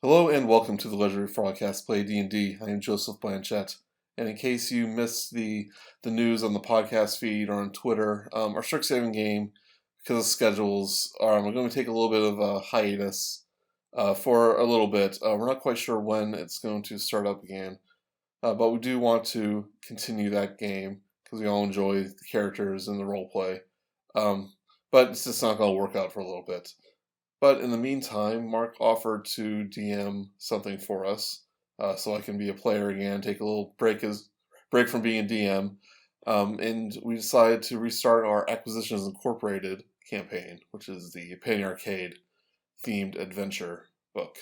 Hello and welcome to the Legendary Broadcast Play D&D. I am Joseph Blanchett, and in case you missed the news on the podcast feed or on Twitter, our Strixhaven game, because of schedules, we're going to take a little bit of a hiatus for a little bit. We're not quite sure when it's going to start up again, but we do want to continue that game because we all enjoy the characters and the roleplay. But it's just not going to work out for a little bit. But in the meantime, Mark offered to DM something for us, so I can be a player again, take a little break from being a DM, and we decided to restart our Acquisitions Incorporated campaign, which is the Penny Arcade themed adventure book.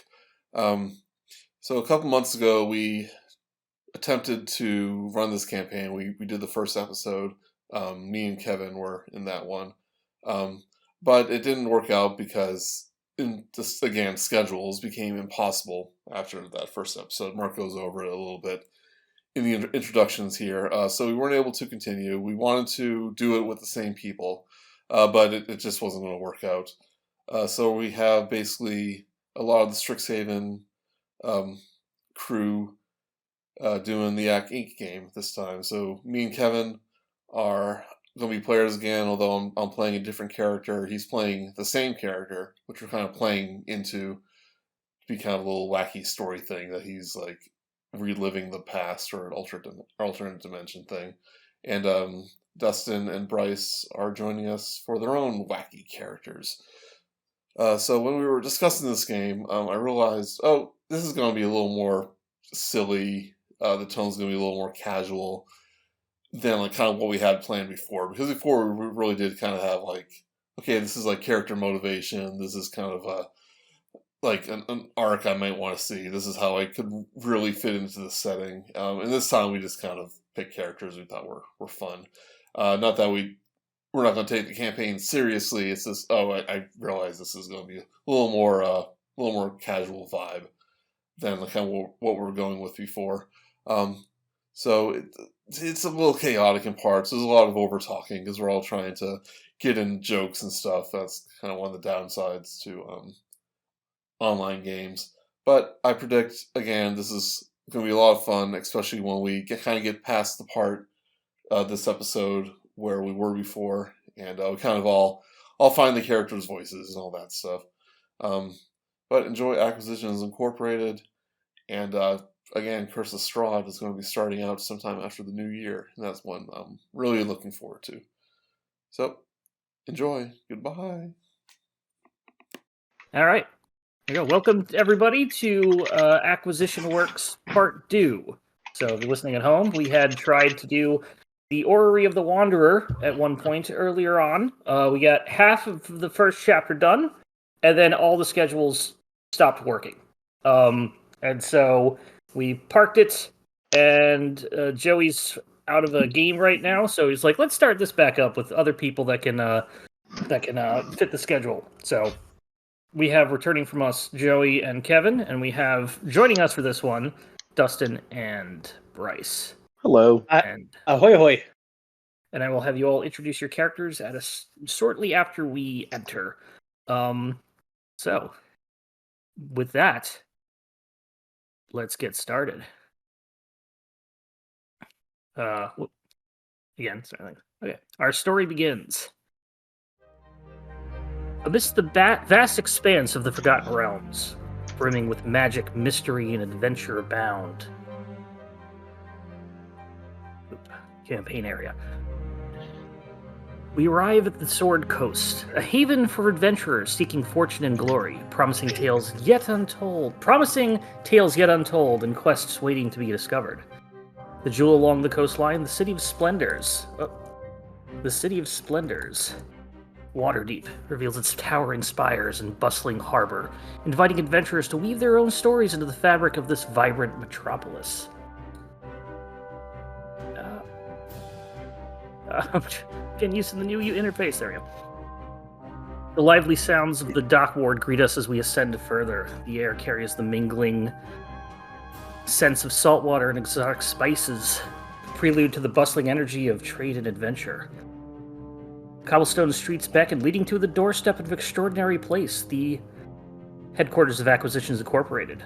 So a couple months ago, we attempted to run this campaign. We did the first episode. Me and Kevin were in that one. But it didn't work out because, schedules became impossible after that first episode. Mark goes over it a little bit in the introductions here. So we weren't able to continue. We wanted to do it with the same people, but it just wasn't going to work out. So we have basically a lot of the Strixhaven crew doing the Act Inc. game this time. So me and Kevin are going to be players again, although I'm playing a different character. He's playing the same character, which we're kind of playing into to be kind of a little wacky story thing that he's like reliving the past or an alternate dimension thing. And Dustin and Brice are joining us for their own wacky characters. So when we were discussing this game, I realized, this is going to be a little more silly. The tone's going to be a little more casual than like kind of what we had planned before. Because before we really did kind of have like, okay, this is like character motivation. This is kind of like an arc I might want to see. This is how I could really fit into the setting. And this time we just kind of picked characters we thought were fun. Not that we're not going to take the campaign seriously. It's just, I realize this is going to be a little more casual vibe than the kind of what we were going with before. So it's a little chaotic in parts. There's a lot of over talking because we're all trying to get in jokes and stuff. That's kind of one of the downsides to online games. But I predict, again, this is going to be a lot of fun, especially when we get past the part this episode where we were before, and we kind of all find the characters' voices and all that stuff. But enjoy Acquisitions Incorporated, and again, Curse of Strahd is going to be starting out sometime after the new year, and that's one I'm really looking forward to. So, enjoy. Goodbye. All right. There you go. Welcome, everybody, to Acquisition Works Part 2. So, if you're listening at home, we had tried to do the Orrery of the Wanderer at one point earlier on. We got half of the first chapter done, and then all the schedules stopped working. And so we parked it, and Joey's out of a game right now, so he's like, let's start this back up with other people that can fit the schedule. So we have returning from us Joey and Kevin, and we have joining us for this one Dustin and Brice. Hello. Ahoy, ahoy. And I will have you all introduce your characters shortly after we enter. So with that, let's get started. Again, sorry. Okay. Our story begins. Amidst the vast expanse of the Forgotten Realms, brimming with magic, mystery, and adventure abound. Campaign area. We arrive at the Sword Coast, a haven for adventurers seeking fortune and glory, promising tales yet untold, and quests waiting to be discovered. The jewel along the coastline, the City of Splendors. The City of Splendors. Waterdeep reveals its towering spires and bustling harbor, inviting adventurers to weave their own stories into the fabric of this vibrant metropolis. Getting used to the new interface. There we go. The lively sounds of the dock ward greet us as we ascend further. The air carries the mingling sense of saltwater and exotic spices, prelude to the bustling energy of trade and adventure. Cobblestone streets beckon, leading to the doorstep of an extraordinary place, the headquarters of Acquisitions Incorporated.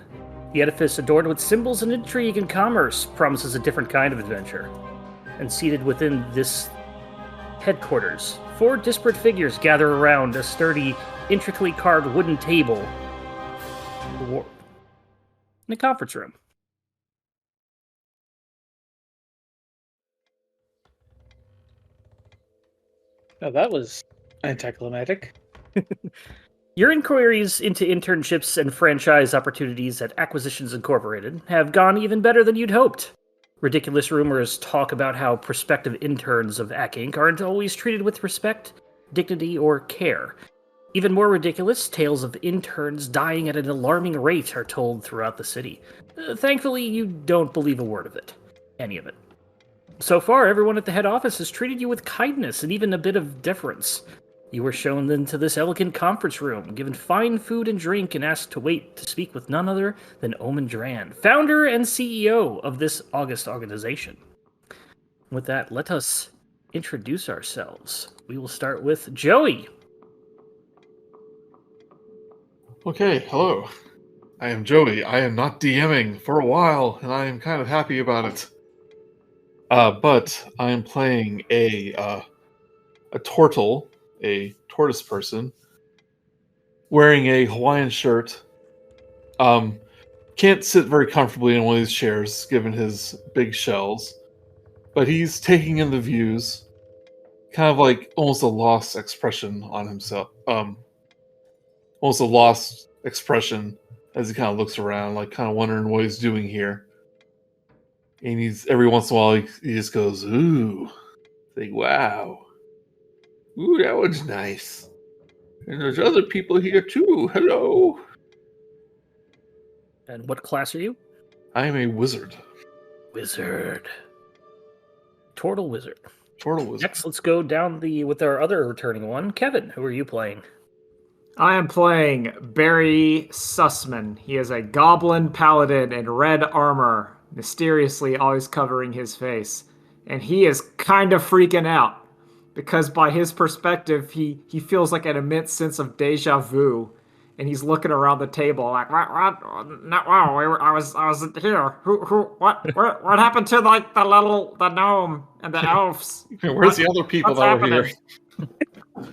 The edifice, adorned with symbols and intrigue and commerce, promises a different kind of adventure. And seated within this headquarters, 4 disparate figures gather around a sturdy, intricately carved wooden table in a conference room. Now that was anticlimactic. Your inquiries into internships and franchise opportunities at Acquisitions Incorporated have gone even better than you'd hoped. Ridiculous rumors talk about how prospective interns of AC Inc. aren't always treated with respect, dignity, or care. Even more ridiculous, tales of interns dying at an alarming rate are told throughout the city. Thankfully, you don't believe a word of it. Any of it. So far, everyone at the head office has treated you with kindness and even a bit of deference. You were shown into this elegant conference room, given fine food and drink, and asked to wait to speak with none other than Omen Dran, founder and CEO of this august organization. With that, let us introduce ourselves. We will start with Joey. Okay, hello. I am Joey. I am not DMing for a while, and I am kind of happy about it. But I am playing a Tortle, a tortoise person, wearing a Hawaiian shirt. Can't sit very comfortably in one of these chairs, given his big shells. But he's taking in the views, kind of like almost a lost expression on himself. Almost a lost expression as he kind of looks around, like kind of wondering what he's doing here. And he's every once in a while he just goes, "Ooh," think, "Wow, ooh, that was nice." And there's other people here too. Hello. And what class are you? I am a wizard. Wizard. Tortle Wizard. Tortle wizard. Next, let's go down with our other returning one. Kevin, who are you playing? I am playing Barry Susman. He is a Goblin Paladin in red armor, mysteriously always covering his face. And he is kind of freaking out, because by his perspective, he feels like an immense sense of deja vu. And he's looking around the table like, what? No, wow, I was here. What happened to like the gnome and the elves? Where's the other people that were here?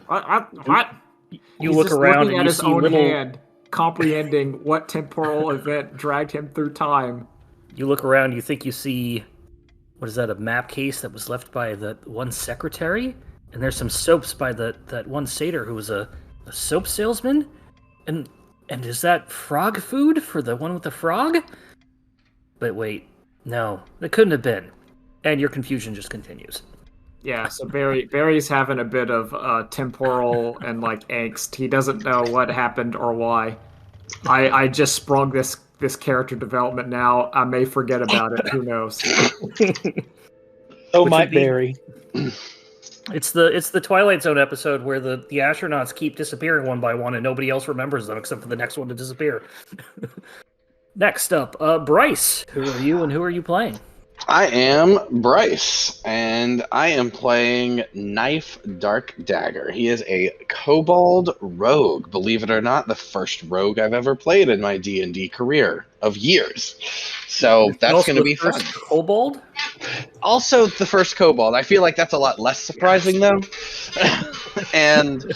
What? You He's look just around looking and at you his see own little. hand, comprehending what temporal event dragged him through time. You look around. You think you see, what is that? A map case that was left by the one secretary, and there's some soaps by that one satyr who was a soap salesman, and is that frog food for the one with the frog? But wait, no, that couldn't have been. And your confusion just continues. Yeah, so Barry's having a bit of temporal and like angst. He doesn't know what happened or why. I just sprung this character development now. I may forget about it. Who knows? Oh, Which Mike would be- Barry. It's the Twilight Zone episode where the astronauts keep disappearing one by one and nobody else remembers them except for the next one to disappear. Next up, Brice. Who are you and who are you playing? I am Brice, and I am playing Knyf Dark Dagger. He is a Kobold rogue. Believe it or not, the first rogue I've ever played in my D&D career of years. So that's going to be fun. Kobold? Also, the first Kobold. I feel like that's a lot less surprising, though. And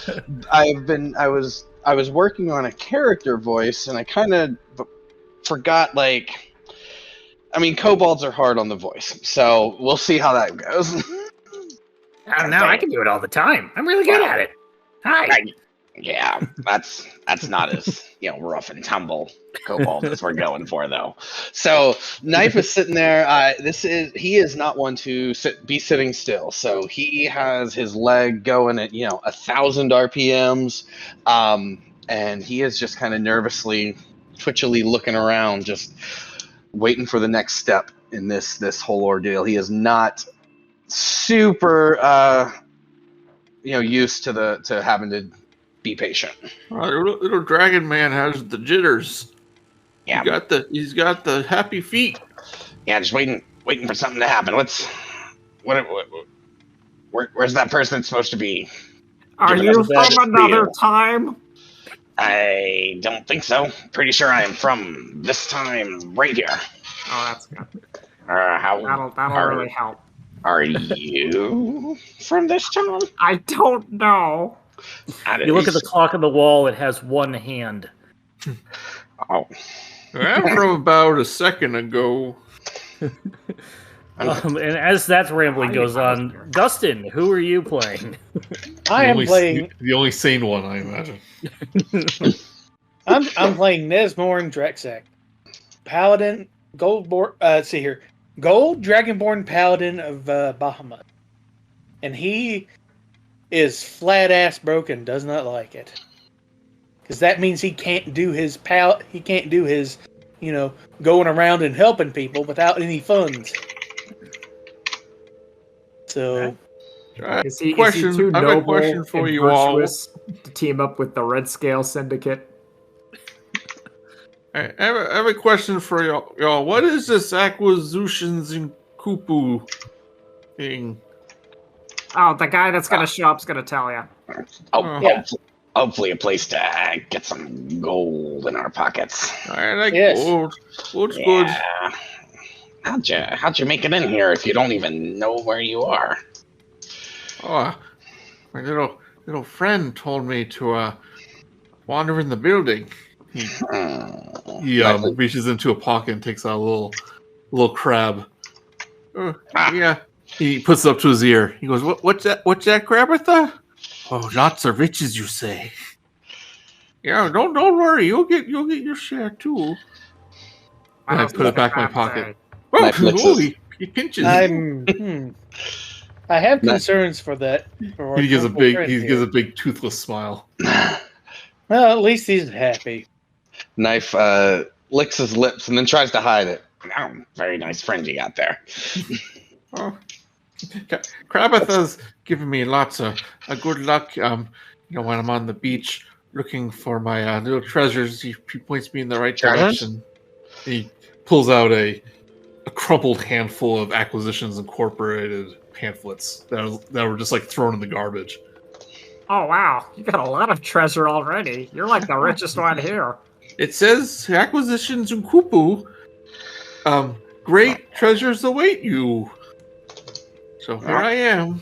I was working on a character voice, and I kind of forgot, like... I mean, kobolds are hard on the voice, so we'll see how that goes. I don't know. I can do it all the time. I'm really good at it. Hi. Yeah, that's not as rough and tumble kobold as we're going for, though. So Knyf is sitting there. He is not one to be sitting still. So he has his leg going at 1,000 RPMs, and he is just kind of nervously, twitchily looking around, just waiting for the next step in this whole ordeal. He is not super used to having to be patient. Little dragon man has the jitters. Yeah, He's got the happy feet. Yeah, just waiting for something to happen. Where's that person supposed to be? Are you from another time? I don't think so. Pretty sure I am from this time right here. Oh, that's good. How That'll really help. are you from this town? I don't know. You look at the clock on the wall, it has one hand. Oh, I'm from about a second ago. And as that rambling goes on, Dustin, who are you playing? I am playing. The only sane one, I imagine. I'm playing Nesmorn Drexac, Paladin, Gold. Let's see here, Gold Dragonborn Paladin of Bahamut, and he is flat ass broken. Does not like it, because that means he can't do his He can't do his, going around and helping people without any funds. So. Is he Question. too I have a noble question for and you all. virtuous to team up with the Red Scale Syndicate? I have a question for y'all. What is this acquisitions in Kupu thing? Oh, the guy that's gonna show up's gonna tell you. Yeah. Hopefully a place to get some gold in our pockets. I like Yes. gold. Gold's good. How'd you make it in here if you don't even know where you are? Oh, my little friend told me to wander in the building. He reaches into a pocket and takes out a little crab. Yeah, he puts it up to his ear. He goes, "What's that? What's that, Grabbertha? Oh, lots of riches, you say? Yeah, don't worry. You'll get your share too." And I put it back in my pocket. Oh, he pinches. I have concerns for that. He gives a big toothless smile. Well, at least he's happy. Knyf licks his lips and then tries to hide it. Oh, very nice friend you got there. Oh, Grabbertha's giving me lots of good luck. When I'm on the beach looking for my little treasures, he points me in the right direction. He pulls out a crumpled handful of Acquisitions Incorporated pamphlets that were just like thrown in the garbage. Oh wow, you got a lot of treasure already. You're like the richest one here. It says Acquisitions in Kupu. Great treasures await you. So here I am.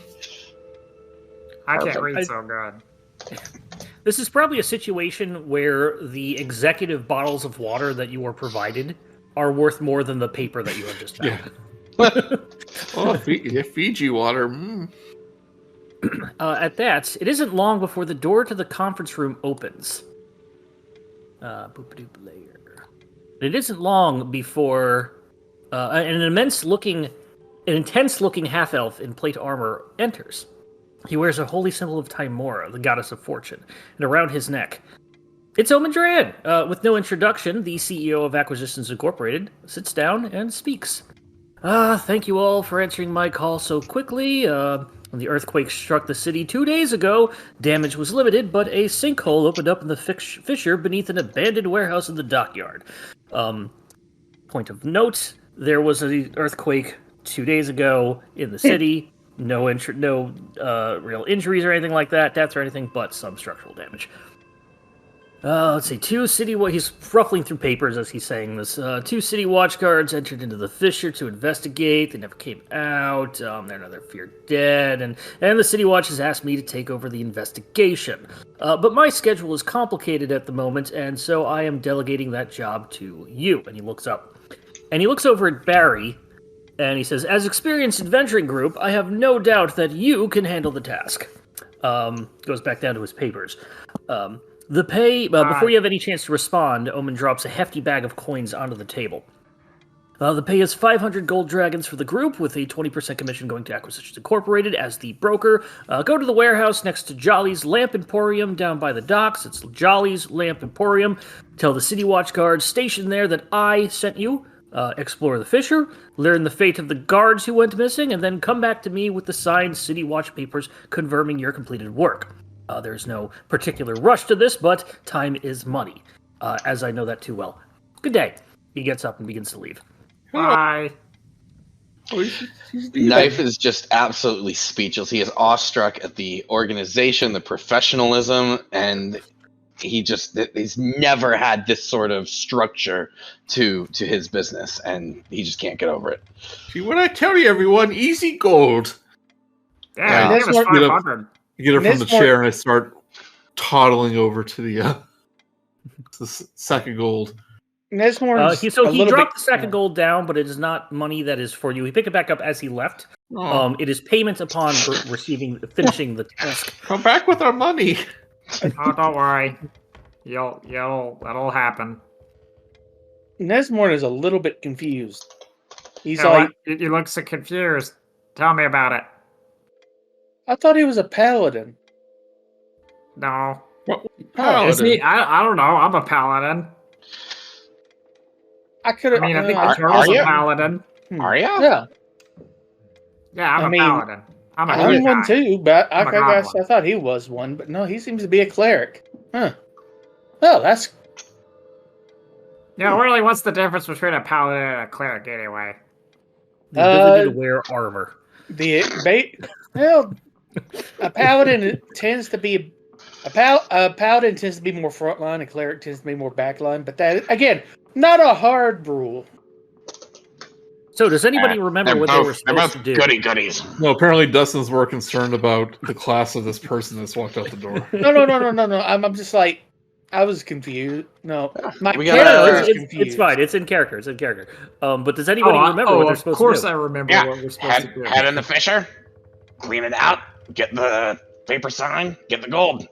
I can't read so good. This is probably a situation where the executive bottles of water that you were provided are worth more than the paper that you have just found. Yeah. Oh, Fiji water. Mm. At that, it isn't long before the door to the conference room opens. It isn't long before an intense-looking half-elf in plate armor enters. He wears a holy symbol of Timora, the goddess of fortune, and around his neck. It's Omen Dran. With no introduction, the CEO of Acquisitions Incorporated sits down and speaks. Thank you all for answering my call so quickly. When the earthquake struck the city 2 days ago, damage was limited, but a sinkhole opened up in the fissure beneath an abandoned warehouse in the dockyard. Point of note, there was an earthquake 2 days ago in the city. No real injuries or anything like that, deaths or anything, but some structural damage. Let's see, he's ruffling through papers as he's saying this. 2 city watch guards entered into the fissure to investigate. They never came out. They're feared dead. And the city watch has asked me to take over the investigation. But my schedule is complicated at the moment, and so I am delegating that job to you. And he looks up. And he looks over at Barry, and he says, as experienced adventuring group, I have no doubt that you can handle the task. Goes back down to his papers. The pay, before you have any chance to respond, Omen drops a hefty bag of coins onto the table. The pay is 500 gold dragons for the group, with a 20% commission going to Acquisitions Incorporated as the broker. Go to the warehouse next to Jolly's Lamp Emporium down by the docks. It's Jolly's Lamp Emporium. Tell the City Watch guards stationed there that I sent you. Explore the fissure, learn the fate of the guards who went missing, and then come back to me with the signed City Watch papers confirming your completed work. There's no particular rush to this, but time is money, as I know that too well. Good day. He gets up and begins to leave. Bye. Knyf is just absolutely speechless. He is awestruck at the organization, the professionalism, and he's never had this sort of structure to his business, and he just can't get over it. See what I tell you, everyone? Easy gold. Yeah, it was 500. You get her from the chair, and I start toddling over to the second gold. Nesmorn. He dropped the second gold down, but it is not money that is for you. He picked it back up as he left. It is payment upon finishing the task. Come back with our money. Oh, don't worry. That'll happen. Nesmorn is a little bit confused. He's you look so confused. Tell me about it. I thought he was a paladin. No. Paladin? Is he? I don't know. I'm a paladin. I think Turtle's a paladin. Are you? Yeah. Yeah, I'm a paladin. I'm one too, but I thought he was one, but no, he seems to be a cleric. Huh. Well, that's... Yeah, really, what's the difference between a paladin and a cleric, anyway? The ability to wear armor. A paladin tends to be... A paladin tends to be more frontline, a cleric tends to be more backline, but that, again, not a hard rule. So, does anybody remember what they were supposed to do? Goodies. No, apparently Dustin's more concerned about the class of this person that's walked out the door. No. I'm just like, I was confused. No, it's fine. It's in character. But does anybody remember what they're supposed to do? Of course I remember what we're supposed to do. Head in the fisher, clean it out, get the paper sign, get the gold.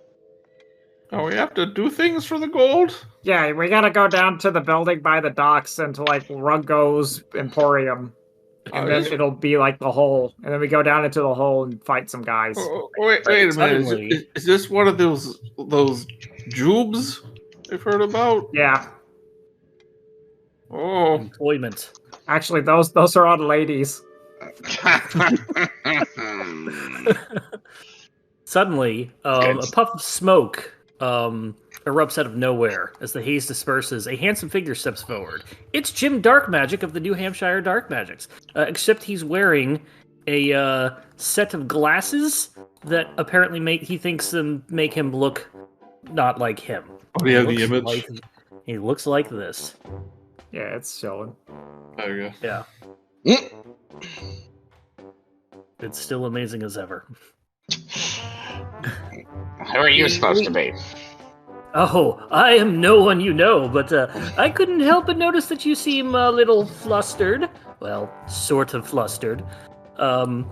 Oh, we have to do things for the gold? Yeah, we gotta go down to the building by the docks and to, like, Ruggo's Emporium. And then it'll be, like, the hole. And then we go down into the hole and fight some guys. Wait a minute. Is this one of those jubes I've heard about? Yeah. Oh. Employment. Actually, those are all ladies. Suddenly, a puff of smoke erupts out of nowhere. As the haze disperses, a handsome figure steps forward. It's Jim Darkmagic of the New Hampshire Dark Magics, except he's wearing a set of glasses that apparently he thinks make him look not like him. Oh, yeah, the image? He looks like this. Yeah, it's showing. There you go. Yeah. It's still amazing as ever. Who are you supposed to be? Oh, I am no one you know, but I couldn't help but notice that you seem a little flustered. Well, sort of flustered. I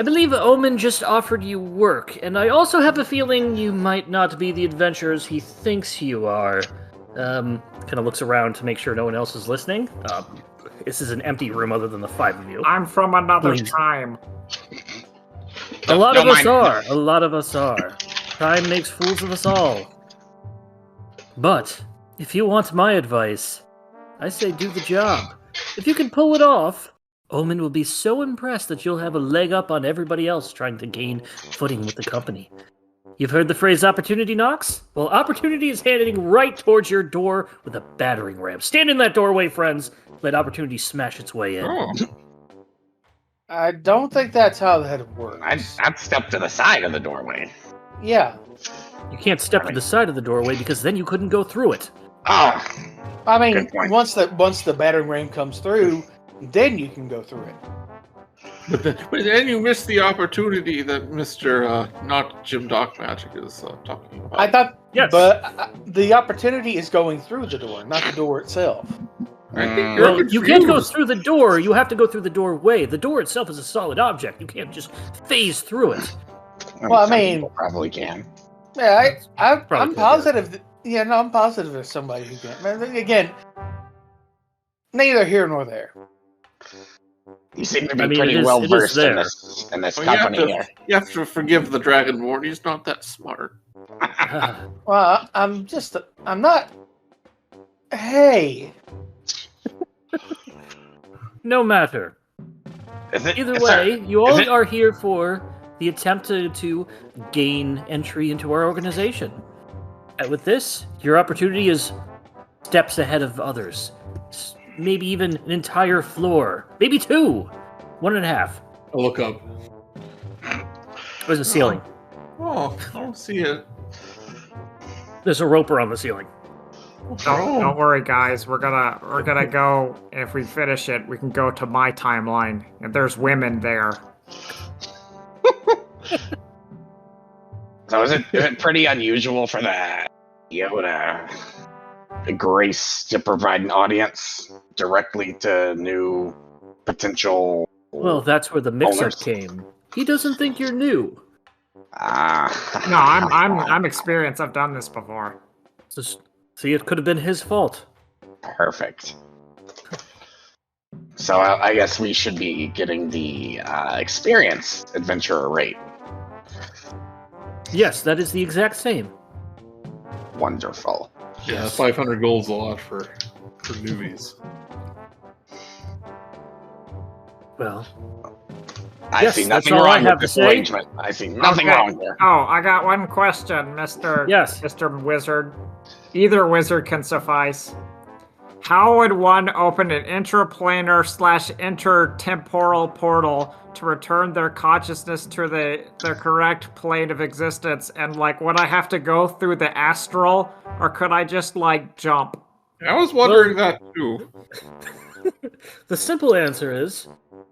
believe Omen just offered you work, and I also have a feeling you might not be the adventurers he thinks you are. Kind of looks around to make sure no one else is listening. This is an empty room other than the five of you. I'm from another time. A lot of us are. Time makes fools of us all. But, if you want my advice, I say do the job. If you can pull it off, Omen will be so impressed that you'll have a leg up on everybody else trying to gain footing with the company. You've heard the phrase opportunity knocks? Well, opportunity is heading right towards your door with a battering ram. Stand in that doorway, friends. Let opportunity smash its way in. Oh. I don't think that's how that works. I'd step to the side of the doorway. Yeah. You can't step to the side of the doorway because then you couldn't go through it. Oh. I mean, once the battering ram comes through, then you can go through it. But then you miss the opportunity that Mr. Not Jim Darkmagic is talking about. I thought, yes. But the opportunity is going through the door, not the door itself. I think Well, you can't go through the door. You have to go through the doorway. The door itself is a solid object. You can't just phase through it. Well, I mean, probably can. Yeah, I'm positive. I'm positive there's somebody who can. Again, neither here nor there. You seem to be pretty well versed in this company here. You have to forgive the Dragonborn. He's not that smart. Well, I'm not. Hey. No matter. Either way, you all are here for the attempt to gain entry into our organization. And with this, your opportunity is steps ahead of others. Maybe even an entire floor. Maybe 2. 1.5. I'll look up. Where's the ceiling? Oh, I don't see it. There's a roper on the ceiling. Don't worry, guys. We're gonna go. If we finish it, we can go to my timeline, and there's women there. So is it pretty unusual for the Yoda Grace to provide an audience directly to new potential? Well, that's where the mix-up owners? came. He doesn't think you're new. No, I'm experienced. I've done this before. See, it could have been his fault. Perfect. So I guess we should be getting the experience adventurer rate. Yes, that is the exact same. Wonderful. Yeah, 500 gold's a lot for newbies. Well, I Yes, see that's nothing all I wrong have with to this say. arrangement. I see nothing Okay. wrong here. Oh, I got one question, Mr. Yes. Mr. Wizard. Either wizard can suffice. How would one open an intraplanar / intertemporal portal to return their consciousness to their correct plane of existence? And would I have to go through the astral, or could I just jump? I was wondering that too. the simple answer is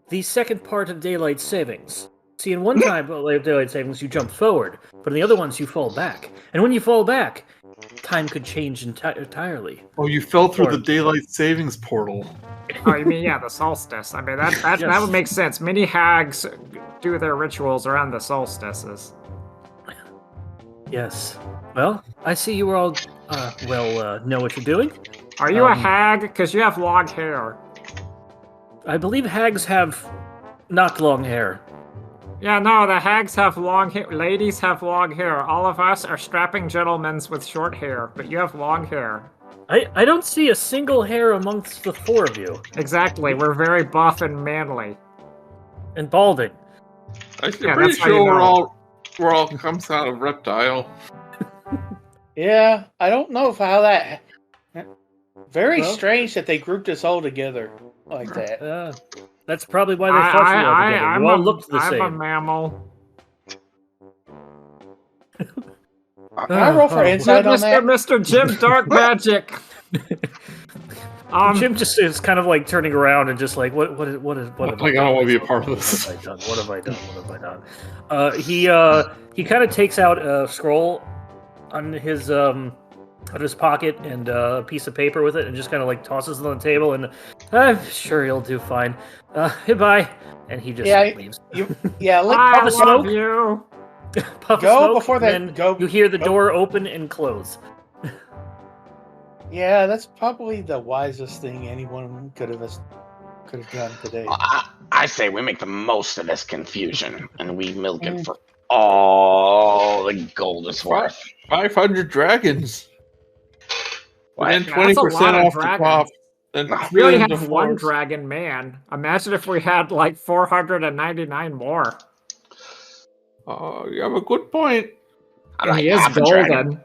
the second part of daylight savings. See, in one time of daylight savings, you jump forward, but in the other ones, you fall back. And when you fall back, time could change entirely. Oh, you fell through the daylight savings portal. Oh, you mean the solstice? I mean that would make sense. Many hags do their rituals around the solstices. Yes. Well, I see you all know what you're doing. Are you a hag? Because you have long hair. I believe hags have not long hair. Yeah, no, the hags have long hair. Ladies have long hair. All of us are strapping gentlemen with short hair, but you have long hair. I don't see a single hair amongst the four of you. Exactly, we're very buff and manly. And balding. I'm Yeah, pretty that's how you sure know. we're all comes out of reptile. Yeah, I don't know how that. Very Well- strange that they grouped us all together like that. That's probably why they thought you all together. You all looked the I'm a same. mammal. Can I roll for insight on that? Mr. Jim Dark Magic. Jim just is kind of turning around and just what have I I don't done? want to be a part of this. What have I done? What have I done? He kind of takes out a scroll on his out of his pocket and a piece of paper with it, and just kind of tosses it on the table. And I'm sure he'll do fine. Goodbye. And he just leaves. Let I puff of love smoke. you. Puff Go of smoke, before that- and then go- you hear the go. door open and close. Yeah, that's probably the wisest thing anyone could have done today. I say we make the most of this confusion and we milk it for all the gold it's worth. 500 dragons. What? And Yeah, that's a 20% lot of off the dragons. top. And We only trillions have of one horse. dragon man. Imagine if we had 499 more. Oh, you have a good point. I'm And like he is half a dragon. golden.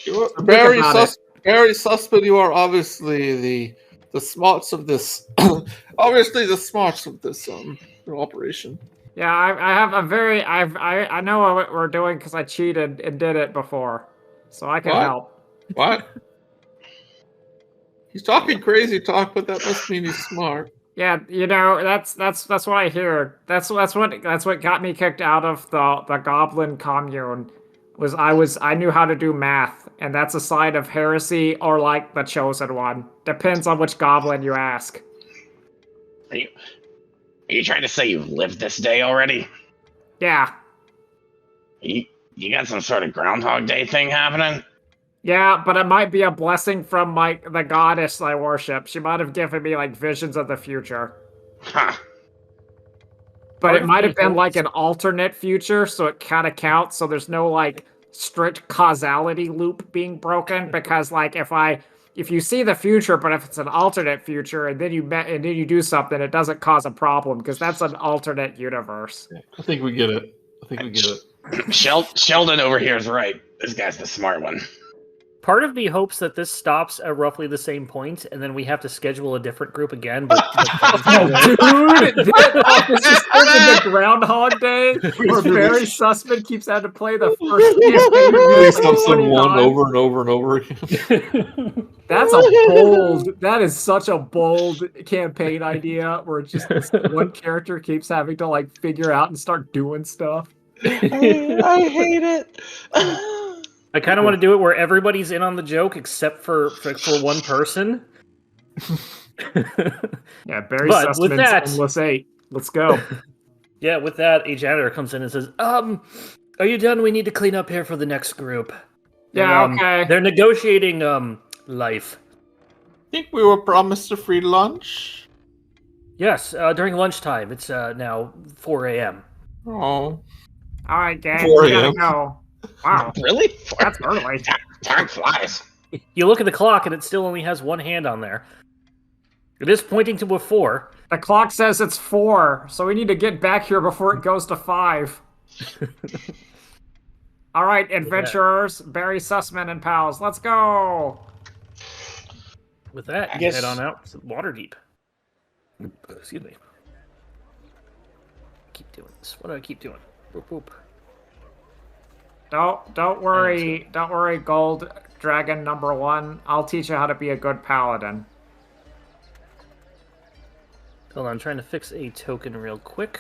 You're Think very about very suspect. You are obviously the smarts of this. Obviously, the smarts of this operation. Yeah, I have a very I know what we're doing because I cheated and did it before, so I can What? help. What? He's talking crazy talk, but that must mean he's smart. Yeah, that's what I hear. That's what got me kicked out of the Goblin commune. I knew how to do math, and that's a sign of heresy or the chosen one. Depends on which goblin you ask. Are you trying to say you've lived this day already? Yeah. You got some sort of Groundhog Day thing happening? Yeah, but it might be a blessing from the goddess I worship. She might have given me visions of the future. Huh. But Part it of might have me been hopes- an alternate future, so it kind of counts. So there's no strict causality loop being broken because if you see the future, but if it's an alternate future and then you do something, it doesn't cause a problem because that's an alternate universe. I think we get it. Sheldon over here is right. This guy's the smart one. Part of me hopes that this stops at roughly the same point, and then we have to schedule a different group again. But Dude, this just turns into Groundhog Day, where Barry Sussman keeps having to play the first campaign. Release episode 1 over and over and over again. That is such a bold campaign idea, where just this one character keeps having to like figure out and start doing stuff. I hate it. I kind of want to do it where everybody's in on the joke except for one person. Yeah, Barry But with Sussman's that- Endless 8. Let's go. Yeah, with that, a janitor comes in and says, are you done? We need to clean up here for the next group. Yeah, And, okay. They're negotiating life. I think we were promised a free lunch. Yes, during lunchtime. It's now 4 a.m. Oh. All right, gang. 4 We gotta a.m. go. Wow, Really? that's early. Time flies. You look at the clock and it still only has one hand on there. It is pointing to a 4. The clock says it's 4, so we need to get back here before it goes to 5. All right, adventurers, Barry Sussman and pals, let's go. With that, you Yes. head on out to Waterdeep. Excuse me. Keep doing this. What do I keep doing? Whoop, whoop. Don't worry, Gold Dragon number 1. I'll teach you how to be a good paladin. Hold on, I'm trying to fix a token real quick.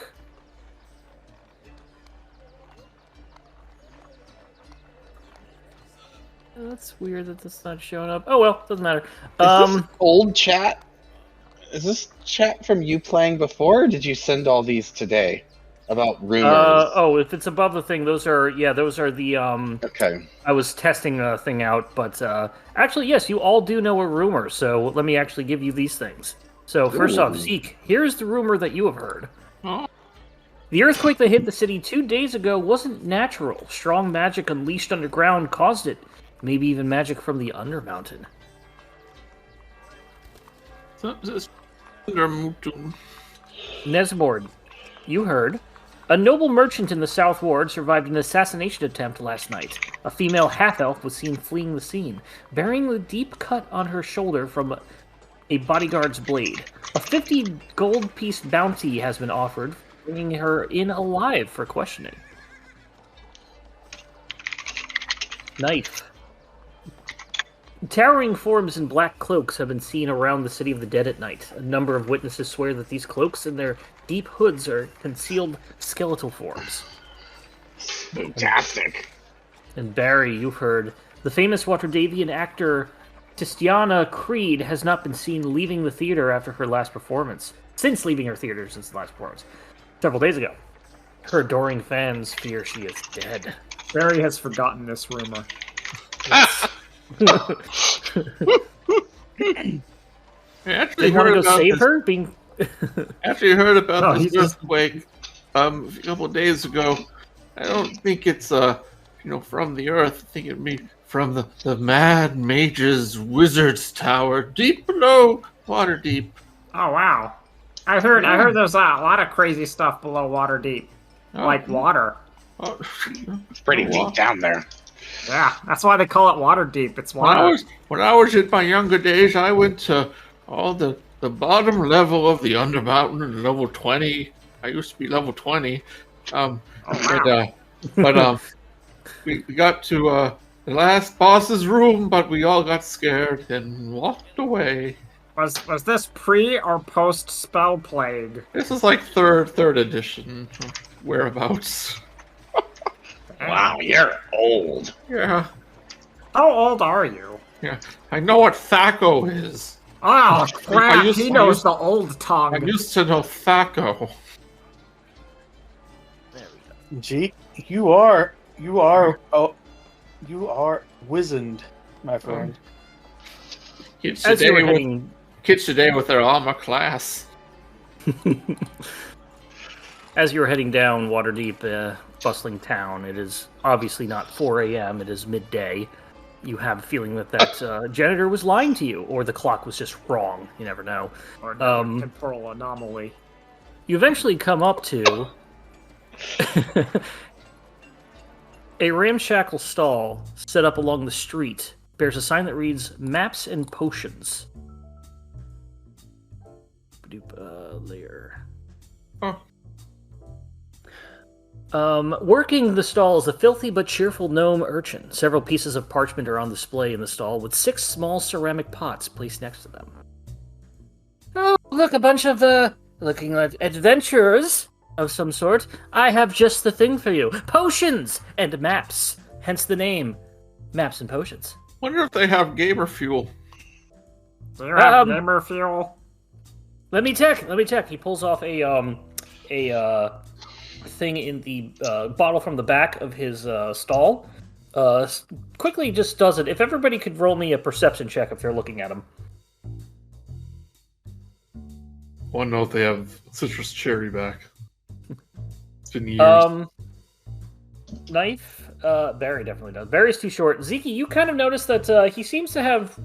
That's weird that that's not showing up. Oh well, doesn't matter. Is this old chat? Is this chat from you playing before, or did you send all these today about rumors? If it's above the thing, those are the Okay. I was testing a thing out, but actually, yes, you all do know a rumor. So let me actually give you these things. So first off, Ooh. Zeke, here's the rumor that you have heard. Oh. The earthquake that hit the city 2 days ago wasn't natural. Strong magic unleashed underground caused it. Maybe even magic from the Undermountain. Nesmorn, you heard. A noble merchant in the South Ward survived an assassination attempt last night. A female half-elf was seen fleeing the scene, bearing the deep cut on her shoulder from a bodyguard's blade. A 50 gold piece bounty has been offered, bringing her in alive for questioning. Knyf. Towering forms in black cloaks have been seen around the City of the Dead at night. A number of witnesses swear that these cloaks and their deep hoods are concealed skeletal forms. Fantastic. And Barry, you've heard. The famous Waterdavian actor Tistiana Creed has not been seen leaving the theater after her last performance. Since leaving her theater since the last performance. Several days ago. Her adoring fans fear she is dead. Barry has forgotten this rumor. Did you want to go save her? After you heard about No, this he's just- earthquake a couple of days ago, I don't think it's from the earth. I think it be from the Mad Mage's Wizard's Tower, deep below Waterdeep. Oh wow! I heard there's a lot of crazy stuff below Waterdeep, like water. Oh, It's pretty deep down there. Yeah, that's why they call it Waterdeep. It's water. when I was in my younger days, I went to all the bottom level of the Undermountain, level 20. I used to be level 20. wow. We got to the last boss's room, but we all got scared and walked away. Was this pre or post spell plague? This is like third edition whereabouts. Wow, you're old. Yeah, How old are you? yeah. I know what Thaco is. Oh crap! used- He I used- knows the old I tongue. used to know Thaco. Zeke, you are wizened, my friend. Kids As you were today, heading, with their armor class. as you were heading down Waterdeep, bustling town, it is obviously not 4 a.m., it is midday. You have a feeling that janitor was lying to you, or the clock was just wrong. You never know. Or temporal anomaly. You eventually come up to a ramshackle stall set up along the street bears a sign that reads "Maps and Potions." Layer. Oh. Working the stall is a filthy but cheerful gnome urchin. Several pieces of parchment are on display in the stall, with 6 small ceramic pots placed next to them. Oh, look, a bunch of, looking like adventurers of some sort. I have just the thing for you. Potions and maps. Hence the name, Maps and Potions. Wonder if they have gamer fuel. Do you have gamer fuel? Let me check. He pulls off a thing in the bottle from the back of his stall. Quickly just does it. If everybody could roll me a perception check if they're looking at him. I want to know if they have citrus cherry back. It's been years. Knyf, Barry definitely does. Barry's too short. Zeke, you kind of notice that he seems to have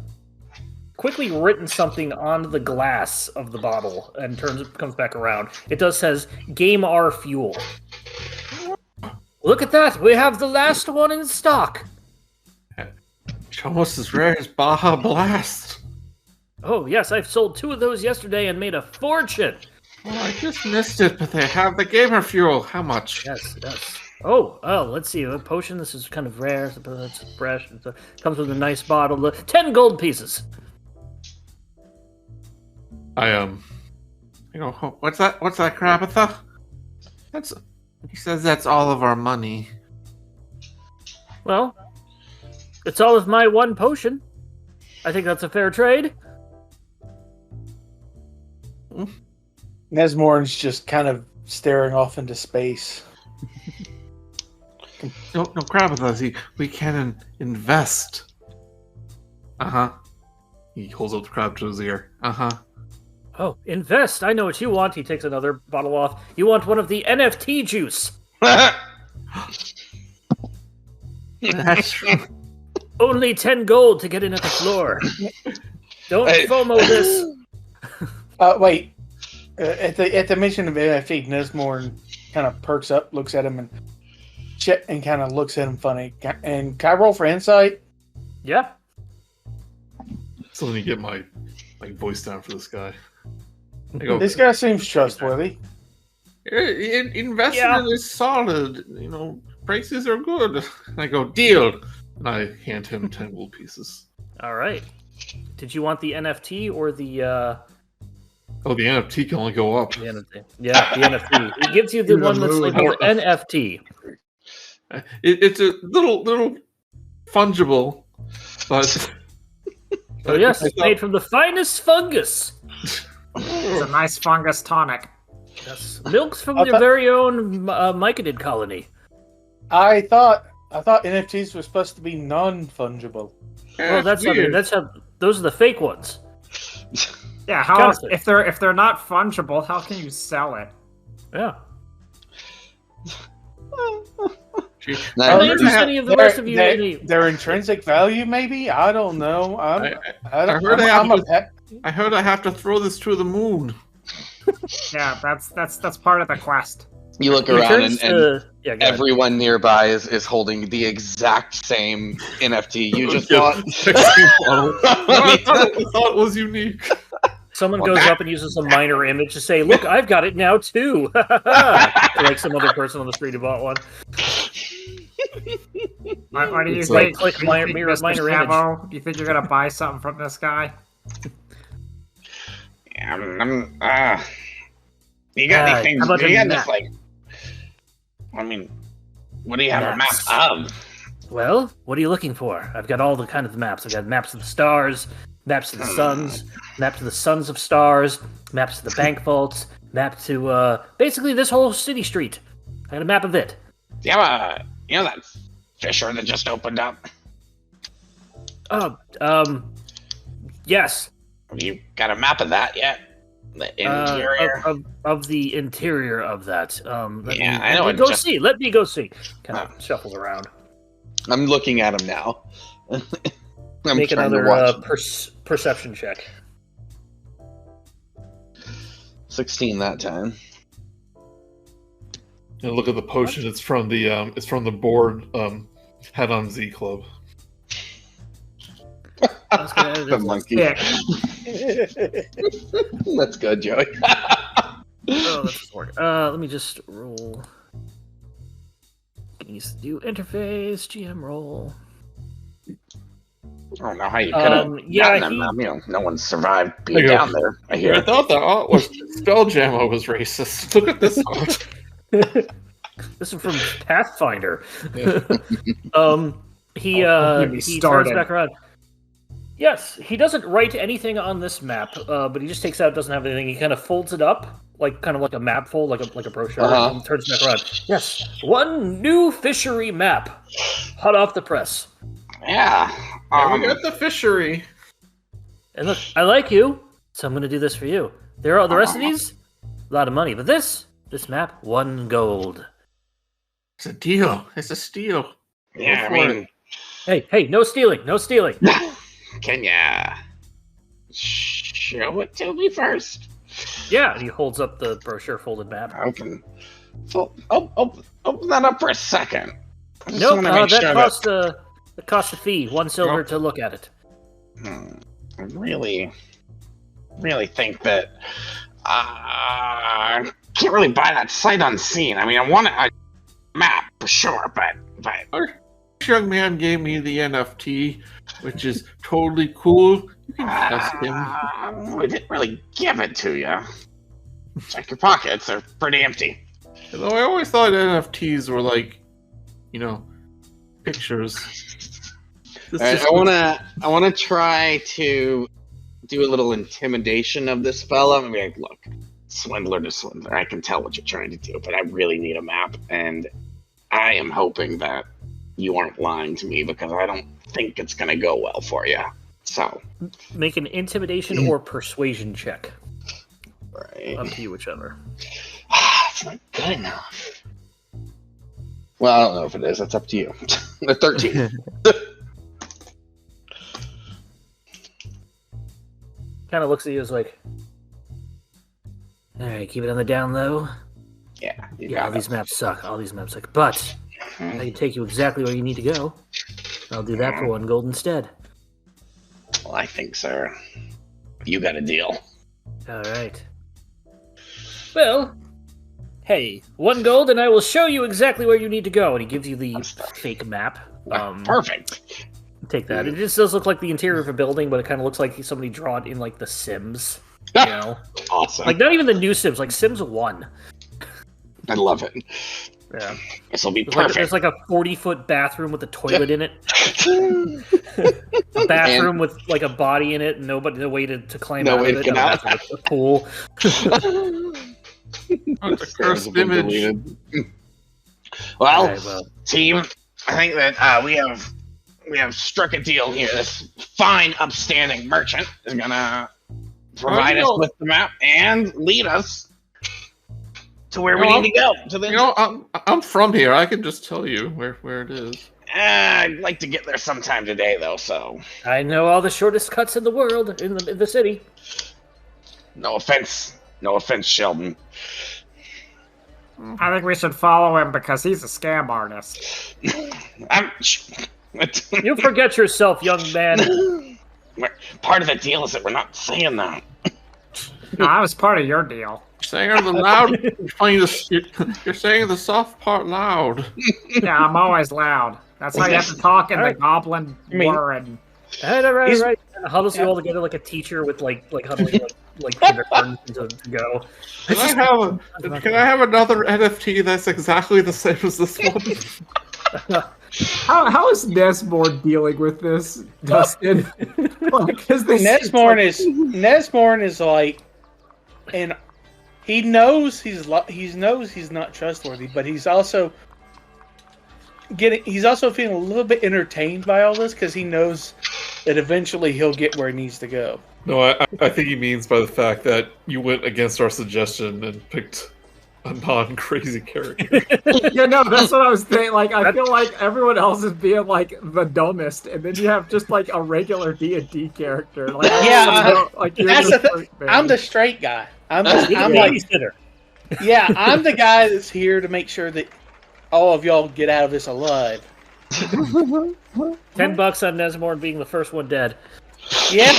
quickly written something on the glass of the bottle and comes back around. It does says Game R Fuel. Look at that! We have the last one in stock. It's almost as rare as Baja Blast. Oh yes, I've sold 2 of those yesterday and made a fortune. Oh, I just missed it, but they have the gamer fuel. How much? Yes. Oh, let's see. A potion. This is kind of rare. It's fresh. Comes with a nice bottle. 10 gold pieces. What's that, Krabatha? He says that's all of our money. Well, it's all of my 1 potion. I think that's a fair trade. Nesmorn's just kind of staring off into space. No, Krabatha, we can invest. He holds up the crab to his ear. Oh, invest. I know what you want. He takes another bottle off. You want one of the NFT juice. That's true. Only 10 gold to get in at the floor. Don't FOMO this. Wait. At the mention of NFT, Nesmorn kind of perks up, looks at him, and kind of looks at him funny. And can I roll for insight? Yeah. So let me get my voice down for this guy. Go, this guy seems trustworthy. Investment is solid. Prices are good. I go, deal. And I hand him 10 gold pieces. All right. Did you want the NFT or the... Oh, the NFT can only go up. The NFT. Yeah, the NFT. It gives you the one that's labeled NFT. It's a little fungible, but... Oh yes, it's made from the finest fungus. It's a nice fungus tonic. Yes, milks from your very own myconid colony. I thought NFTs were supposed to be non-fungible. Well, that's something. Those are the fake ones. Yeah, how if they're not fungible, how can you sell it? Yeah. Any of the rest of you? Their intrinsic value, maybe? I don't know. I heard I have to throw this to the moon. Yeah, that's part of the quest. You look around and everyone nearby is holding the exact same NFT. You just thought I thought it was unique. Someone goes up and uses a minor image to say, "Look, I've got it now too." Like some other person on the street who bought one. Why do you think? Click minor image. Do you think you're gonna buy something from this guy? You got anything? You got this, I mean, what do you have a map of? Well, what are you looking for? I've got all the kind of maps. I've got maps of the stars, maps of the suns, maps of the sons of stars, maps of the bank vaults, map to basically this whole city street. I got a map of it. Yeah, that fissure that just opened up. Yes. Have you got a map of that yet? The interior of the interior of that. I know. Let me go see. Kind of shuffles around. I'm looking at him now. Make another perception check. 16 that time. And look at the potion. It's from the board Head on Z Club. was gonna edit The this. monkey. Yeah. That's good, Joey. Oh, that doesn't work. Let me just roll. Needs to do interface, GM roll. I don't know how you could have yeah, gotten them. No one survived being There you go. down there. I I hear. thought that art was Spelljammer was racist. Look at this art. This is from Pathfinder. Yeah. He get me he turns started. back around. Yes, he doesn't write anything on this map, but he just takes out, doesn't have anything. He kind of folds it up, kind of like a map fold, like a brochure, and turns back around. Yes, one new fishery map, hot off the press. Yeah. Yeah, we got the fishery. And look, I like you, so I'm going to do this for you. There are the rest of these, a lot of money, but this map, 1 gold. It's a deal. It's a steal. Yeah, I Go for mean, Hey, no stealing, no stealing. can ya show it to me first? Yeah, and he holds up the brochure folded map. Open that up for a second. I just Nope, wanna make that sure costs a fee, 1 silver to look at it. I really think that can't really buy that sight unseen. I mean, I want a map for sure, but This young man gave me the NFT, which is totally cool. You can trust him. we didn't really give it to you. Check your pockets; they're pretty empty. Although I always thought NFTs were like, pictures. I wanna try to do a little intimidation of this fella. I mean, like, look, swindler to swindler. I can tell what you're trying to do, but I really need a map, and I am hoping that you aren't lying to me because I don't think it's gonna go well for you. So, Make an intimidation or persuasion check. right. Up to you, whichever. It's not good enough. Well, I don't know if it is. That's up to you. A 13. Kind of looks at you as like, all right, keep it on the down low. Yeah. You Yeah, all got these it. maps suck. All these maps suck. But I can take you exactly where you need to go. I'll do that for 1 gold instead. Well, I think, sir, you got a deal. All right. Well, hey, 1 gold, and I will show you exactly where you need to go. And he gives you the fake map. Perfect. Take that. It just does look like the interior of a building, but it kind of looks like somebody draw it in like The Sims. You know, Awesome. like not even the new Sims, like Sims 1. I love it. Yeah. This will be There's perfect. like a 40-foot bathroom with a toilet in it. A bathroom with like a body in it, and no way to climb No out way of to it. get out. Otherwise it's a pool. It's a cursed image. Well, Alright, well, team, I think that we have struck a deal here. This fine, upstanding merchant is gonna provide us with the map and lead us to where we need to go. To the I'm from here. I can just tell you where it is. I'd like to get there sometime today, though. So, I know all the shortest cuts in the world in the city. no offense, Sheldon. I think we should follow him because he's a scam artist. You forget yourself, young man. Part of the deal is that we're not saying that. No, I was part of your deal. Saying the loud. You're saying the soft part loud. Yeah, I'm always loud. That's how you have to talk in the Alright. Goblin word. Right. Huddles you all together like a teacher with like huddling like kindergarten to go. Can I have another NFT that's exactly the same as this one? How is Nesmorn dealing with this, Dustin? Nesmorn is like, and he knows he's not trustworthy, but he's also feeling a little bit entertained by all this because he knows that eventually he'll get where he needs to go. No, I think he means by the fact that you went against our suggestion and picked a non-crazy character. Yeah, no, that's what I was thinking. Like, I feel like everyone else is being like the dumbest, and then you have just like a regular D&D character. Like, Yeah, like you're that's I'm the the straight guy. I'm I'm like, babysitter. yeah, I'm the guy that's here to make sure that all of y'all get out of this alive. $10 on Nesmorn being the first one dead. Yeah,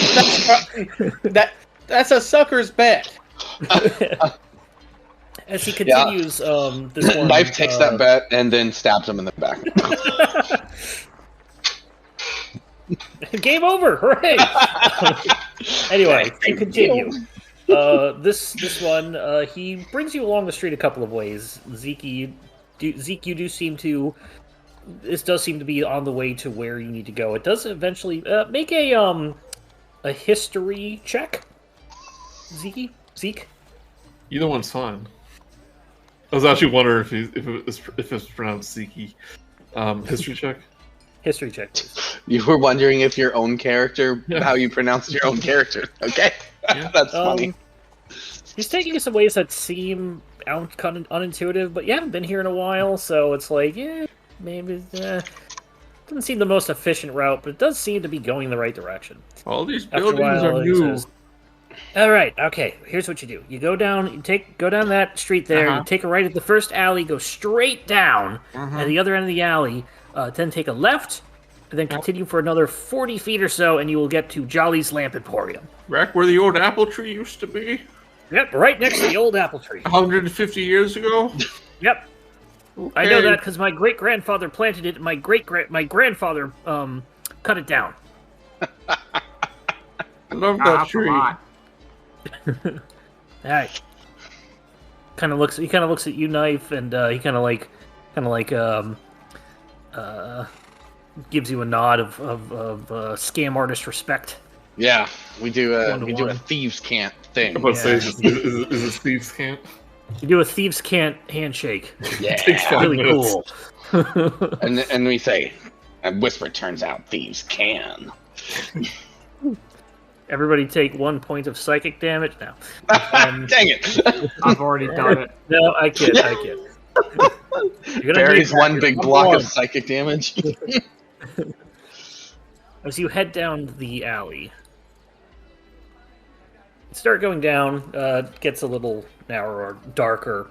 that's a sucker's bet. As he continues, this one, Knife takes that bet and then stabs him in the back. Game over! Hooray! Anyway, to continue. This one, he brings you along the street a couple of ways. Zeke, you do seem to. This does seem to be on the way to where you need to go. It does eventually make a history check. Zeke. Either one's fine. I was actually wondering if it's pronounced Zeke. History check. History check, please. You were wondering if your own character, how you pronounce your own character. Okay, Yeah. That's funny. He's taking you some ways that seem kind of unintuitive, but you haven't been here in a while, so it's like, yeah, maybe doesn't seem the most efficient route, but it does seem to be going the right direction. All these After a buildings while, are he new. says, all right, okay. Here's what you do: you go down, go down that street there. You take a right at the first alley, go straight down at the other end of the alley. Then take a left, and then continue for another 40 feet or so, and you will get to Jolly's Lamp Emporium. Back where the old apple tree used to be, Yep, right next to the old apple tree. 150 years ago. Yep, Okay. I know that because my great grandfather planted it, and my grandfather cut it down. I love that tree. All right. He kind of looks at you, Knyf, and he kind of like gives you a nod of scam artist respect. Yeah, we do a One-to-one. thieves can't thing. I'm about to say, Yeah. is this Steve's camp? You do a thieves can't handshake. Yeah, Takes 5 Really minutes. cool. and we say, and whisper turns out thieves can. Everybody take 1 point of psychic damage now. Dang it! I've already done it. No, I kid. You're gonna Barry's need one that. big Number block one. of psychic damage. As you head down the alley, you start going down. Gets a little narrower, darker,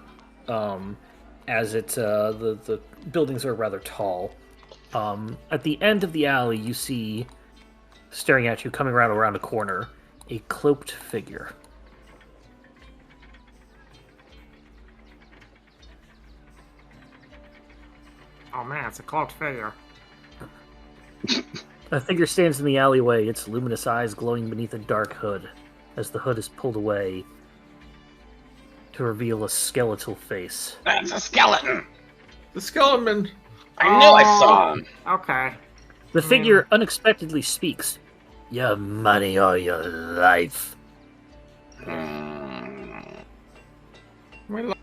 as the buildings are rather tall. At the end of the alley, you see, staring at you, coming around a corner, a cloaked figure. Oh man, it's a cloaked figure. A figure stands in the alleyway, its luminous eyes glowing beneath a dark hood, as the hood is pulled away to reveal a skeletal face. That's a skeleton. The skeleton. I know I saw him. Okay. The figure unexpectedly speaks. Your money or your life. My life,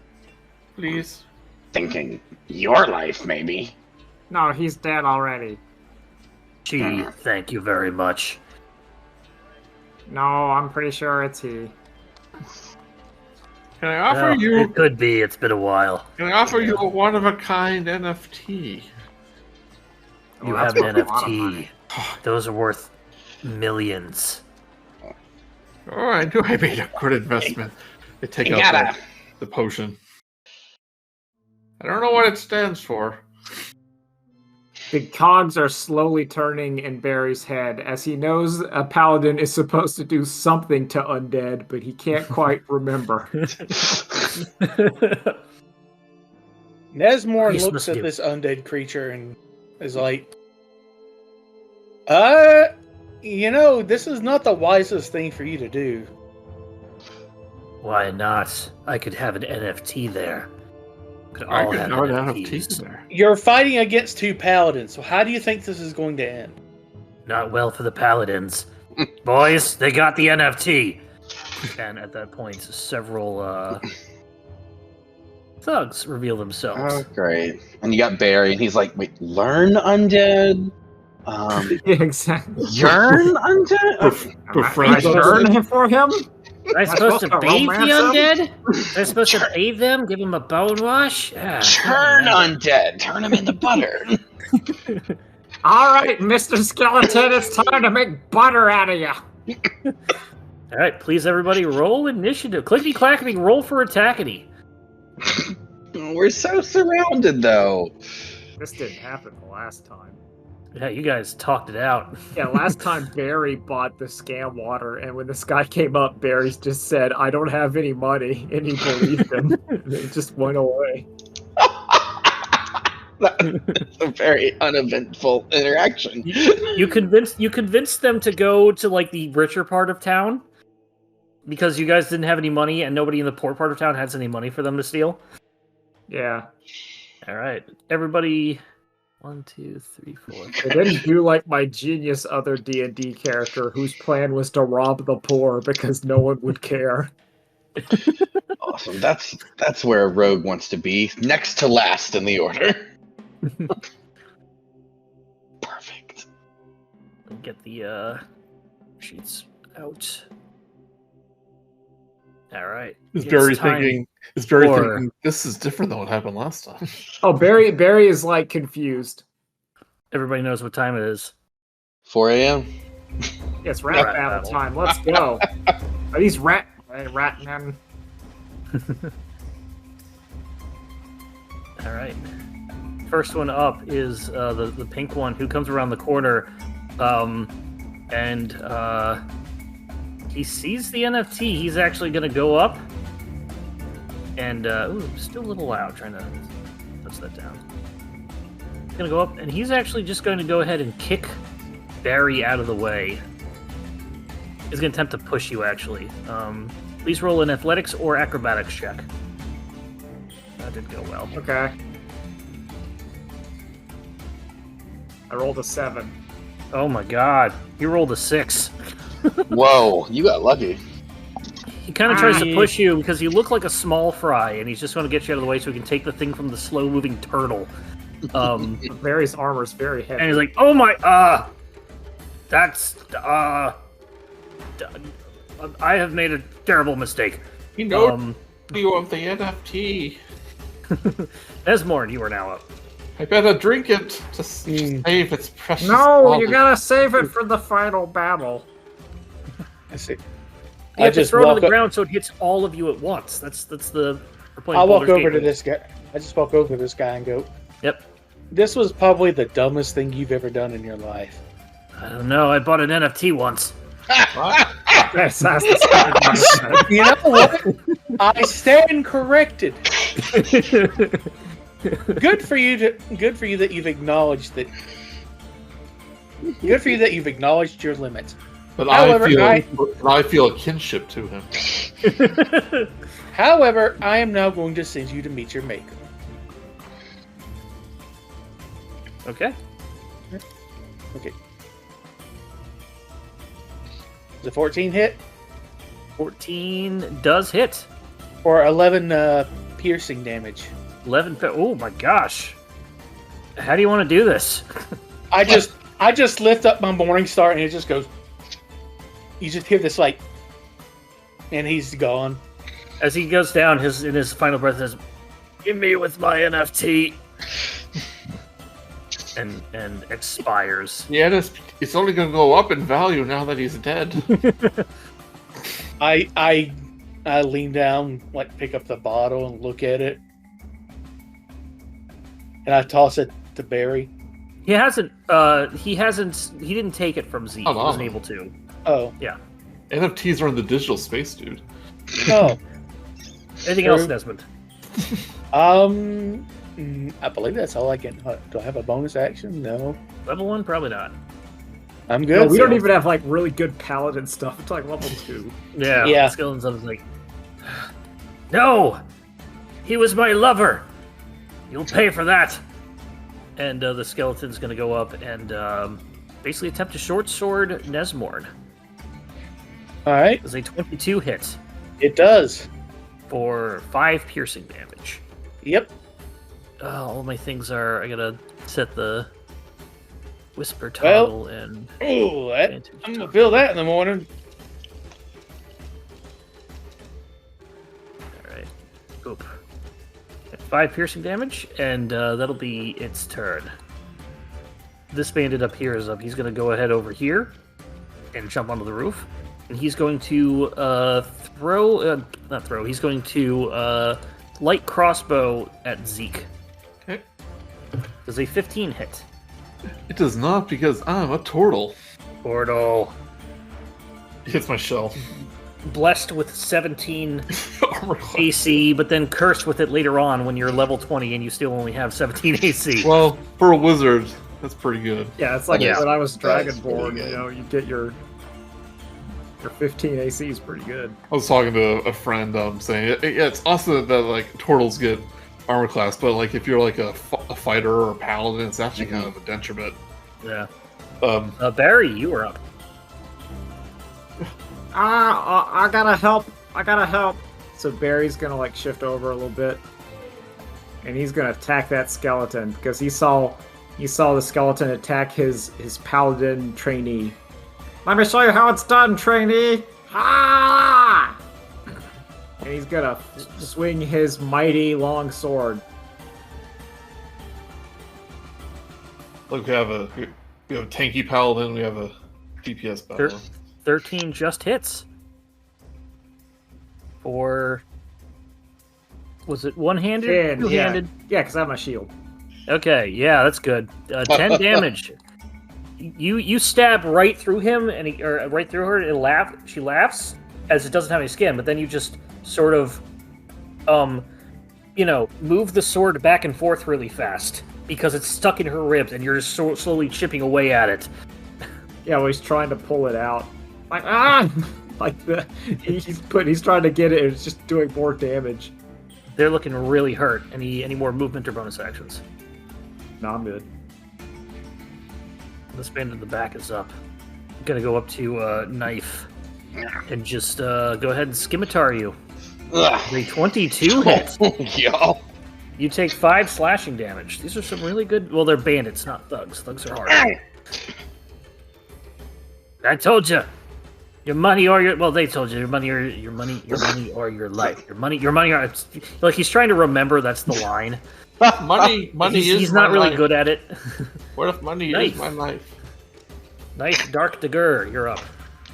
please. Thinking your life, maybe. No, he's dead already. Gee, thank you very much. No, I'm pretty sure it's he. Can I offer Well, you? It could be, it's been a while. Can I offer you a one-of-a-kind NFT? You Oh, have that's an worth a lot of NFT. money. Those are worth millions. Oh, I knew I made a good investment. They take You out gotta. the potion. I don't know what it stands for. The cogs are slowly turning in Barry's head as he knows a paladin is supposed to do something to undead, but he can't quite remember. Nesmorn Yes, looks must at do. this undead creature and is like, this is not the wisest thing for you to do. Why not? I could have an NFT there. Could I all could have have an NFTs. NFT there. You're fighting against two paladins, so how do you think this is going to end? Not well for the paladins. Boys, they got the NFT. And at that point, several thugs reveal themselves. Oh, great. And you got Barry, and he's like, wait, learn undead? Yeah, exactly. Yearn undead? Am I sure for him? Am I supposed to supposed to bathe the romance undead? Am I supposed to bathe them? Give them a bone wash? Ah, Turn undead. Turn them into butter. All right, Mr. Skeleton, it's time to make butter out of you. All right, please, everybody, roll initiative. Clickety clackety, roll for attackety. We're so surrounded, though. This didn't happen the last time. Yeah, you guys talked it out. Yeah, last time Barry bought the scam water, and when this guy came up, Barry just said, "I don't have any money," and he believed him. And it just went away. That's a very uneventful interaction. You convinced them to go to like the richer part of town because you guys didn't have any money, and nobody in the poor part of town has any money for them to steal. Yeah. All right, everybody. 1, 2, 3, 4. I didn't do like my genius other D&D character whose plan was to rob the poor because no one would care. Awesome. That's where a rogue wants to be, next to last in the order. Perfect. Get the sheets out. All right. Is Barry time thinking this is different than what happened last time? Oh, Barry is like confused. Everybody knows what time it is. 4 a.m. It's rat battle time. Let's go. Are these rat men? All right. First one up is the pink one who comes around the corner, and he sees the NFT. He's actually going to go up, and still a little loud. Trying to touch that down. He's going to go up, and he's actually just going to go ahead and kick Barry out of the way. He's going to attempt to push you. Actually, please roll an athletics or acrobatics check. That did go well. Okay. I rolled a 7. Oh my god, you rolled a 6. Whoa, you got lucky. He kind of tries to push you because you look like a small fry, and he's just going to get you out of the way so he can take the thing from the slow-moving turtle. Barry's armor's very heavy. And he's like, oh my, I have made a terrible mistake. You know, you of the NFT. Nesmorn, you are now up. I better drink it to save its precious. No, quality. you gotta save it for the final battle. I see. You have to throw it on the ground so it hits all of you at once. That's the. I'll walk over to this guy. I just walk over to this guy and go, Yep. This was probably the dumbest thing you've ever done in your life. I don't know. I bought an NFT once. You know what? I stand corrected. Good for you that you've acknowledged that. Good for you that you've acknowledged your limits. But However, I feel a kinship to him. However, I am now going to send you to meet your maker. Okay. Okay. The 14 hit? 14 does hit. Or 11 piercing damage. 11. Oh my gosh. How do you want to do this? I just lift up my morning star and it just goes. You just hear this like, and he's gone. As he goes down, in his final breath says, "Give me with my NFT," and expires. Yeah, it's only going to go up in value now that he's dead. I lean down, like pick up the bottle and look at it, and I toss it to Barry. He didn't take it from Zeke. He wasn't able to. Oh. Yeah. NFTs are in the digital space, dude. Oh. Anything else, Desmond? I believe that's all I get. Do I have a bonus action? No. Level 1? Probably not. I'm good. No, we don't even have like really good paladin stuff. It's like level 2. Yeah. Skill and stuff is like, no! He was my lover! You'll pay for that! And the skeleton's going to go up and basically attempt to short sword Nesmorn. Alright. Does a 22 hit. It does. For 5 piercing damage. Yep. All my things are... I gotta set the whisper toggle and... Oh, I'm going to feel that in the morning. Alright. Oop. 5 piercing damage, and that'll be its turn. This bandit up here is up. He's going to go ahead over here and jump onto the roof. And he's going to he's going to light crossbow at Zeke. Okay. Does a 15 hit? It does not because I'm a Tortle. Tortle. It hits my shell. Blessed with 17 Armor class. AC, but then cursed with it later on when you're level 20 and you still only have 17 AC. Well, for a wizard, that's pretty good. Yeah, it's like Yeah. when I was That's Dragonborn, pretty good. you get your 15 AC is pretty good. I was talking to a friend saying, yeah, it's awesome that like Tortles get armor class, but like if you're like a fighter or a paladin, it's actually kind of a detriment. Yeah. Barry, you were up. I gotta help. So Barry's gonna like shift over a little bit, and he's gonna attack that skeleton because he saw the skeleton attack his paladin trainee. Let me show you how it's done, trainee. Ah! And he's gonna swing his mighty long sword. Look, we have a tanky paladin, we have a DPS paladin. 13 just hits. Or was it one-handed? Two-handed? Yeah, because I have my shield. Okay, yeah, that's good. 10 damage. You stab right through him or right through her. She laughs as it doesn't have any skin, but then you just sort of, move the sword back and forth really fast because it's stuck in her ribs, and you're just slowly chipping away at it. Yeah, well, he's trying to pull it out. Like he's trying to get it. It's just doing more damage. They're looking really hurt. Any more movement or bonus actions? No, I'm good. The span in the back is up. I'm gonna go up to Knyf and just go ahead and scimitar you. A 22 hit. Yo. You take 5 slashing damage. These are some really good. Well, they're bandits, not thugs. Thugs are hard. I told you. Your money or your they told you your money or your money or your life. Your money or like he's trying to remember that's the line. Money he's not really good at it. What if money is my life? Knyf Dark Dagger, you're up.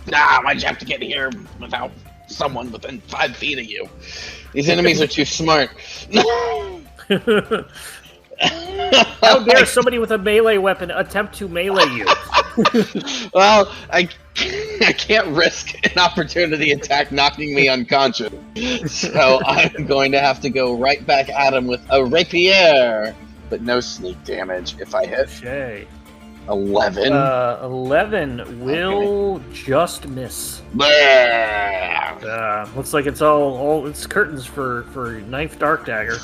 Why'd you have to get here without someone within 5 feet of you? These enemies are too smart. How dare somebody with a melee weapon attempt to melee you? Well, I can't risk an opportunity attack knocking me unconscious. So I'm going to have to go right back at him with a rapier. But no sneak damage if I hit. Okay. 11. 11 will just miss. Blah. Looks like it's all it's curtains for Knyf Dark Dagger.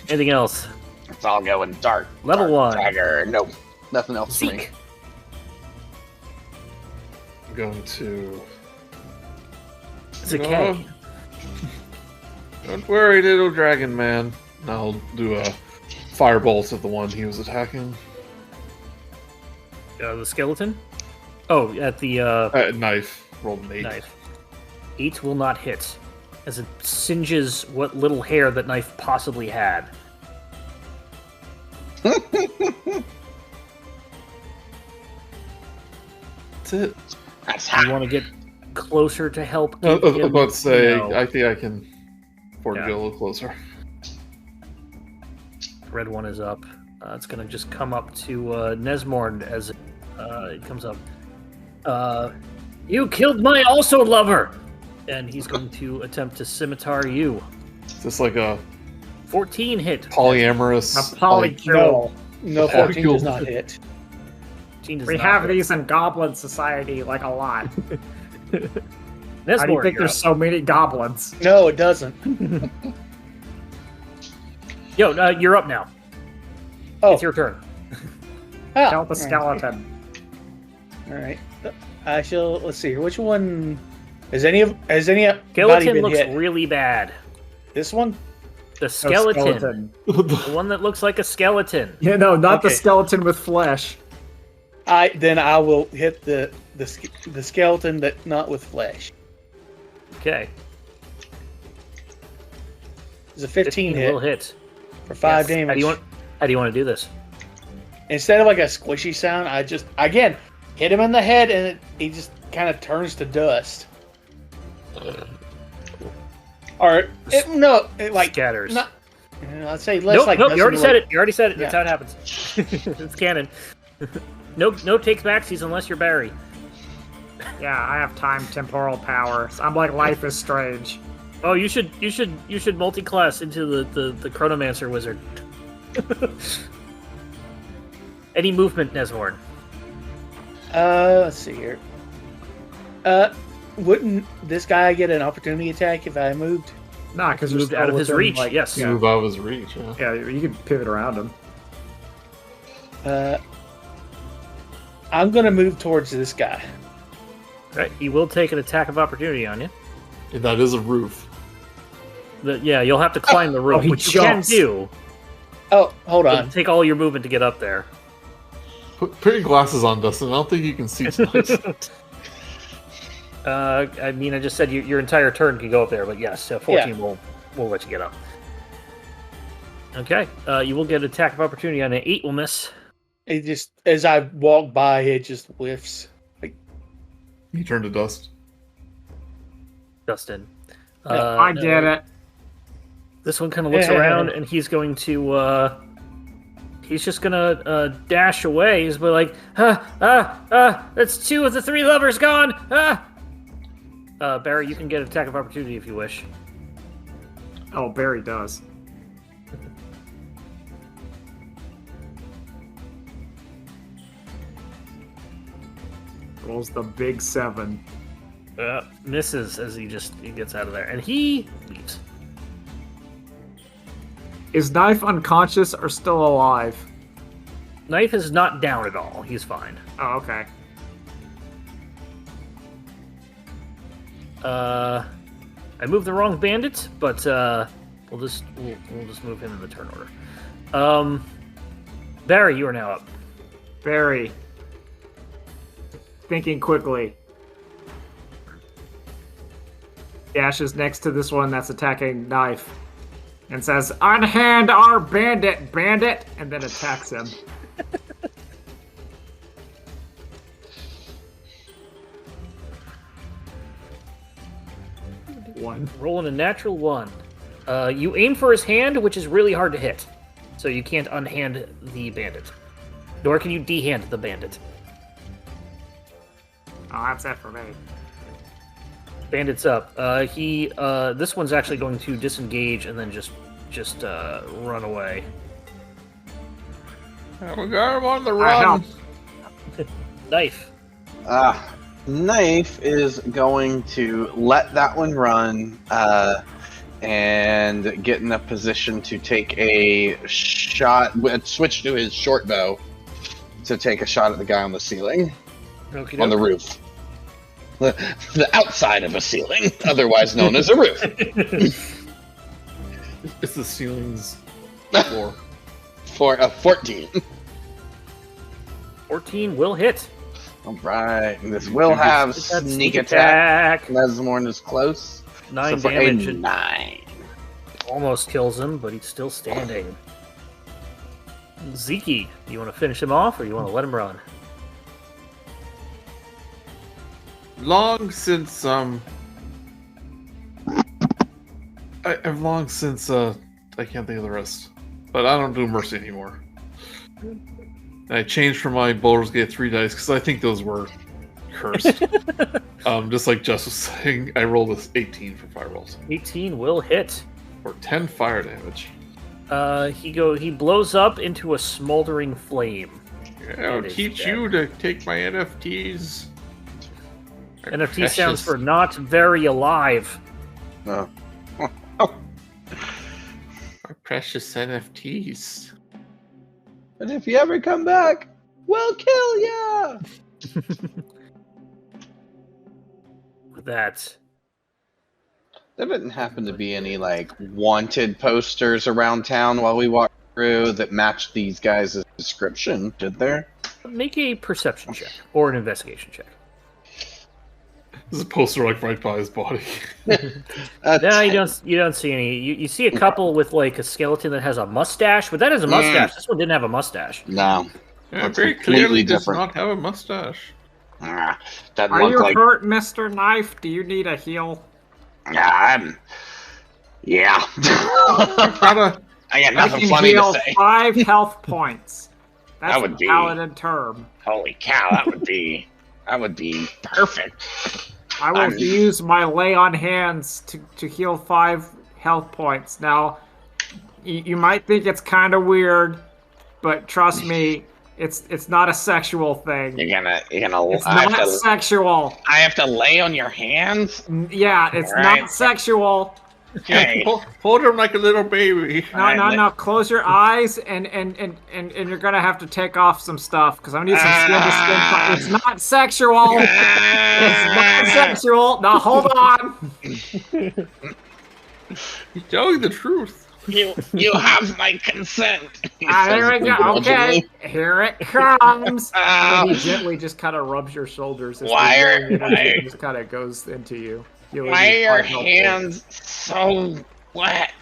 Anything else? It's all going dark. Level Dark 1. Dagger. Nope. Nothing else for me. Zeke. I'm going to... It's a K. Don't worry, little dragon man. I'll do a firebolt at the one he was attacking. The skeleton? Oh, at the Knife. Rolled an 8. knife. 8 will not hit, as it singes what little hair that Knyf possibly had. That's it. That's You want to get closer to help? I was about to say, No. I think I can afford to get a little closer. Red one is up. It's going to just come up to Nesmorn as it comes up. You killed my also lover! And he's going to attempt to scimitar you. Is this like a 14 hit. polyamorous... A polykill. No, 14 does not hit. 14 does We not have hit. these in Goblin Society, like a lot. Nesmorn, How do you think you're there's up. so many goblins? No, it doesn't. Yo, you're up now. Oh, It's your turn. Kill the skeleton. All right. I shall. Let's see here. Which one? Has any Skeleton been looks hit? really bad. This one? The skeleton. The one that looks like a skeleton. Yeah, no, not the Okay. skeleton with flesh. Then I will hit the skeleton that not with flesh. Okay. It's a 15 hit will hit. for 5 Yes. damage. How do you want to do this? Instead of like a squishy sound, I just again hit him in the head, and he just kind of turns to dust. Or like Scatters. Not, I'd say Nope, like you already doesn't said look- it. You already said it. That's Yeah. how it happens. It's canon. No takes backsies unless you're Barry. Yeah, I have time temporal powers. I'm like Life is Strange. Oh, you should multi-class into the Chronomancer wizard. Any movement, Nesmorn? Let's see here. Wouldn't this guy get an opportunity attack if I moved? Nah, because Moved out of his reach. Yes. Yeah. Move out of his reach. Yeah. Yeah, you can pivot around him. I'm gonna move towards this guy. Right. He will take an attack of opportunity on you. And that is a roof. You'll have to climb the roof, he which jumps. you can do. Oh, hold It'll on. take all your movement to get up there. Put your glasses on, Dustin. I don't think you can see tonight. I mean, I just said your entire turn can go up there, but yes, 14 will let you get up. Okay, you will get an attack of opportunity on an 8 will miss. It just, as I walk by, it just whiffs. You turn to dust. Dustin. I did it. This one kind of looks around, and he's going to, he's just gonna dash away. He's like, that's 2 of the 3 lovers gone. Barry, you can get an attack of opportunity if you wish. Oh, Barry does. Rolls the big 7. Misses as he gets out of there, and he leaves. Is Knyf unconscious or still alive? Knyf is not down at all. He's fine. Oh, okay. I moved the wrong bandit, but we'll just move him in the turn order. Barry, you are now up. Barry. Thinking quickly. Dashes next to this one that's attacking Knyf. And says, "Unhand our bandit, bandit!" And then attacks him. One. Rolling a natural 1. You aim for his hand, which is really hard to hit. So you can't unhand the bandit. Nor can you de-hand the bandit. Oh, that's it for me. Bandit's up. This one's actually going to disengage and then just run away. We got him on the I run. help. Knife. Knyf is going to let that one run and get in a position to take a shot, switch to his short bow to take a shot at the guy on the ceiling, on the roof. The outside of a ceiling, otherwise known as a roof. It's the ceiling's floor. For a 14. 14 will hit. All right, this will have It's that sneak attack. Nesmorn is close. 9 so for damage. a 9. Almost kills him, but he's still standing. Zeke, you want to finish him off, or you want to let him run? Long since I've long since I can't think of the rest, but I don't do mercy anymore. And I changed from my Baldur's Gate 3 dice because I think those were cursed. Just like Jess was saying, I rolled a 18 for fire rolls 18 will hit. for 10 fire damage. He blows up into a smoldering flame. I'll It is teach dead. you to take my NFTs. NFT stands for not very alive. No. my precious NFTs. And if you ever come back, we'll kill ya! With that, There didn't happen to be any, like, wanted posters around town while we walked through that matched these guys' description, did there? make a perception check or an investigation check. There's a poster like right by his body. No, you don't see any. You see a couple with like a skeleton that has a mustache, but that is a mustache. This one didn't have a mustache. No. Yeah, That's very completely clearly does different. not have a mustache. Doesn't Are look you like... hurt, Mr. Knife? Do you need a heal? Yeah. Gotta, I got I nothing can funny to heal say. 5 health points. That's would a be paladin term. holy cow. That would be perfect. I will use my lay on hands to heal 5 health points. Now, you might think it's kind of weird, but trust me, it's not a sexual thing. You're gonna. It's not sexual. I have to lay on your hands. Yeah, it's not sexual. Hey. Hold him like a little baby. No. Close your eyes, and you're gonna have to take off some stuff because I need some skin to skin. It's not sexual. It's not sexual. Now hold on. He's telling the truth. You have my consent. There we go. Okay, here it comes. And he gently just kind of rubs your shoulders. It just kind of goes into you. Why are your hands so wet?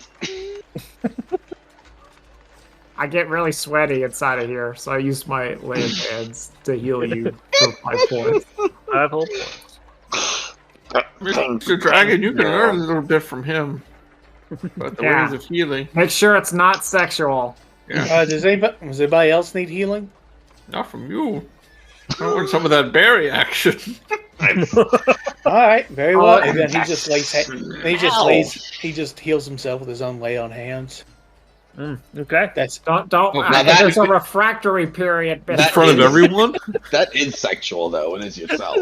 I get really sweaty inside of here, so I use my land hands to heal you for 5 points. 5 whole points. Mr. Dragon, you can learn a little bit from him. About the ways of healing. Make sure it's not sexual. Yeah. Does anybody else need healing? Not from you. I want some of that berry action. All right, very well. And then he just he just heals himself with his own lay on hands. Okay. Don't. There's a refractory period. In front of everyone? That is sexual, though, and it's yourself.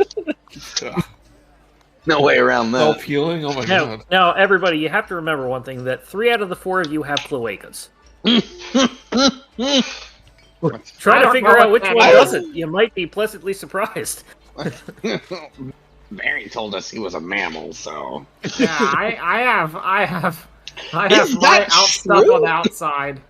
No way around that. Self-healing? Oh my god. Now, everybody, you have to remember one thing, that 3 out of the 4 of you have cloacas. Try to figure out which one doesn't. You might be pleasantly surprised. Barry told us he was a mammal, so... Yeah, I have my stuff on the outside.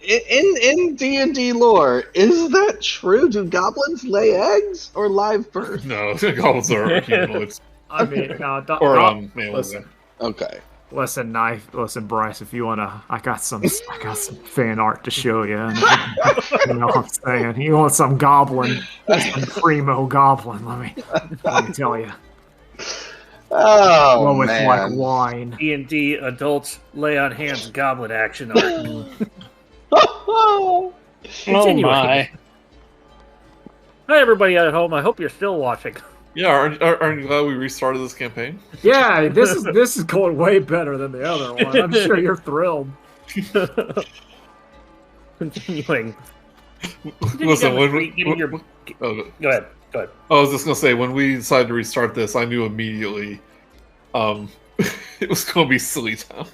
In D&D lore, is that true? Do goblins lay eggs or live birth? No, goblins are humanoids. I mean, no, don't. Or listen. Okay. Listen, Knyf. Listen, Brice. If you wanna, I got some fan art to show you. And, you know what I'm saying? You want some goblin, some primo goblin? Let me tell you. Oh, Well, with man. like wine. D&D adults lay on hands goblin action art. Oh my! Hi, everybody at home. I hope you're still watching. Yeah, aren't you glad we restarted this campaign? Yeah, this is going way better than the other one. I'm sure you're thrilled. Continuing. Listen, Go ahead. I was just gonna say, when we decided to restart this, I knew immediately it was gonna be Silly Town.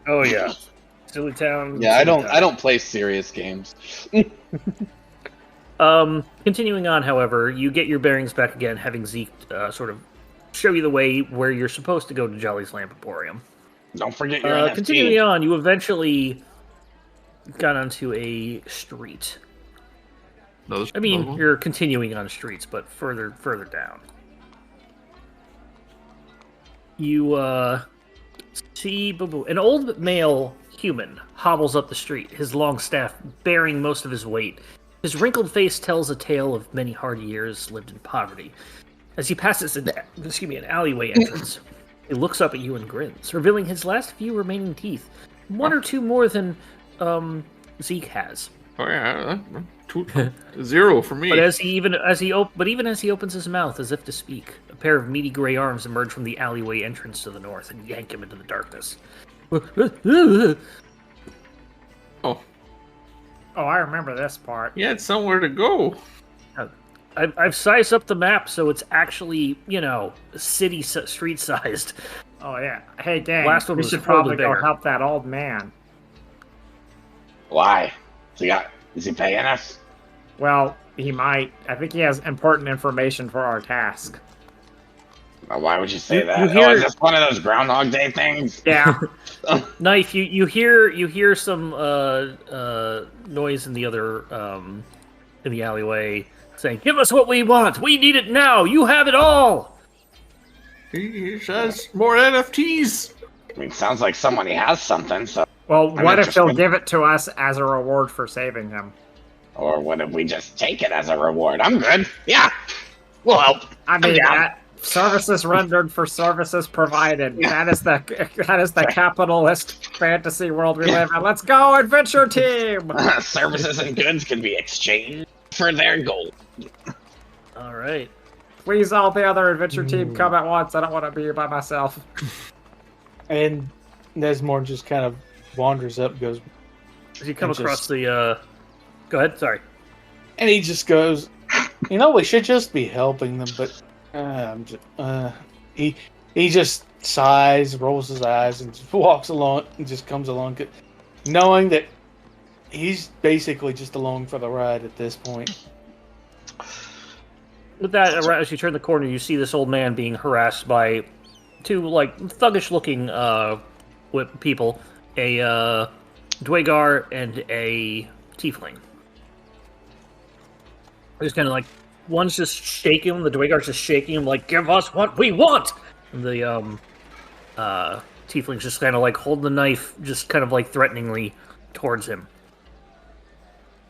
Oh yeah, Silly Town. Yeah, I don't play serious games. Continuing on, however, you get your bearings back again, having Zeke sort of show you the way where you're supposed to go to Jolly's Lamp Emporium. Don't forget your NFT. Continuing on, you eventually got onto a street. I mean, you're continuing on streets, but further down. You see an old male human hobbles up the street, his long staff bearing most of his weight. His wrinkled face tells a tale of many hard years lived in poverty. As he passes an alleyway entrance, he looks up at you and grins, revealing his last few remaining teeth, 1 or 2 more than Zeke has. Oh yeah, 0 for me. But even as he opens his mouth as if to speak, a pair of meaty gray arms emerge from the alleyway entrance to the north and yank him into the darkness. Oh, I remember this part. He had somewhere to go. I've sized up the map so it's actually, street sized. Oh yeah. Hey gang, Last one we was should probably go bigger. help that old man. Why? Is he paying us? Well, he might. I think he has important information for our task. Why would you say You that? hear- Is this one of those Groundhog Day things? Yeah. Knyf, you hear some noise in the other in the alleyway saying, "Give us what we want. We need it now. You have it all." He says more NFTs. I mean, sounds like somebody has something, so... Well, I'm what if he'll interested. give it to us as a reward for saving him? Or what if we just take it as a reward? I'm good. Yeah. We'll help. I mean, down. Services rendered for services provided. That is the capitalist fantasy world we live in. Let's go, adventure team! Services and goods can be exchanged for their gold. All right. Please, all the other adventure team, come at once. I don't want to be here by myself. And Nesmorn just kind of wanders up, goes, As you come across the, go ahead. Sorry. and he just goes, we should just be helping them, but he just sighs, rolls his eyes, and just walks along, and just comes along, knowing that he's basically just along for the ride at this point. With that, as you turn the corner, you see this old man being harassed by two, thuggish-looking people, a Dwagar and a Tiefling. It's kind of one's just shaking him, the Dwagar's just shaking him, give us what we want! And the Tiefling's just kind of holding the knife, just kind of threateningly towards him.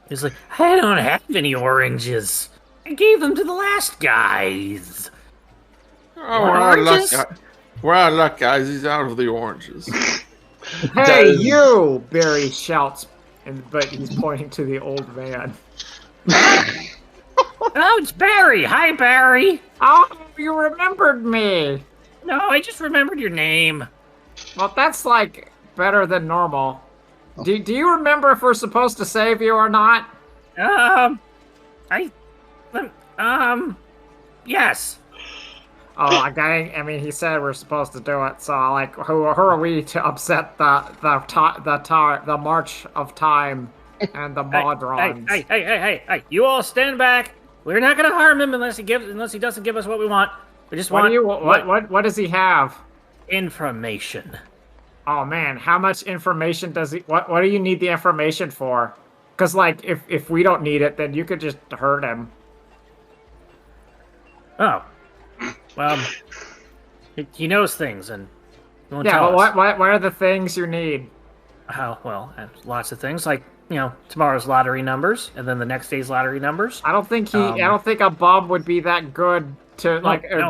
He's like, I don't have any oranges. I gave them to the last guys. Oh, we're out of luck, guys. He's out of the oranges. Hey, you! Barry shouts, but he's pointing to the old man. Oh, it's Barry. Hi, Barry. Oh, you remembered me. No, I just remembered your name. Well, that's better than normal. Do you remember if we're supposed to save you or not? Yes. Oh, I mean, he said we're supposed to do it. So, who are we to upset the march of time and the Modrons? Hey! You all stand back. We're not gonna harm him unless he doesn't give us what we want. We just want. What does he have? Information. Oh man, how much information does he? What do you need the information for? Because if we don't need it, then you could just hurt him. Oh. Well, he knows things, and he won't yeah. tell But us. what are the things you need? Well, lots of things tomorrow's lottery numbers, and then the next day's lottery numbers. I don't think I don't think a bum would be that good to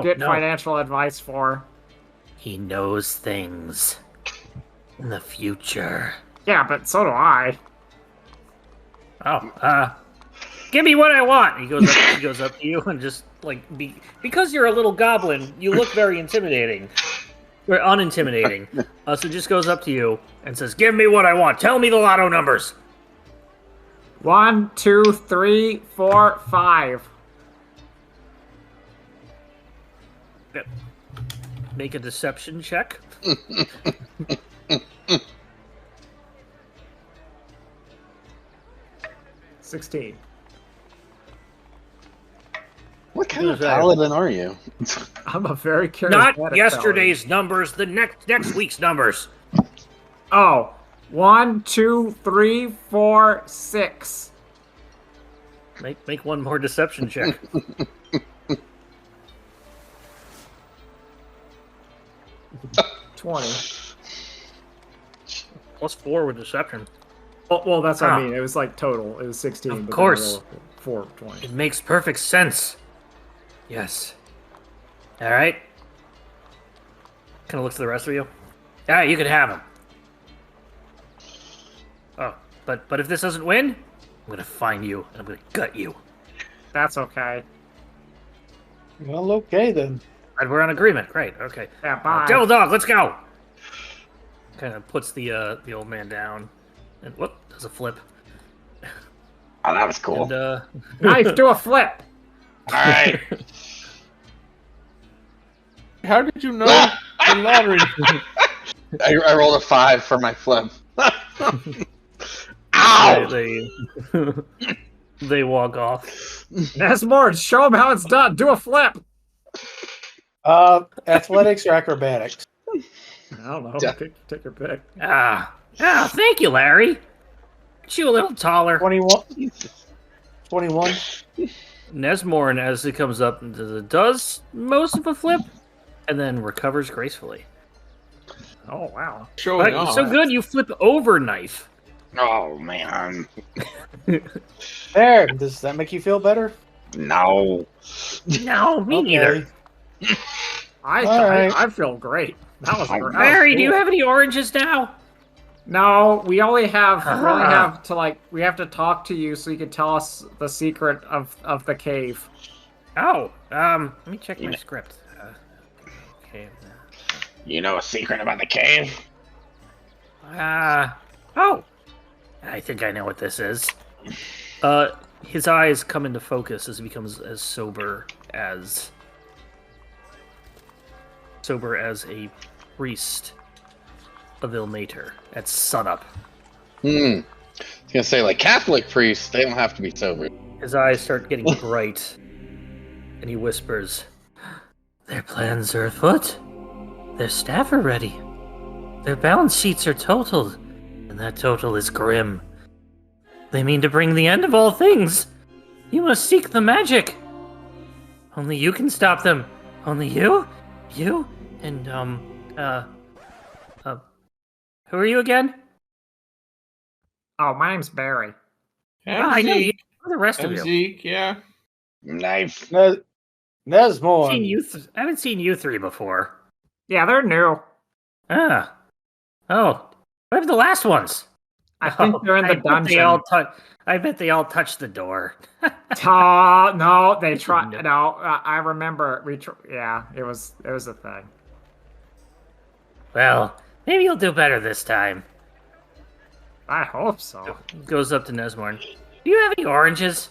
get no. financial advice for. He knows things in the future. Yeah, but so do I. Oh, give me what I want. He goes up to you and just because you're a little goblin, you look very intimidating. Or unintimidating. So just goes up to you and says, "Give me what I want. Tell me the lotto numbers." 1, 2, 3, 4, 5. Make a deception check. 16. What kind of paladin are you? I'm a very charismatic Not yesterday's numbers, the next week's numbers. Oh, 1, 2, 3, 4, 6. Make one more deception check. 20. +4 with deception. Well, that's what I mean. It was total. It was 16. Of but course. 4, 20. It makes perfect sense. Yes. All right. Kind of look to the rest of you. All right, you can have him. Oh, but if this doesn't win, I'm gonna find you and I'm gonna gut you. That's okay. Well, okay then. Right, we're on agreement. Great. Okay. Yeah, bye. Devil dog, let's go. Kind of puts the old man down, and whoop, does a flip. Oh, that was cool. And, Knife, do a flip. All right. How did you know the lottery? I rolled a 5 for my flip. Ow! They walk off. Nesmorn, show him how it's done. Do a flip. Athletics or acrobatics? I don't know. Take your pick. Thank you, Larry. Aren't you a little taller? 21. 21. Nesmorn, as it comes up, does most of a flip, and then recovers gracefully. Oh, wow. Showing off. So good, you flip over Knyf. Oh, man. There. Does that make you feel better? No. No, me neither. I feel great. That was great. Barry, do you have any oranges now? No, we only have we have to talk to you so you can tell us the secret of the cave. Oh, let me check my script. Okay. You know a secret about the cave? Oh, I think I know what this is. His eyes come into focus as he becomes as sober as a priest of Ilmater at sunup. I was gonna say, like Catholic priests, they don't have to be sober. His eyes start getting bright, and he whispers, "Their plans are afoot. Their staff are ready. Their balance sheets are totaled, and that total is grim. They mean to bring the end of all things. You must seek the magic. Only you can stop them. Only you? You? And, who are you again?" Oh, my name's Barry. I know you. Who are the rest of you? Zeke, yeah. Knyf. Nesmorn. I haven't seen you three before. Yeah, they're new. Ah. Oh. What happened to the last ones? I think they're in the dungeon. I bet they all touched the door. No, they tried. No, I remember. Yeah, it was a thing. Well, maybe you'll do better this time. I hope so. Goes up to Nesmorn. Do you have any oranges?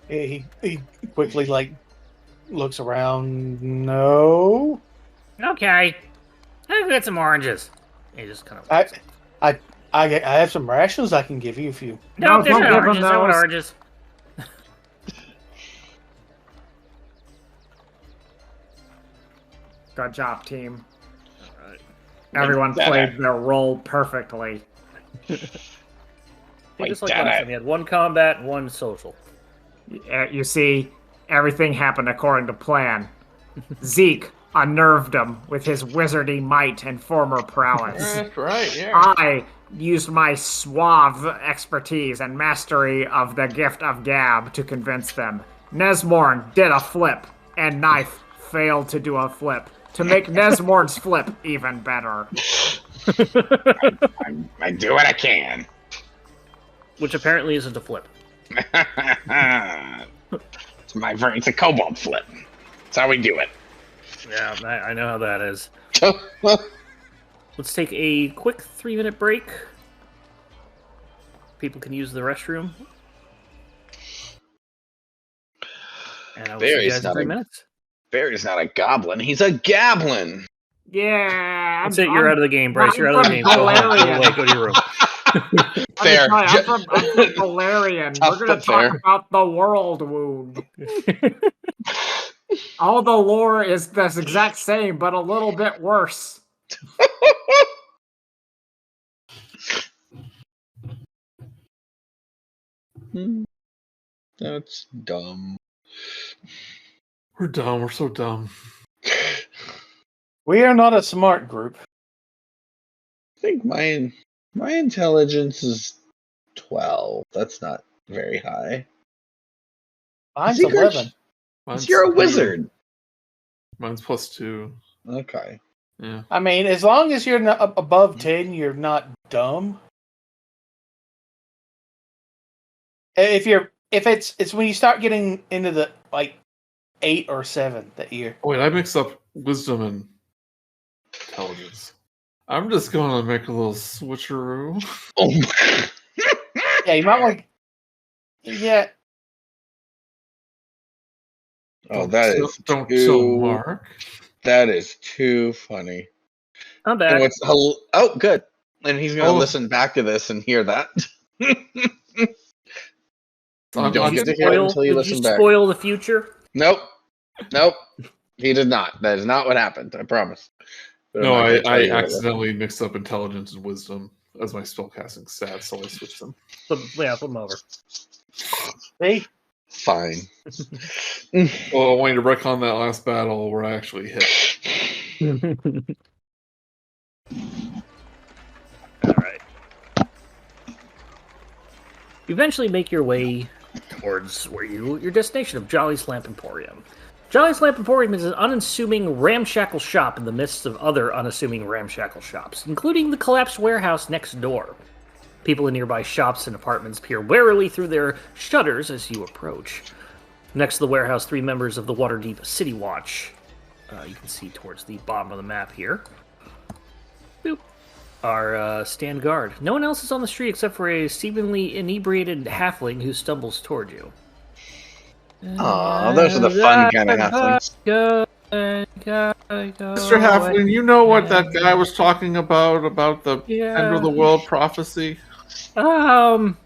He quickly looks around. No. Okay. I'll get some oranges. He just kind of. I have some rations I can give you if you. No, don't give oranges. them I want those. oranges. Good job, team. Everyone played their role perfectly. Just like last time, he had one combat and one social. You see, everything happened according to plan. Zeke unnerved him with his wizardy might and former prowess. That's right, yeah. I used my suave expertise and mastery of the gift of gab to convince them. Nesmorn did a flip, and Knyf failed to do a flip, to make Nesmorn's flip even better. I do what I can. Which apparently isn't a flip. It's a kobold flip. That's how we do it. Yeah, I know how that is. Let's take a quick 3-minute break. People can use the restroom. And I will see you guys in 3 minutes. Barry's not a goblin. He's a gablin. Yeah. That's it. You're out of the game, Brice. You're out of the game. Go home. Go to your room. Fair. I'm from Valerian. We're going to talk about the world wound. All the lore is the exact same, but a little bit worse. That's dumb. We're dumb. We're so dumb. We are not a smart group. I think my intelligence is 12. That's not very high. Mine's 11. You're a wizard. Mine's +2. Okay. Yeah. I mean, as long as you're not above 10, you're not dumb. If it's when you start getting into the 8 or 7 that year. Wait, I mixed up wisdom and intelligence. I'm just going to make a little switcheroo. Oh. Yeah, you might Yeah. Oh, Don't kill Mark. That is too funny. I'm back. Oh, good. And he's going to listen back to this and hear that. Don't get to hear it until you listen back. Spoil the future? Nope. He did not. That is not what happened. I promise. But No, I accidentally mixed up intelligence and wisdom as my spellcasting stats, so I switched them. Flip them over. See? Fine. Well, I wanted to retcon that last battle where I actually hit. All right. You eventually make your way towards your destination of Jolly's Lamp Emporium. Jolly's Lamp Emporium is an unassuming ramshackle shop in the midst of other unassuming ramshackle shops, including the collapsed warehouse next door. People in nearby shops and apartments peer warily through their shutters as you approach. Next to the warehouse, 3 members of the Waterdeep City Watch, you can see towards the bottom of the map here, boop, are stand guard. No one else is on the street except for a seemingly inebriated halfling who stumbles toward you. Oh, those are the fun kind of halflings. Mr. Halfling, you know what that guy was talking about the end of the world prophecy? No.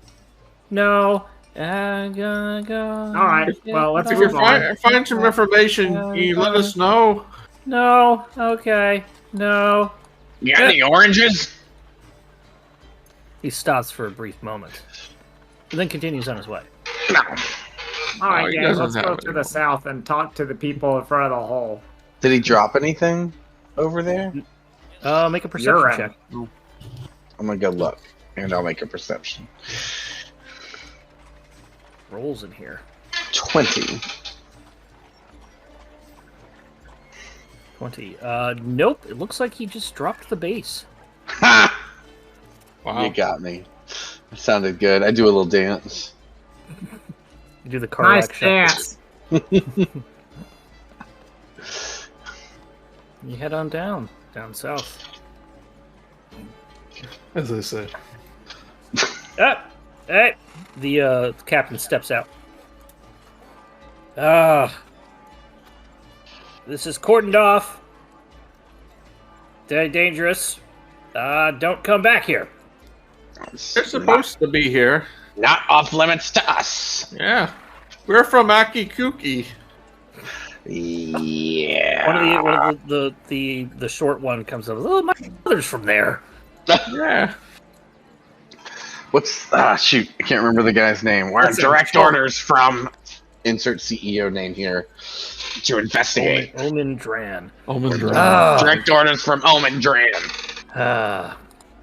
All right. Well, let's If you move on. find some information, can you let us know? No. Okay. No. You got any oranges? He stops for a brief moment, and then continues on his way. No. All right, he guys, doesn't let's have go it to the south and talk to the people in front of the hole. Did he drop anything over there? Make a perception check. I'm gonna go look, and I'll make a perception. Rolls in here. 20. 20. Nope. It looks like he just dropped the base. Ha! Wow. You got me. That sounded good. I do a little dance. You do the Nice Carlac dance. You head on down south. As I say. Hey! The captain steps out. This is cordoned off. Very dangerous. Don't come back here. They're supposed to be here. Not off limits to us. Yeah. We're from Aki Kuki. Yeah. One of the short one comes up. Oh, my brother's from there. Yeah. What's shoot? I can't remember the guy's name. We're direct orders from insert CEO name here to investigate. Omen Dran. Omen Dran. Direct orders from Omen Dran.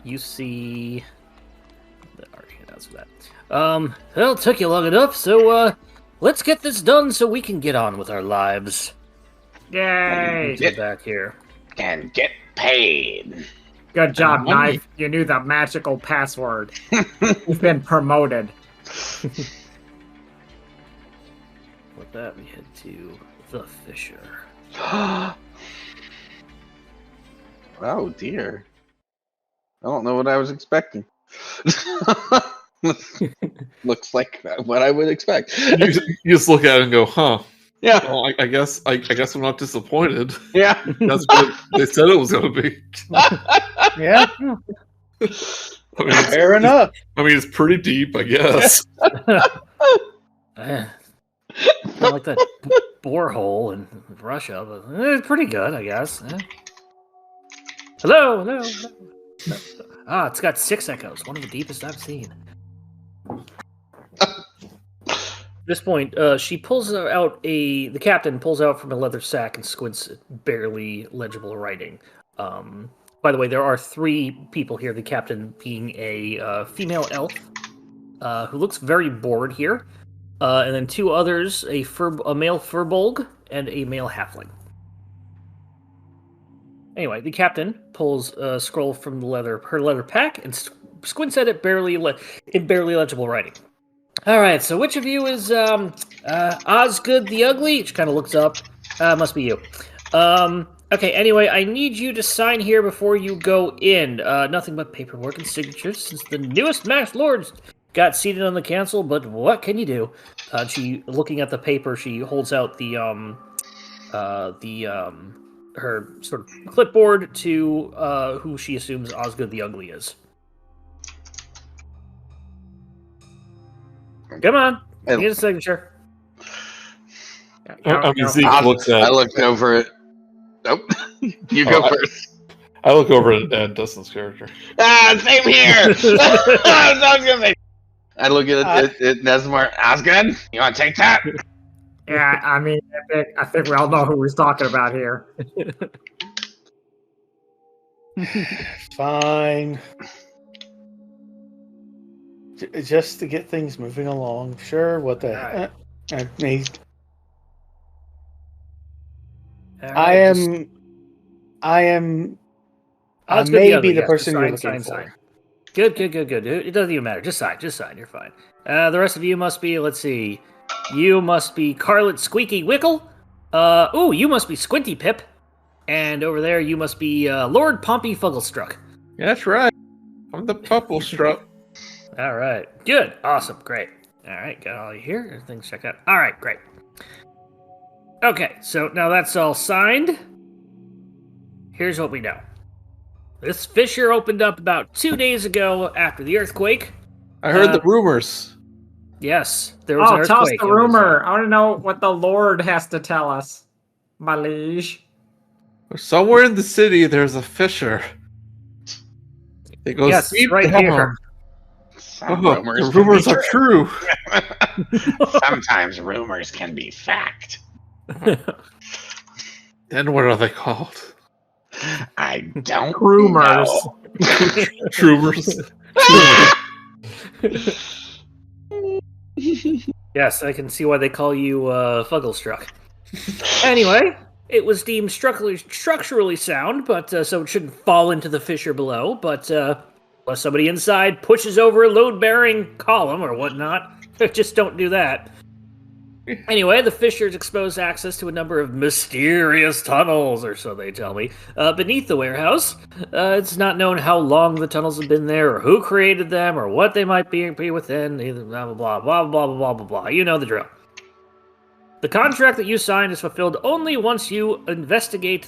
You see. I already announced that. Well, it took you long enough, so let's get this done so we can get on with our lives. Yay! Get back here. And get paid. Good job, money. Knyf. You knew the magical password. You've been promoted. With that, we head to the Fisher. Oh dear. I don't know what I was expecting. Looks like what I would expect. You just look at it and go, huh. Yeah. Well, I guess I'm not disappointed. Yeah. That's what they said it was going to be. Yeah, I mean, fair enough. it's pretty deep, I guess. Not like that borehole in Russia, but it's pretty good, I guess. Hello. It's got 6 echoes, one of the deepest I've seen. At this point, she pulls out the captain pulls out from a leather sack and squints at barely legible writing. By the way, there are 3 people here, the captain being a female elf who looks very bored here, and then 2 others, a male furbolg and a male halfling. Anyway, the captain pulls a scroll from her leather pack and squints at it in barely legible writing. All right, so which of you is Osgood the Ugly? She kind of looks up. Must be you. Okay, anyway, I need you to sign here before you go in. Nothing but paperwork and signatures since the newest MacLeod got seated on the council, but what can you do? She, looking at the paper, she holds out her sort of clipboard to who she assumes Osgood the Ugly is. Come on, get a signature. I mean, Zeke looks at. I looked over it. Nope. You go first. I look over at Dustin's character. Same here. I look at Nesmorn. Osgood, you want to take that? Yeah, I mean, I think we all know who he's talking about here. Fine. Just to get things moving along. Sure, what the heck? I mean, All I right, just- am. Oh, I it's gonna may ugly, be the yes. person Sign, you're looking sign. for. Good. It doesn't even matter. Just sign. You're fine. The rest of you must be, let's see. You must be Carlet Squeaky Wickle. You must be Squinty Pip. And over there, you must be Lord Pompey Fugglestruck. Yeah, that's right. I'm the purple strut. All right. Good. Awesome. Great. All right. Got all you here. Everything's checked out. All right. Great. Okay. So now that's all signed. Here's what we know. This fissure opened up about 2 days ago after the earthquake. I heard the rumors. Yes, there was an tell us earthquake. the rumor. I want to know what the Lord has to tell us, my liege. Somewhere in the city, there's a fissure. It goes Yes, deep right down. here. Some Oh, rumors the can be rumors are true. Sometimes rumors can be fact. Then what are they called? I don't Rumors. know. Trumers. Yes, I can see why they call you Fugglestruck. Anyway, it was deemed structurally sound, but so it shouldn't fall into the fissure below. But unless somebody inside pushes over a load-bearing column or whatnot, just don't do that. Anyway, the fissures expose access to a number of mysterious tunnels, or so they tell me, beneath the warehouse. It's not known how long the tunnels have been there, or who created them, or what they might be within. Blah blah blah blah blah blah blah blah. You know the drill. The contract that you signed is fulfilled only once you investigate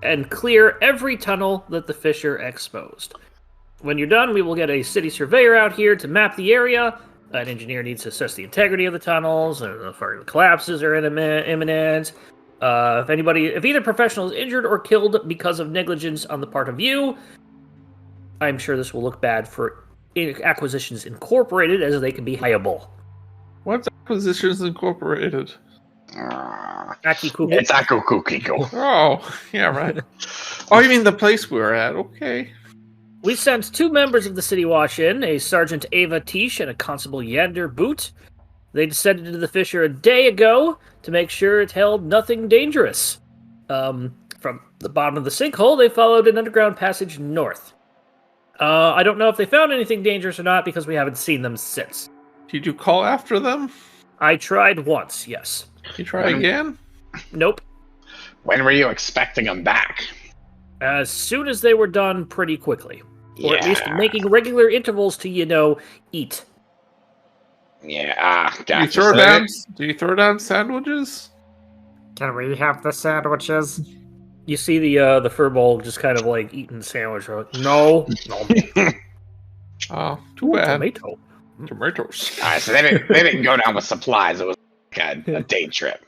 and clear every tunnel that the fissure exposed. When you're done, we will get a city surveyor out here to map the area. An engineer needs to assess the integrity of the tunnels, and if the collapses are imminent. If either professional is injured or killed because of negligence on the part of you, I'm sure this will look bad for Acquisitions Incorporated, as they can be liable. What's Acquisitions Incorporated? It's Akukukiko. Oh, yeah, right. Oh, you mean the place we're at? Okay. We sent 2 members of the City Watch in, a Sergeant Ava Tish and a Constable Yander Boot. They descended into the fissure a day ago to make sure it held nothing dangerous. From the bottom of the sinkhole, they followed an underground passage north. I don't know if they found anything dangerous or not because we haven't seen them since. Did you call after them? I tried once, yes. You try again? Nope. When were you expecting them back? As soon as they were done, pretty quickly. Or at least making regular intervals to, eat. Yeah, Do you gotcha. do you throw down sandwiches? Can we have the sandwiches? You see the furball just kind of like eating the sandwich. No. Oh, too bad. Tomato. Tomatoes. All right, so they didn't go down with supplies. It was like a day trip.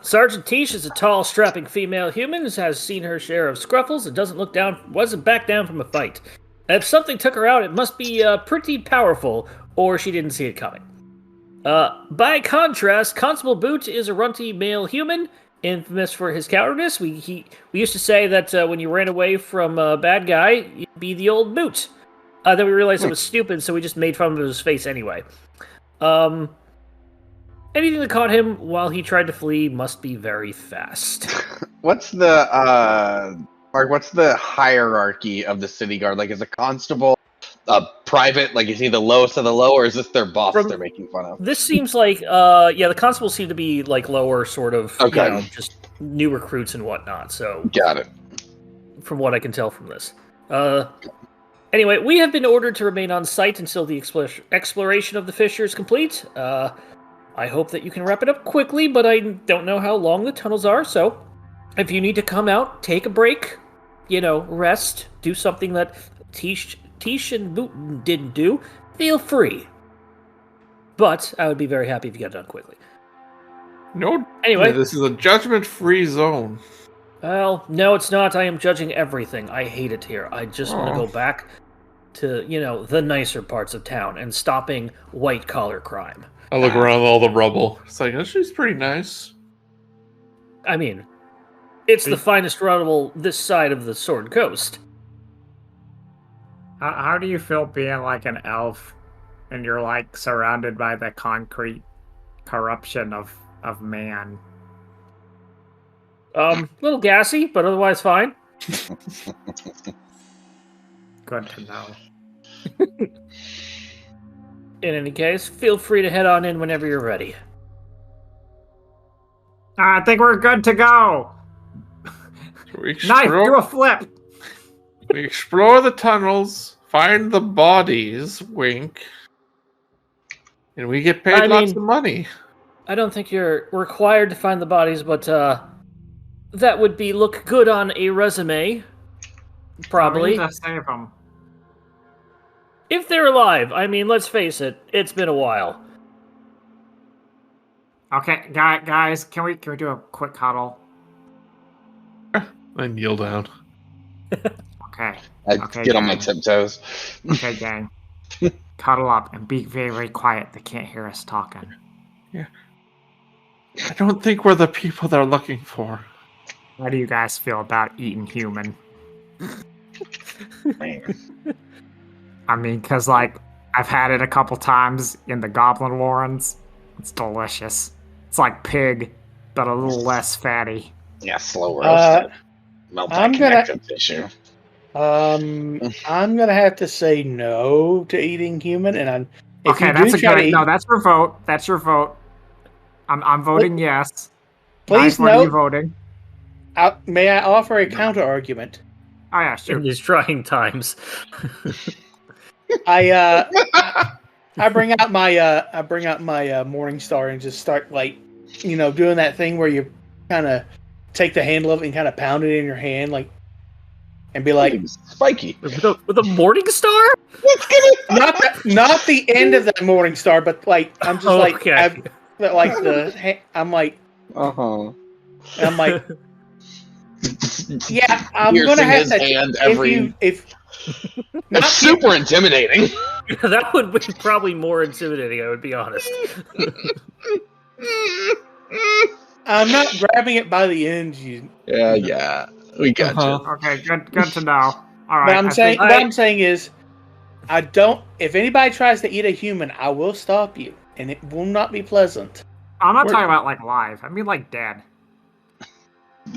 Sergeant Tish is a tall, strapping female human who has seen her share of scruffles and wasn't back down from a fight. If something took her out, it must be pretty powerful, or she didn't see it coming. By contrast, Constable Boot is a runty male human, infamous for his cowardice. We used to say that when you ran away from a bad guy, you'd be the old Boot. Then we realized it was stupid, so we just made fun of his face anyway. Anything that caught him while he tried to flee must be very fast. What's the Mark? What's the hierarchy of the city guard? Like, is a constable a private? Like, is he the lowest of the low, or is this their boss they're making fun of? This seems like, the constables seem to be like lower, sort of, Okay. Just new recruits and whatnot. So, Got it. from what I can tell from this. Anyway, we have been ordered to remain on site until the exploration of the fissure is complete. I hope that you can wrap it up quickly, but I don't know how long the tunnels are, so if you need to come out, take a break, rest, do something that Tish and Boot didn't do, feel free. But I would be very happy if you got it done quickly. No. Anyway. This is a judgment-free zone. Well, no, it's not. I am judging everything. I hate it here. I just want to go back to, the nicer parts of town and stopping white-collar crime. I look around all the rubble. It's like, she's pretty nice. I mean, it's the finest rubble this side of the Sword Coast. How do you feel being like an elf and you're like surrounded by the concrete corruption of man? A little gassy, but otherwise fine. Good to know. In any case, feel free to head on in whenever you're ready. I think we're good to go. Knife, do a flip. We explore the tunnels, find the bodies, wink, and we get paid lots of money. I don't think you're required to find the bodies, but that would look good on a resume. Probably. We need to save them. If they're alive. I mean, let's face it, it's been a while. Okay, guys, can we do a quick huddle? I kneel down. Okay. I get on my tiptoes. Okay, gang. Cuddle up and be very, very quiet. They can't hear us talking. Yeah. I don't think we're the people they're looking for. How do you guys feel about eating human? I mean, because, like, I've had it a couple times in the Goblin Warrens. It's delicious. It's like pig, but a little less fatty. Yeah, slow roasted. Melt that connective tissue. I'm gonna have to say no to eating human, and okay, that's a good. No, that's your vote. That's your vote. I'm voting yes. Please note. What are you voting? May I offer a counter argument? Oh yeah, sure. In these trying times. I bring out my Morning Star and just start doing that thing where you kind of take the handle of it and kind of pound it in your hand and be like spiky with a Morning Star. Not the end of the Morning Star, but I'm just okay. I'm like uh-huh. I'm like yeah, I'm gonna have his to hand if that's super intimidating. That would be probably more intimidating, I would be honest. I'm not grabbing it by the end. Yeah, we got you. Okay, good to know. All right. What I'm saying is, if anybody tries to eat a human, I will stop you, and it will not be pleasant. I'm not talking about live. I mean dead.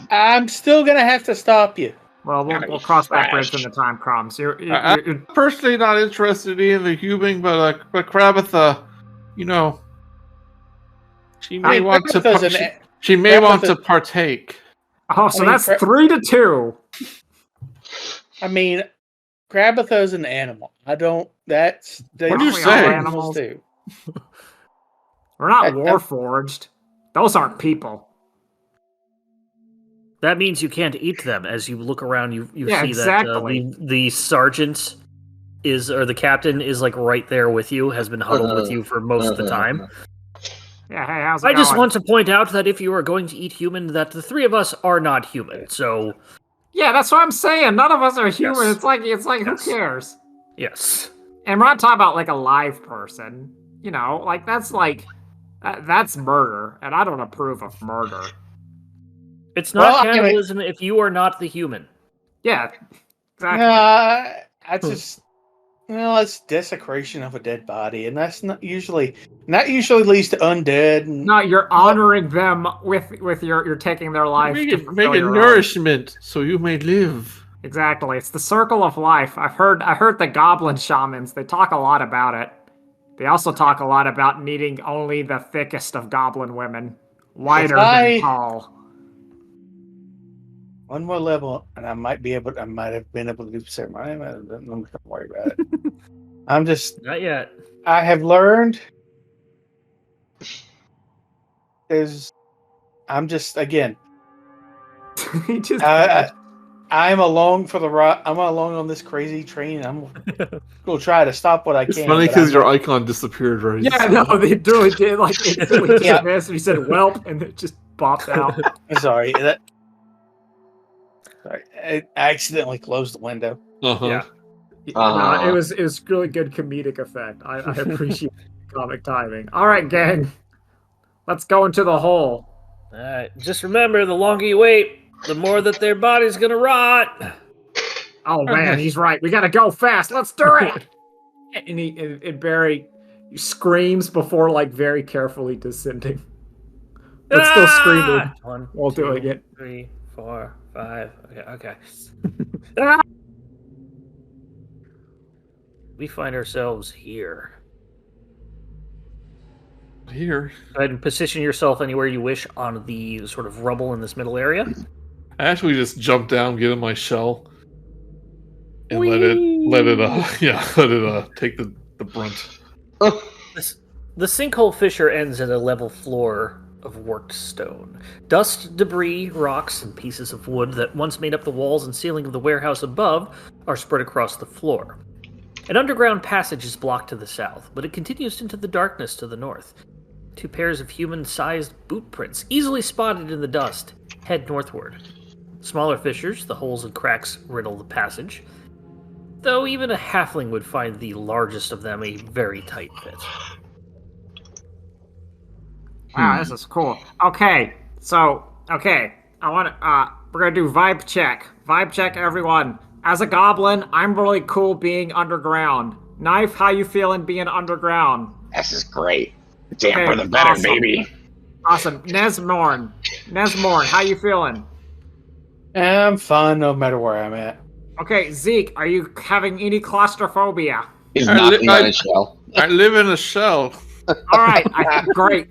I'm still gonna have to stop you. Well, we'll cross that bridge when the time comes. I'm personally not interested in the human, but Krabatha, she may want to. She may want to partake. Oh, so that's 3-2. I mean, Krabatha's an animal. I don't. That's what do you say? Animals too. We're not Warforged. Those aren't people. That means you can't eat them. As you look around, you see exactly. that the sergeant or the captain is right there with you, has been huddled with you for most of the time. Yeah, hey, how's it going? I just want to point out that if you are going to eat human, that the three of us are not human. So, yeah, that's what I'm saying. None of us are human. Yes. It's like Yes. Who cares? Yes. And we're not talking about a live person. That's murder, and I don't approve of murder. It's not cannibalism if you are not the human. Yeah, exactly. It's desecration of a dead body, and that's not usually leads to undead. No, you're honoring them with you're taking their life. Make it nourishment so you may live. Exactly, it's the circle of life. I heard the Goblin shamans. They talk a lot about it. They also talk a lot about needing only the thickest of Goblin women, wider than tall. One more level, and I might have been able to do ceremony. Don't worry about it. Not yet. I have learned. Again. I'm along for the ride. I'm along on this crazy train. I'm gonna try to stop what I can. It's funny because your icon disappeared, right? Yeah, no, they really did. He said "welp" and it just popped out. Sorry, I accidentally closed the window. Uh-huh. Yeah. No, it was really good comedic effect. I appreciate comic timing. All right, gang, let's go into the hole. All right. Just remember, the longer you wait, the more that their body's gonna rot. Oh man, he's right. We gotta go fast. Let's do it. And Barry screams before very carefully descending. But still screaming One, while doing it. 3, 4, 5. Okay. Ah! We find ourselves here. Here. Go ahead and position yourself anywhere you wish on the sort of rubble in this middle area. I actually just jump down, get in my shell, and let it take the brunt. The sinkhole fissure ends at a level floor of worked stone. Dust, debris, rocks, and pieces of wood that once made up the walls and ceiling of the warehouse above are spread across the floor. An underground passage is blocked to the south, but it continues into the darkness to the north. 2 pairs of human-sized boot prints, easily spotted in the dust, head northward. Smaller fissures, the holes and cracks riddle the passage, though even a halfling would find the largest of them a very tight fit. Wow, this is cool. Okay, I want to, we're gonna do vibe check. Vibe check, everyone. As a goblin, I'm really cool being underground. Knyf, how you feeling being underground? This is great. Damper the better, awesome. baby. Awesome. Nesmorn, how you feeling? I'm fine no matter where I'm at. Okay, Zeke, are you having any claustrophobia? He's not in a shell. I live in a shell. All right, great.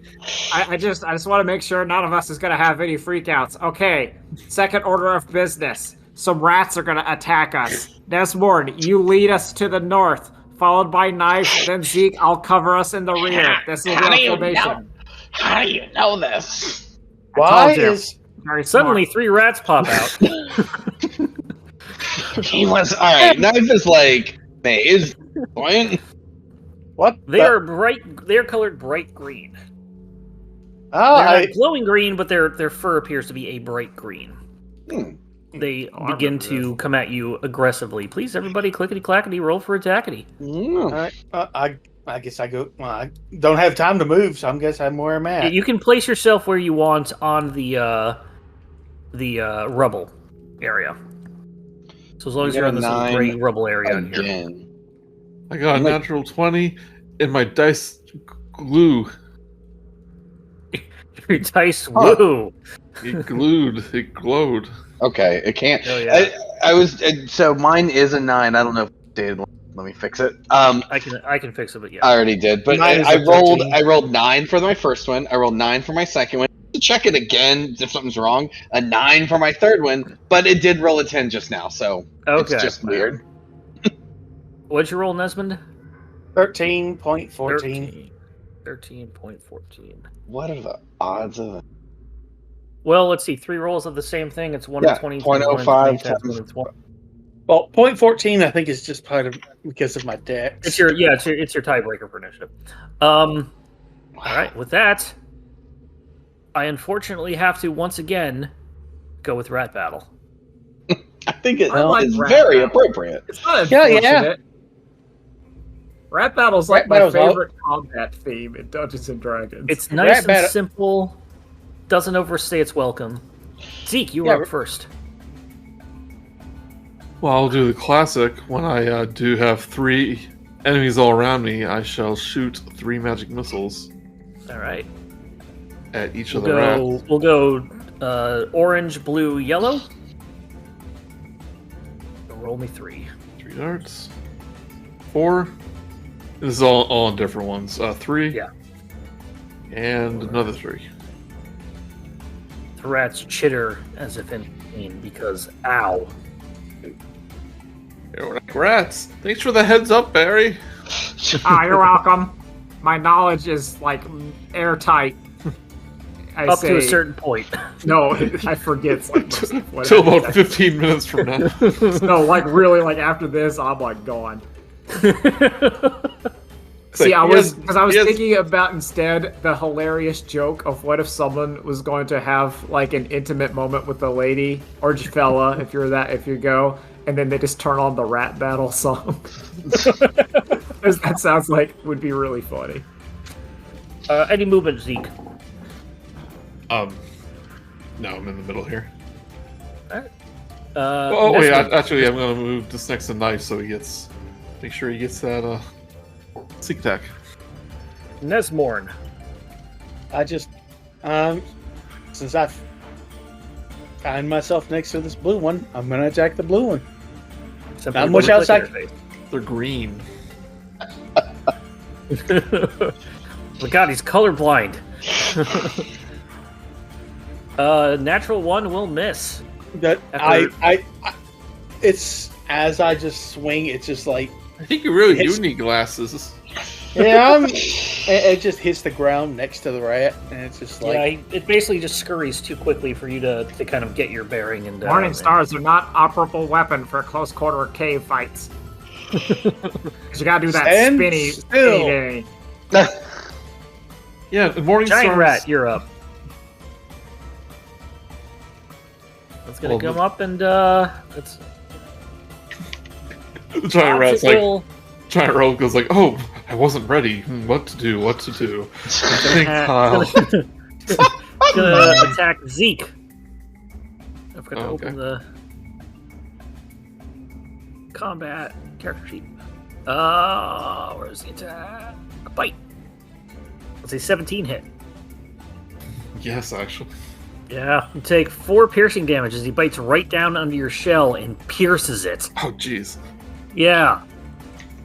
I just want to make sure none of us is going to have any freakouts. Okay, second order of business. Some rats are going to attack us. Nesmorn, you lead us to the north, followed by Knyf, then Zeke, I'll cover us in the rear. This is the information. How do you know this? Why is... Very Suddenly, smart. 3 rats pop out. He was... Alright, Knyf is like... Maze. Point. What? They are bright. They are colored bright green. Oh, They're not glowing green, but their fur appears to be a bright green. They begin to come at you aggressively. Please, everybody, clickety clackety, roll for attackity. I guess I go. Well, I don't have time to move, so I guess I'm where I'm at. You can place yourself where you want on the rubble area. So as long as you're in this little gray rubble area in here. I got a natural 20, and my dice glue. Your dice woo. It glued. It glowed. Okay, it can't. Oh, yeah. I was so mine is a 9. I don't know if it did. Let me fix it. I can fix it, but yeah. I already did. But I rolled 9 for my first one. I rolled 9 for my second one. To check it again if something's wrong. A 9 for my third one, but it did roll a 10 just now, so it's just weird. What'd you roll, Nesmond? 13.14. 13.14. What are the odds of it? Well, let's see. 3 rolls of the same thing. It's 1 in 20. 0.05 times. Well, 0.14 I think is just part of because of my dex. It's your tiebreaker for initiative. All right. With that, I unfortunately have to once again go with Rat Battle. I think it is Rat very Battle. appropriate. It's not unfortunate. Yeah. Rat Battle's like Rat my Battle's favorite combat theme in Dungeons and Dragons. It's nice Rat and simple. Doesn't overstay its welcome. Zeke, you are up first. Well, I'll do the classic. When I do have 3 enemies all around me, I shall shoot 3 magic missiles All right. at each of the rats. We'll go orange, blue, yellow. Roll me 3. 3 darts. 4. This is all on different ones. 3. Yeah. And another 3. The rats chitter as if in pain because ow. We're like rats. Thanks for the heads up, Barry. You're welcome. My knowledge is like airtight. Up to a certain point. No, I forget. Like, Till about 15 minutes from now. No, like really, like after this, I'm like gone. See, I was thinking about instead the hilarious joke of what if someone was going to have like an intimate moment with a lady or fella, if you go, and then they just turn on the Rat Battle song. That sounds like would be really funny. Any movement, Zeke? No, I'm in the middle here. Alright. Wait, actually, I'm gonna move this next to Knyf so make sure he gets that sneak attack. Nesmorn. I just since I find myself next to this blue one, I'm gonna attack the blue one. Simply Not much put a else click I in your face. They're green. Oh God, he's colorblind. Natural 1 will miss. That After- I it's as I just swing, it's just like I think you really It's- do need glasses. it just hits the ground next to the rat, and it's just like Yeah, it basically just scurries too quickly for you to kind of get your bearing. And Morning stars are not operable weapon for close quarter cave fights. Because you gotta do that Stand spinny still. spinny. Yeah, the morning Giant stars. rat, you're up. It's gonna Well, come the- up and it's The giant rat's like, obstacle. giant rat goes like, oh, I wasn't ready. What to do? What to do? Think, Kyle. Gonna attack Zeke. I forgot to Oh, okay. open the combat character sheet. Where's the attack? A bite. Let's say 17 hit. Yes, actually. Yeah, you take 4 piercing damage as he bites right down under your shell and pierces it. Oh, jeez. Yeah,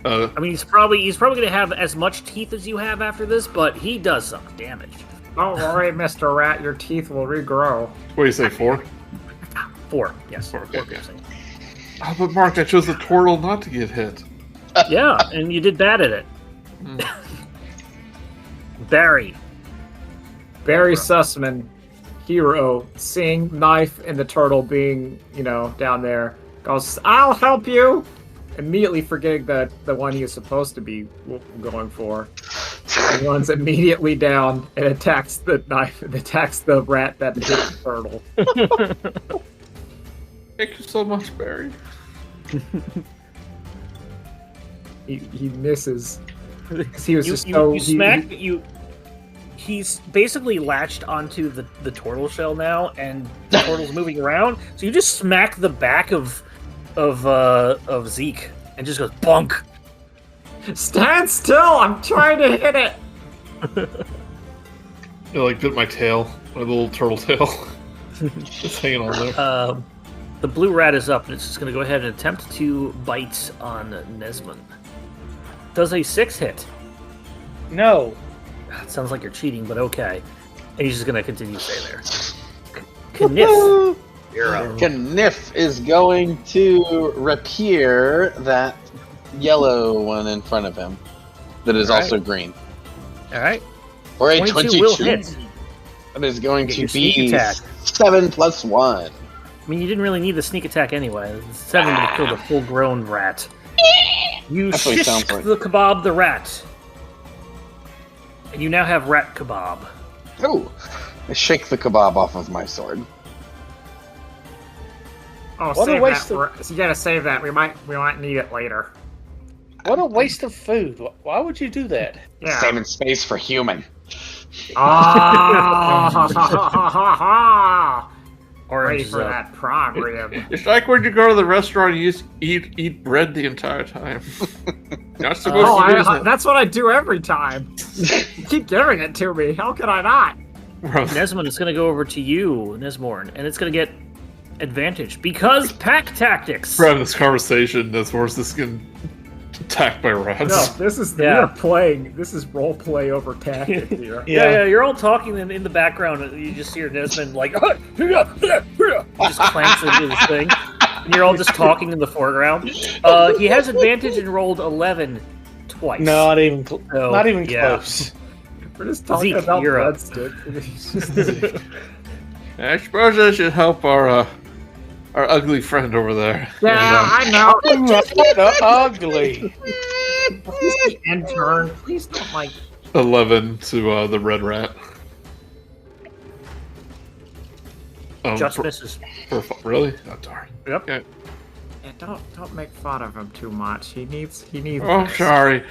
Uh, I mean he's probably gonna have as much teeth as you have after this, but he does some damage. Don't worry, Mr. Rat, your teeth will regrow. what do you say, 4? 4, yes, 4, 4 okay. piercing. Oh, but Mark, I chose the Tortle not to get hit. Yeah, and you did bad at it. Barry. Barry Susman, hero, seeing Knyf and the turtle being, down there, goes, I'll help you! Immediately forgetting the one he is supposed to be going for. He runs immediately down and attacks the knife and attacks the rat that hit the turtle. Thank you so much, Barry. He misses. 'Cause he was just He's basically latched onto the turtle shell now, and the turtle's moving around. So you just smack the back of Zeke and just goes bonk. Stand still! I'm trying to hit it! It like bit my tail, my little turtle tail. Just hanging on there. The blue rat is up, and it's just going to go ahead and attempt to bite on Nesmorn. Does a 6 hit? no. It sounds like you're cheating, but okay. And he's just going to continue to stay there. Knyf, you're up. Knyf is going to rapier that yellow one in front of him that is All right. also green. All right. For a 22 will 22. hit. That is going Get to your sneak be attack. 7 plus 1. I mean, you didn't really need the sneak attack anyway. 7 would have killed a full-grown rat. You That's what he shish sounds like. the kebab the rat. And you now have rat kebab. Ooh. I shake the kebab off of my sword. Oh, What a save waste that. So you gotta save that. We might need it later. What a waste of food. Why would you do that? Yeah. Saving space for human. Ah! Orange Ready is for up. that prime rib. It's like when you go to the restaurant and you just eat bread the entire time. You're not supposed Oh, to do that. that's what I do every time. You keep giving it to me. How could I not? Bro, Nesmorn is going to go over to you, Nesmorn, and it's going to get advantage because pack tactics. we're having this conversation that's worse. This getting attacked by rats. No, this is Yeah. we're playing. This is role play over tactic here. Yeah, you're all talking in the background, and you just hear Nesmorn like, just clanks into this thing, and you're all just talking in the foreground. He has advantage and rolled 11 twice. Not even So, not even yeah. close. We're just talking Zeke, about you're up. breadsticks. I suppose I should help our ugly friend over there. Yeah, I know. Ugly. Please be intern. Please don't like. 11 to the red rat. Just misses. Really? Oh, darn. Yep. Okay. Yeah, don't make fun of him too much. He needs. Oh, this. sorry,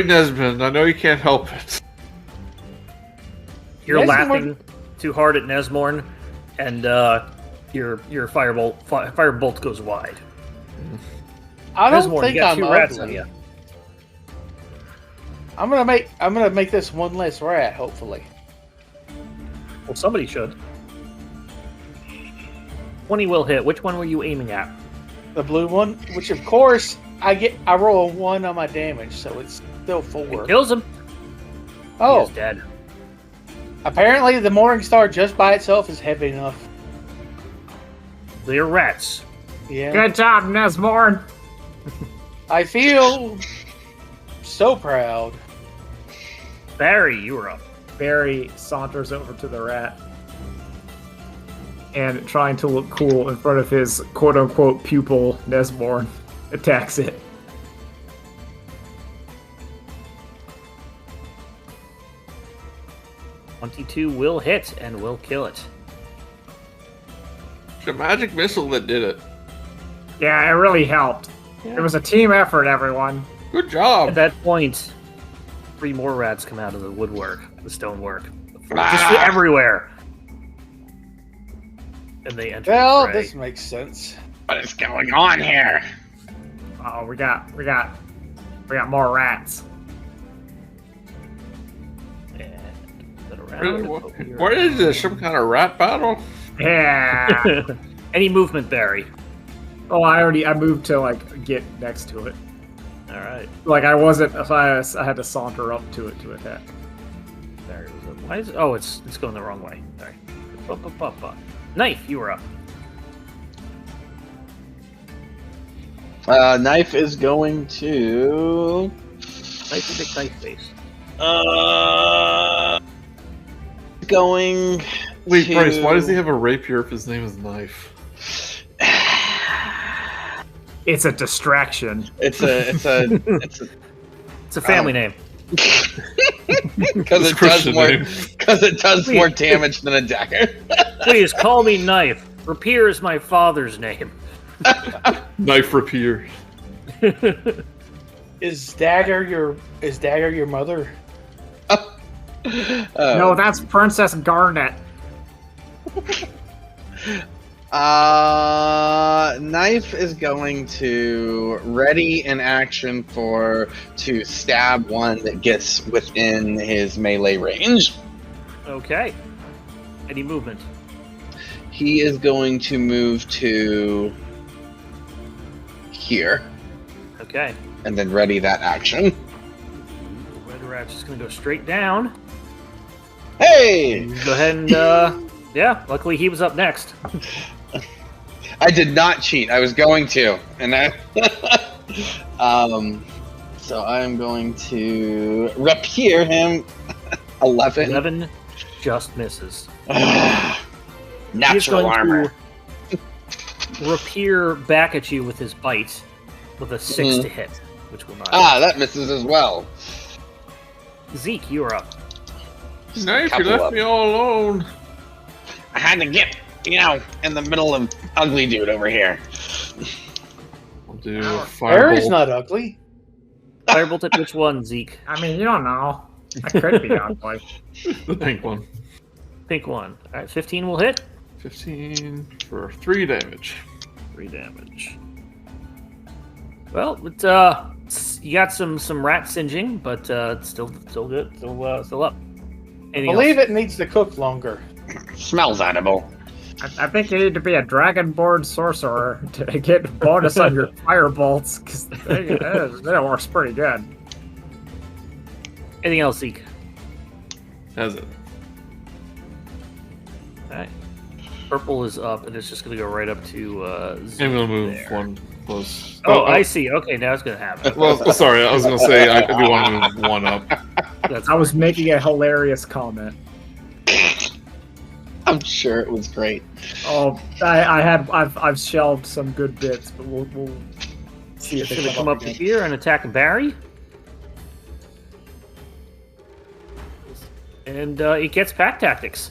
Nesmond. I know you can't help it. You're Nesmorn- laughing too hard at Nesmorn, and your firebolt goes wide. I don't Nesmorn, think you got I'm 2 rats on ugly. you. I'm gonna make this one less rat, hopefully. Well, somebody should. 20 will hit. Which one were you aiming at? The blue one, which of course I roll a 1 on my damage, so it's still 4. It kills him. Oh, He's dead. apparently the Morning Star just by itself is heavy enough. They're rats. Yeah. Good job, Nesmorn. I feel so proud. Barry, you were up. Barry saunters over to the rat and, trying to look cool in front of his quote-unquote pupil, Nesmorn, attacks it. $22 will hit and will kill it. The magic missile that did it. Yeah, it really helped. It was a team effort, everyone. Good job. At that point, 3 more rats come out of the woodwork, the stonework. Just Ah. everywhere. And they enter Well, the fray. this makes sense. What is going on here? Oh, we got more rats. And put a rat Really? over here. What is this? Some kind of rat battle? Yeah. Any movement, Barry? Oh, I moved to like get next to it. All right. Like I wasn't. I had to saunter up to it to attack. Barry was up. Why is it? Oh, it's going the wrong way. Sorry. Knife, you were up. Knyf is going to. Knife is a big knife face. Going. Wait, to... Brice, why does he have a rapier if his name is Knife? It's a distraction. It's a It's a family name. because It's it does Christian more name. because it does more damage than a dagger. Please call me Knife. Rapier is my father's name. Knife rapier. Is Dagger your mother? No, that's Princess Garnet. Knyf is going to ready an action to stab one that gets within his melee range. Okay. Any movement? He is going to move to here Okay. and then ready that action. The red rat's just going to go straight down. Hey! Go ahead and, yeah, luckily he was up next. I did not cheat. I was going to, and I. So I'm going to rapier him. 11. 11 just misses. Natural He's going armor. to rapier back at you with his bite with a 6 to hit, which will not. That misses as well. Zeke, you're up. Knife, you couple left of me all alone. I had to get, in the middle of ugly dude over here. I'll do a Barry's firebolt. not ugly. Firebolt at which one, Zeke? I mean, you don't know. I could be ugly. The pink one. Pink one. All right, 15 will hit. 15 for 3 damage. 3 damage. Well, you got some rat singeing, but it's still good. Still up. Anything Believe else? it needs to cook longer. Smells edible. I think you need to be a Dragonborn sorcerer to get bonus on your fire bolts, because that works pretty good. Anything else, Zeke? Has it? All right. Purple is up, and it's just going to go right up to Zeke. I'm gonna move there. one close. Oh, I see. Okay, now it's going to happen. Well, sorry, I was gonna say I do want to move one up. That's I was making a hilarious comment. I'm sure it was great. Oh, I've shelved some good bits, but we'll see if It's they going to come up to again. here and attack Barry. And it gets pack tactics.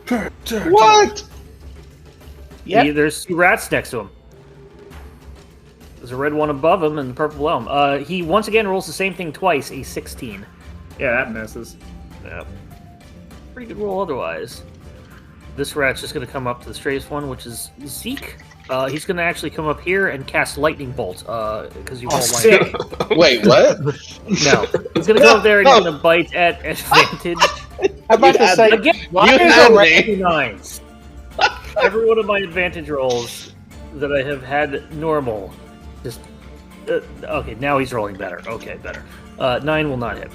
What? Yep. There's 2 rats next to him. There's a red one above him and the purple below him. He once again rolls the same thing twice, a 16. Yeah, that misses. Yep. Pretty good roll otherwise. This rat's just going to come up to the straightest one, which is Zeke. He's going to actually come up here and cast Lightning Bolt, because you roll sick. lightning. Wait, what? No. He's going to go up there and he's going to bite at advantage. I'm about to say, Again, You why had is me. it 29s? every one of my advantage rolls that I have had normal, just okay. Now he's rolling better. Okay, better. 9 will not hit.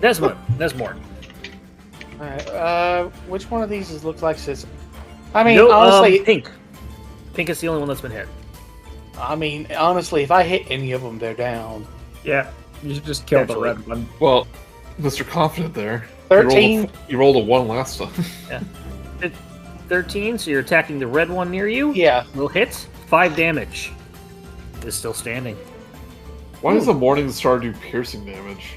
Nesmorn. All right. Which one of these looks like this? I mean, No, honestly, pink. Pink is the only one that's been hit. honestly, if I hit any of them, they're down. Yeah, you should just kill the Actually. red one. Well, Mr. Confident there. 13. You rolled a 1 last time. 13, so you're attacking the red one near you. Yeah. Will hit. 5 damage. Is still standing. Why does the Morning Star do piercing damage?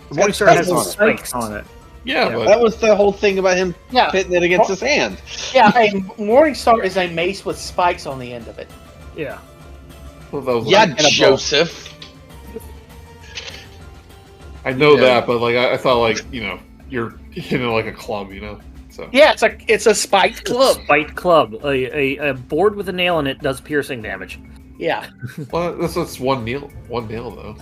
The Morningstar has That's spikes On it. Yeah, Yeah. but That was the whole thing about him Yeah. hitting it against his hand. Yeah. A Morningstar is a mace with spikes on the end of it. Yeah. well, that was Yeah, like, Joseph. I know Yeah. that, but like I thought like you're hitting it like a club, So Yeah, it's a spiked club. Spiked club. A board with a nail in it does piercing damage. Yeah. well, that's one nail though.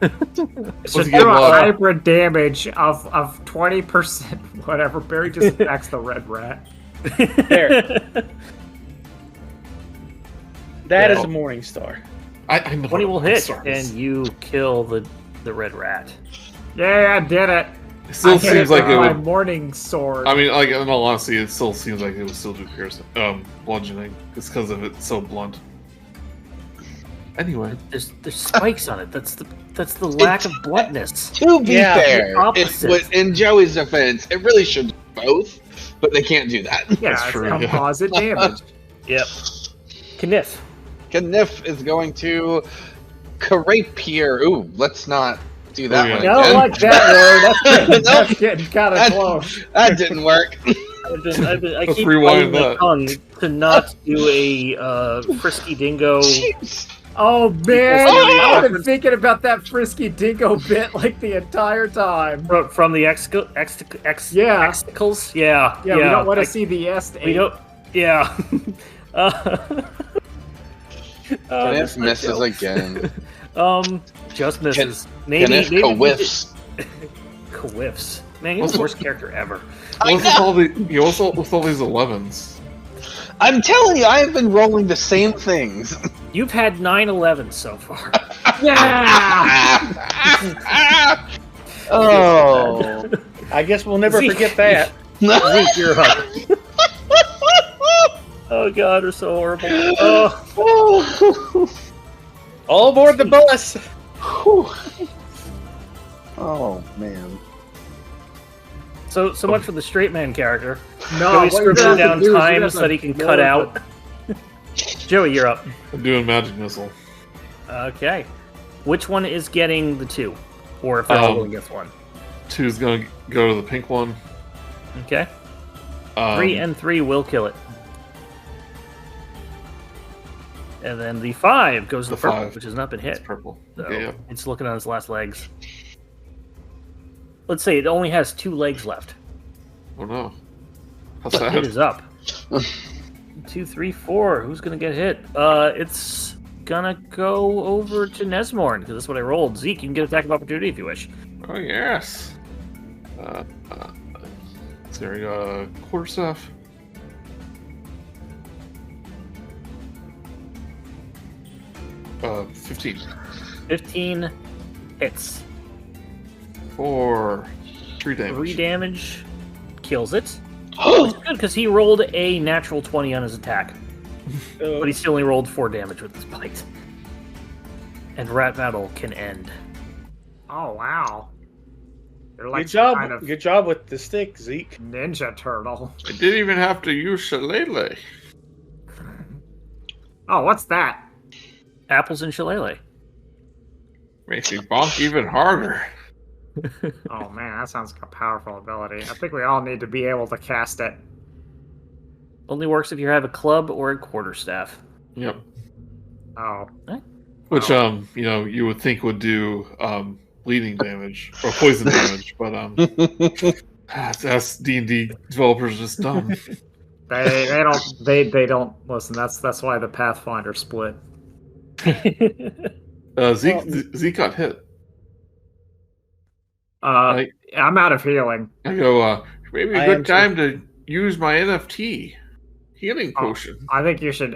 So Once you do get a blood, hybrid damage of 20%, whatever. Barry just attacks the red rat. There. That is Yeah. a Morningstar. I know 20 will what hit, stars. and you kill the red rat. Yeah, I did it. It still I hit seems it like with it my would. morning sword. I mean, like in all honesty, it still seems like it would still do piercing, bludgeoning. It's because of it's so blunt. Anyway, There's spikes on it. That's the lack of bluntness. To be Yeah, fair, the opposite. in Joey's defense, it really should do both, but they can't do that. yeah, that's it's true, yeah. composite damage. Yep. Knyf. Knyf is going to Carapier. Ooh, let's not do that Oh, yeah. one I don't again. like that word. Nope. That's getting kind of That- close. That didn't work. I Let's keep rewind biting my that. tongue to not do a frisky dingo. Jeez. Oh man, Oh! I've been thinking about that frisky dingo bit like the entire time. From the Yeah. Exticles? Yeah. Yeah, we don't want to see the est. We don't. Yeah. Knyf misses again. Just misses. Maybe Knyf whiffs. Whiffs. Man, he's the worst character ever. what's with all with all these 11s? I'm telling you, I have been rolling the same things. You've had 9/11 so far. Yeah. Oh. I guess we'll never Zeke. forget that. Zeke, you're up. Oh god, they're so horrible. Oh. All aboard the bus. Oh man. So much for the straight man character. No, Joey's what you're scribbling gonna have down to do is you're times gonna so that he can have to cut lower out. Joey, you're up. I'm doing magic missile. Okay. Which one is getting the 2? Or if all one gets 1. 2's gonna go to the pink one. Okay. 3 and 3 will kill it. And then the 5 goes to the The purple, 5. which has not been hit. It's purple. So Okay, yeah. it's looking on its last legs. Let's say it only has 2 legs left. Oh no. How But it sad. is up. 2, 3, 4. Who's gonna get hit? It's gonna go over to Nesmorn because that's what I rolled. Zeke, you can get attack of opportunity if you wish. Oh yes. So we got a quarterstaff. Uh, 15. 15 hits. For 3 damage. 3 damage kills it. Which is good because he rolled a natural 20 on his attack. But he still only rolled 4 damage with his bite. And rat battle can end. Oh wow. You're like Good job. kind of Good job with the stick, Zeke. Ninja Turtle. I didn't even have to use Shillelagh. Oh, what's that? Apples and shillelagh. Makes you bonk even harder. Oh man, that sounds like a powerful ability. I think we all need to be able to cast it. Only works if you have a club or a quarterstaff. Yep. Oh. Which, you would think would do bleeding damage or poison damage, but that's D&D developers just dumb. They don't listen. That's why the Pathfinder split. Zeke got hit. I'm out of healing. I go, maybe a I good am time to use my NFT. healing potion. I think you should.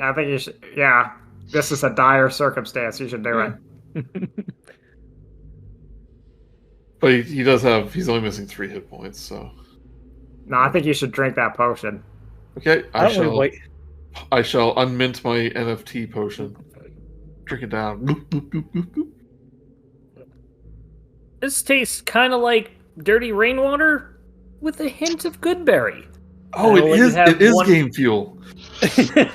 Yeah, this is a dire circumstance. You should do it. But he does have. He's only missing 3 hit points. So. No, I think you should drink that potion. Okay, I don't want to wait. I shall unmint my NFT potion. Drink it down. Boop, boop, boop, boop, boop. This tastes kind of like dirty rainwater with a hint of goodberry. Oh, it is. It is game fuel. Yes.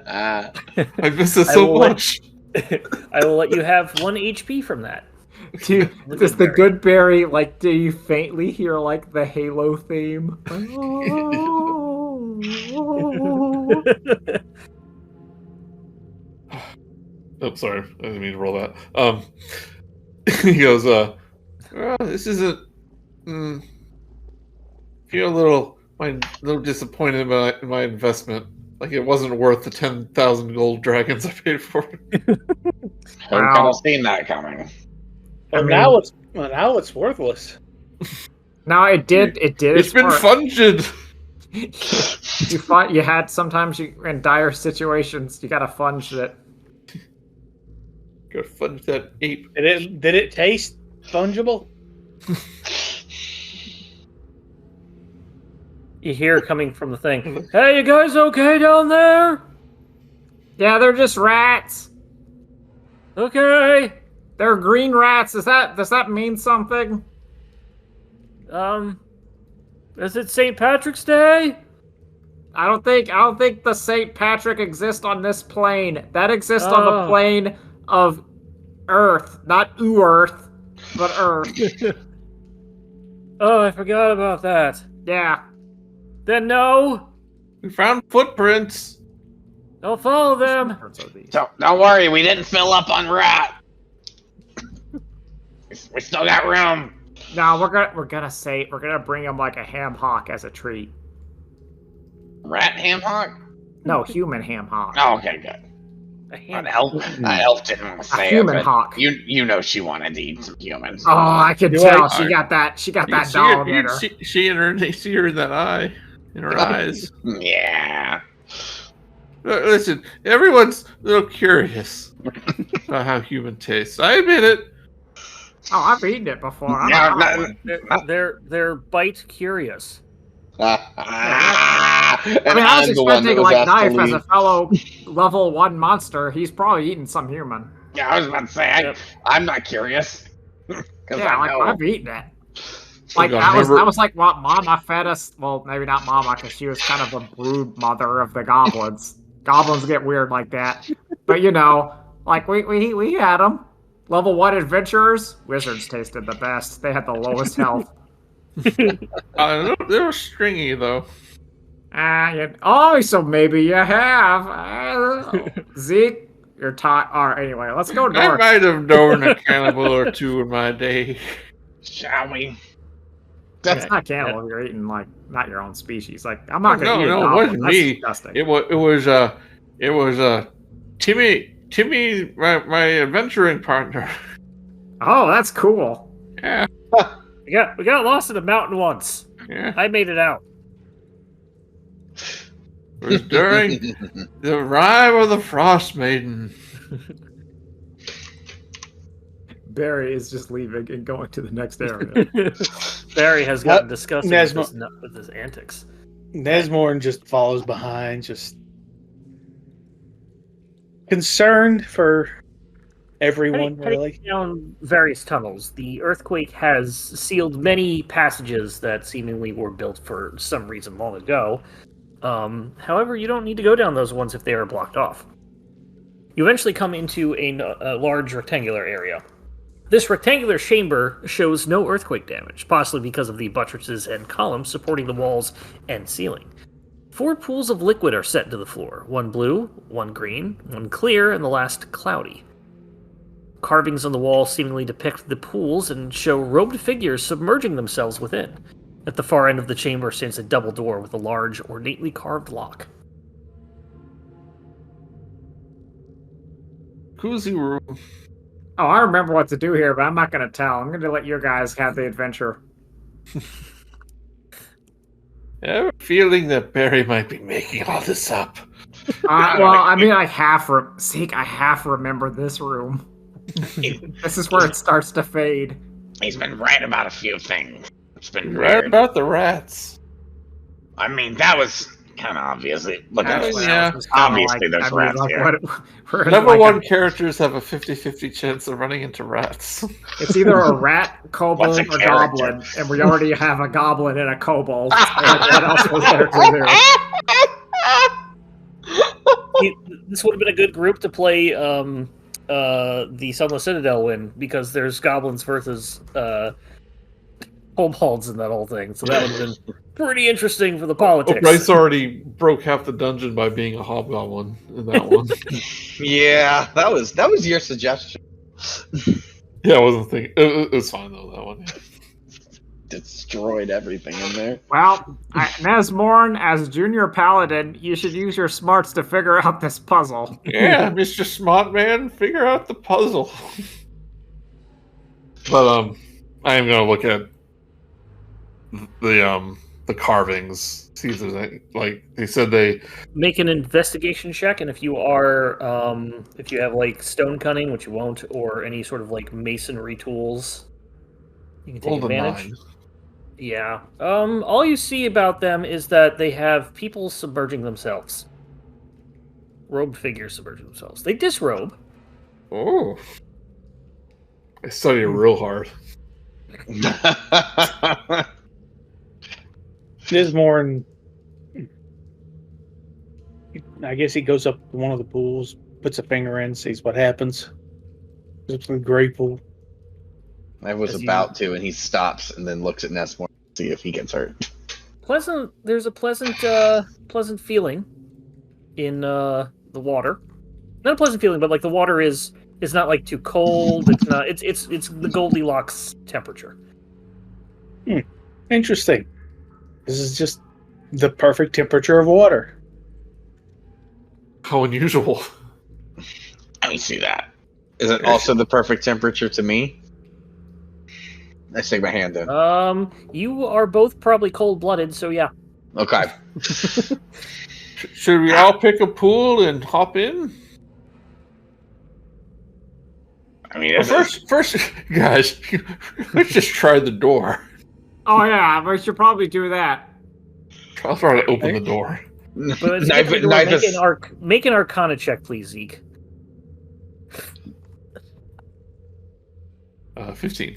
I miss this so much. I will let you have 1 HP from that. Does the good berry, like, do you faintly hear, like, the Halo theme? Oh, sorry. I didn't mean to roll that. He goes, well, this isn't... feel a little disappointed in my investment. Like it wasn't worth the 10,000 gold dragons I paid for it. I could have seen that coming. Now it's worthless. No, it did. It's been funged. You had sometimes in dire situations you gotta funge it. Gotta funge that ape. Did it taste fungible? You hear coming from the thing. Hey, you guys okay down there? Yeah, they're just rats. Okay. They're green rats. Does that mean something? Is it St. Patrick's Day? I don't think the St. Patrick exists on this plane. That exists on the plane of Earth, not Earth, but Earth. Oh, I forgot about that. Yeah. Then no. We found footprints. Don't follow them. Don't worry, we didn't fill up on rat. We still got room. No, we're gonna bring him like a ham hock as a treat. Rat ham hock? No, human ham hock. Oh, okay, good. An elf didn't want to say human it, but hawk. You know she wanted to eat some humans. Oh, I can tell. She got that doll in her. She and her, they see her in that eye, in her eyes. Yeah. Listen, everyone's a little curious about how human tastes. I admit it. Oh, I've eaten it before. They're bite curious. I was expecting like Knyf as a fellow level 1 monster. He's probably eaten some human. Yeah, I was about to say I'm not curious. Yeah, I've eaten it. Like that was like what Mama fed us. Well, maybe not Mama, because she was kind of a brood mother of the goblins. Goblins get weird like that, but like we had them. Level 1 adventurers, wizards tasted the best. They had the lowest health. They were stringy though. So maybe you have. Zeke, you're taught. Alright, anyway, let's go north. I might have known a cannibal or two in my day. Shall we? That's not cannibal. You're eating like not your own species. Like I'm not gonna eat a goblin. It wasn't me. Disgusting. It was Timmy, my adventuring partner. Oh, that's cool. Yeah. We got lost in a mountain once. Yeah. I made it out. It was during the arrival of the Frost Maiden. Barry is just leaving and going to the next area. Barry has gotten disgusted with his antics. Nesmorn just follows behind, just concerned for everyone, really. Down various tunnels, the earthquake has sealed many passages that seemingly were built for some reason long ago. However, you don't need to go down those ones if they are blocked off. You eventually come into a large rectangular area. This rectangular chamber shows no earthquake damage, possibly because of the buttresses and columns supporting the walls and ceiling. 4 pools of liquid are set into the floor, 1 blue, 1 green, 1 clear, and the last cloudy. Carvings on the wall seemingly depict the pools and show robed figures submerging themselves within. At the far end of the chamber stands a double door with a large, ornately carved lock. Cozy room. Oh, I remember what to do here, but I'm not going to tell. I'm going to let you guys have the adventure. I have a feeling that Barry might be making all this up. I half remember this room. This is where it starts to fade. He's been right about a few things. It's been Right weird. about the rats. I mean, that was kind of obvious. Look at That's- this. yeah. Obviously, there's rats here. Level 1 characters have a 50-50 chance of running into rats. It's either a rat, kobold, What's a or character? goblin, and we already have a goblin and a kobold. So what else was there to do? This would have been a good group to play the Sunless Citadel in, because there's goblins versus kobolds in that whole thing. So that would have been pretty interesting for the politics. Brice already broke half the dungeon by being a hobgoblin in that one. Yeah, that was your suggestion. Yeah, I wasn't thinking. It was fine though, that one. Yeah. Destroyed everything in there. Well, Nesmorn, as junior paladin, you should use your smarts to figure out this puzzle. Yeah, Mr. Smart Man, figure out the puzzle. But I am gonna look at the carvings. See if there's any, like they said they Make an investigation check, and if you are, if you have like stone cutting, which you won't, or any sort of like masonry tools, you can take rolled a advantage. 9. Yeah. All you see about them is that they have people submerging themselves. Robed figures submerging themselves. They disrobe. Oh, I study real hard. Nesmorn, I guess he goes up to one of the pools, puts a finger in, sees what happens. It's a gray pool. I was As about to, and he stops and then looks at Nesmorn to see if he gets hurt. Pleasant. There's a pleasant feeling in the water. Not a pleasant feeling, but like the water is not like too cold. It's not. It's the Goldilocks temperature. Interesting. This is just the perfect temperature of water. How unusual. I see that. Is it also the perfect temperature to me? I stick my hand in. You are both probably cold-blooded, so yeah. Okay. Should we all pick a pool and hop in? I mean, Well, first, guys, let's just try the door. Oh yeah, we should probably do that. I'll try to open the door. But as you get to the door, make an Arcana check, please, Zeke. 15.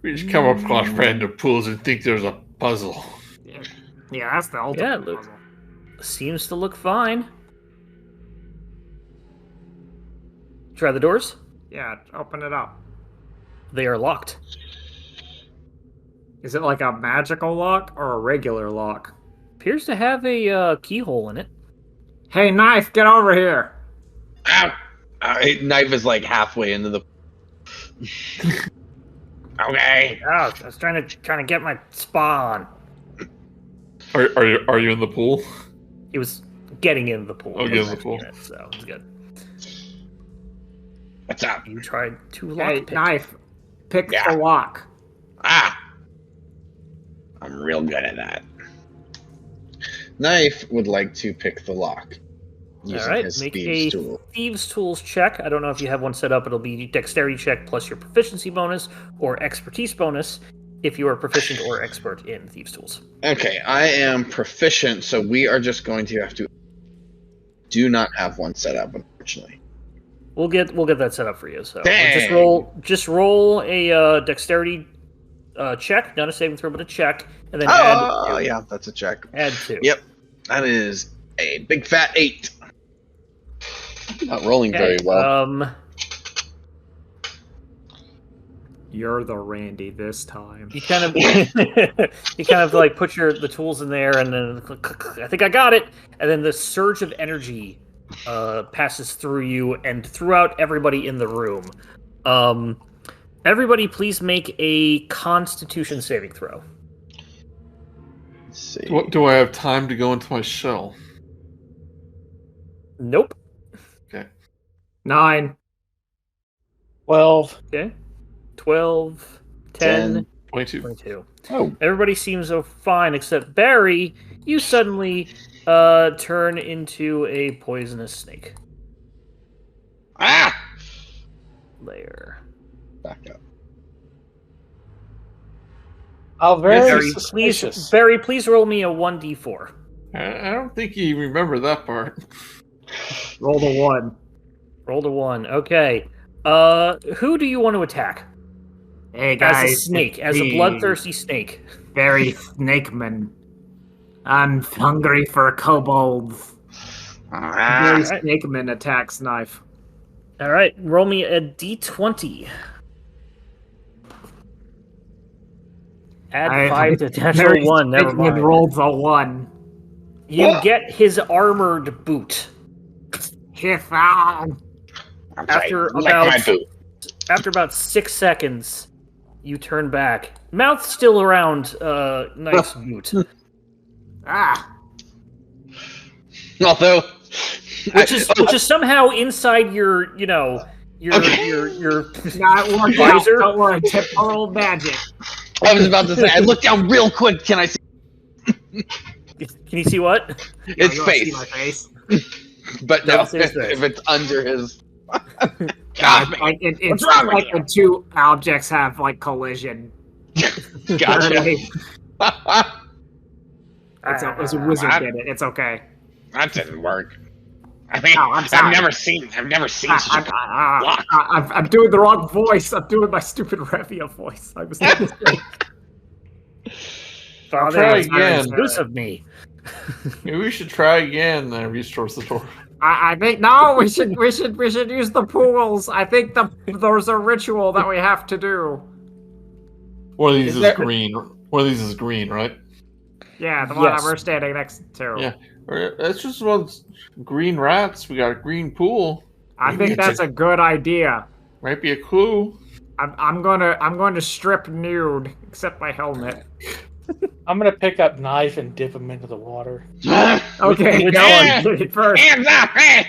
We just come up across random pools and think there's a puzzle. Yeah, that's the ultimate Yeah, look. puzzle. Seems to look fine. Try the doors. Yeah, open it up. They are locked. Is it like a magical lock or a regular lock? Appears to have a keyhole in it. Hey, Knyf, get over here. Ow! Knife is like halfway into the. Okay. Oh, I was trying to get my spa on. Are you in the pool? He was getting in the pool. Oh, getting in the pool. So it's good. What's up? You tried to Hey, lockpick. Knyf, pick Yeah. the lock. Ah! I'm real good at that. Knife would like to pick the lock. Using All right, his make thieves' a tool. Thieves' Tools check. I don't know if you have one set up. It'll be Dexterity check plus your proficiency bonus or expertise bonus if you are proficient or expert in Thieves' Tools. Okay, I am proficient, so we are just going to have to. Do not have one set up, unfortunately. We'll get that set up for you. So Dang. just roll a Dexterity check, not a saving throw, but a check, and then Oh, yeah, that's a check. add 2. Yep, that is a big fat 8. Not rolling very well. You're the Randy this time. You kind of like put the tools in there, and then I think I got it. And then the surge of energy passes through you and throughout everybody in the room. Everybody, please make a Constitution saving throw. Let's see. Do I have time to go into my shell? Nope. 9. 12. Okay. 12, 10, 22. 22. Oh. Everybody seems so fine except Barry. You suddenly turn into a poisonous snake. Ah! Layer. Back up. Oh, very Barry, please roll me a 1d4. I don't think you remember that part. Roll the 1. Rolled a 1. Okay. Who do you want to attack? Hey guys, As a snake, as a bloodthirsty snake. Barry Snakeman. I'm hungry for kobolds. Barry Snakeman attacks Knyf. All right, roll me a d20. Add 5 to natural 1. Never mind. Rolls a 1. You get his armored boot. After about 6 seconds, you turn back. Mouth still around Knife's boot. Although, which is somehow inside your Not visor. Don't worry, temporal magic. I was about to say, I looked down real quick. Can I see? Can you see what? His face. See my face? But no, if it's under his. It's like the two objects have like collision. Gotcha. It's a wizard did it. It's okay. That didn't work. I mean, I've never seen such a block. I'm doing the wrong voice. I'm doing my stupid Revia voice. I was Try again. Loose of me. Maybe we should try again and restore the door. I think no. We should use the pools. I think there's a ritual that we have to do. One of these is green. One of these is green, right? Yeah, the one that we're standing next to. Yeah, that's just one green rats. We got a green pool. I think that's a good idea. Might be a clue. I'm going to strip nude, except my helmet. I'm gonna pick up Knyf and dip him into the water. Okay, go on. First. Hands up! Hey!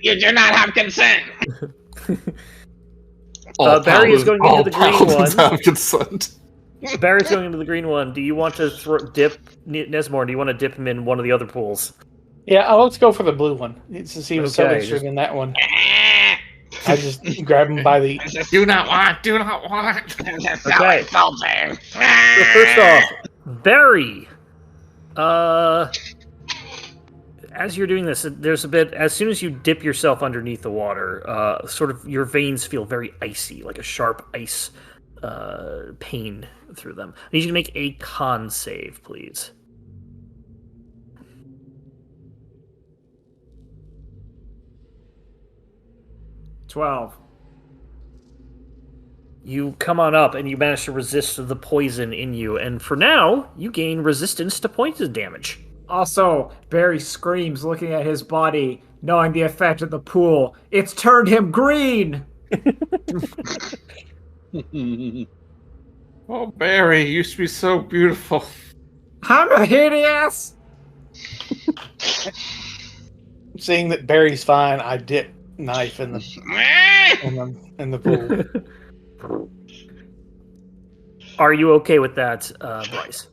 You do not have consent. Barry is going into the green one. Have consent. Barry's going into the green one. Do you want to dip Nesmorn? Do you want to dip him in one of the other pools? Yeah, let's go for the blue one. Since he was so interested in that one. I just grab him by the... Do not want. Okay. So first off, Barry, as you're doing this, there's a bit, as soon as you dip yourself underneath the water, sort of your veins feel very icy, like a sharp ice pain through them. I need you to make a con save, please. $12. You come on up and you manage to resist the poison in you, and for now, you gain resistance to poison damage. Also, Barry screams, looking at his body, knowing the effect of the pool. It's turned him green! Oh, Barry, you used to be so beautiful. I'm a hideous! Seeing that Barry's fine, I dip Knyf in the pool. Are you okay with that, Brice?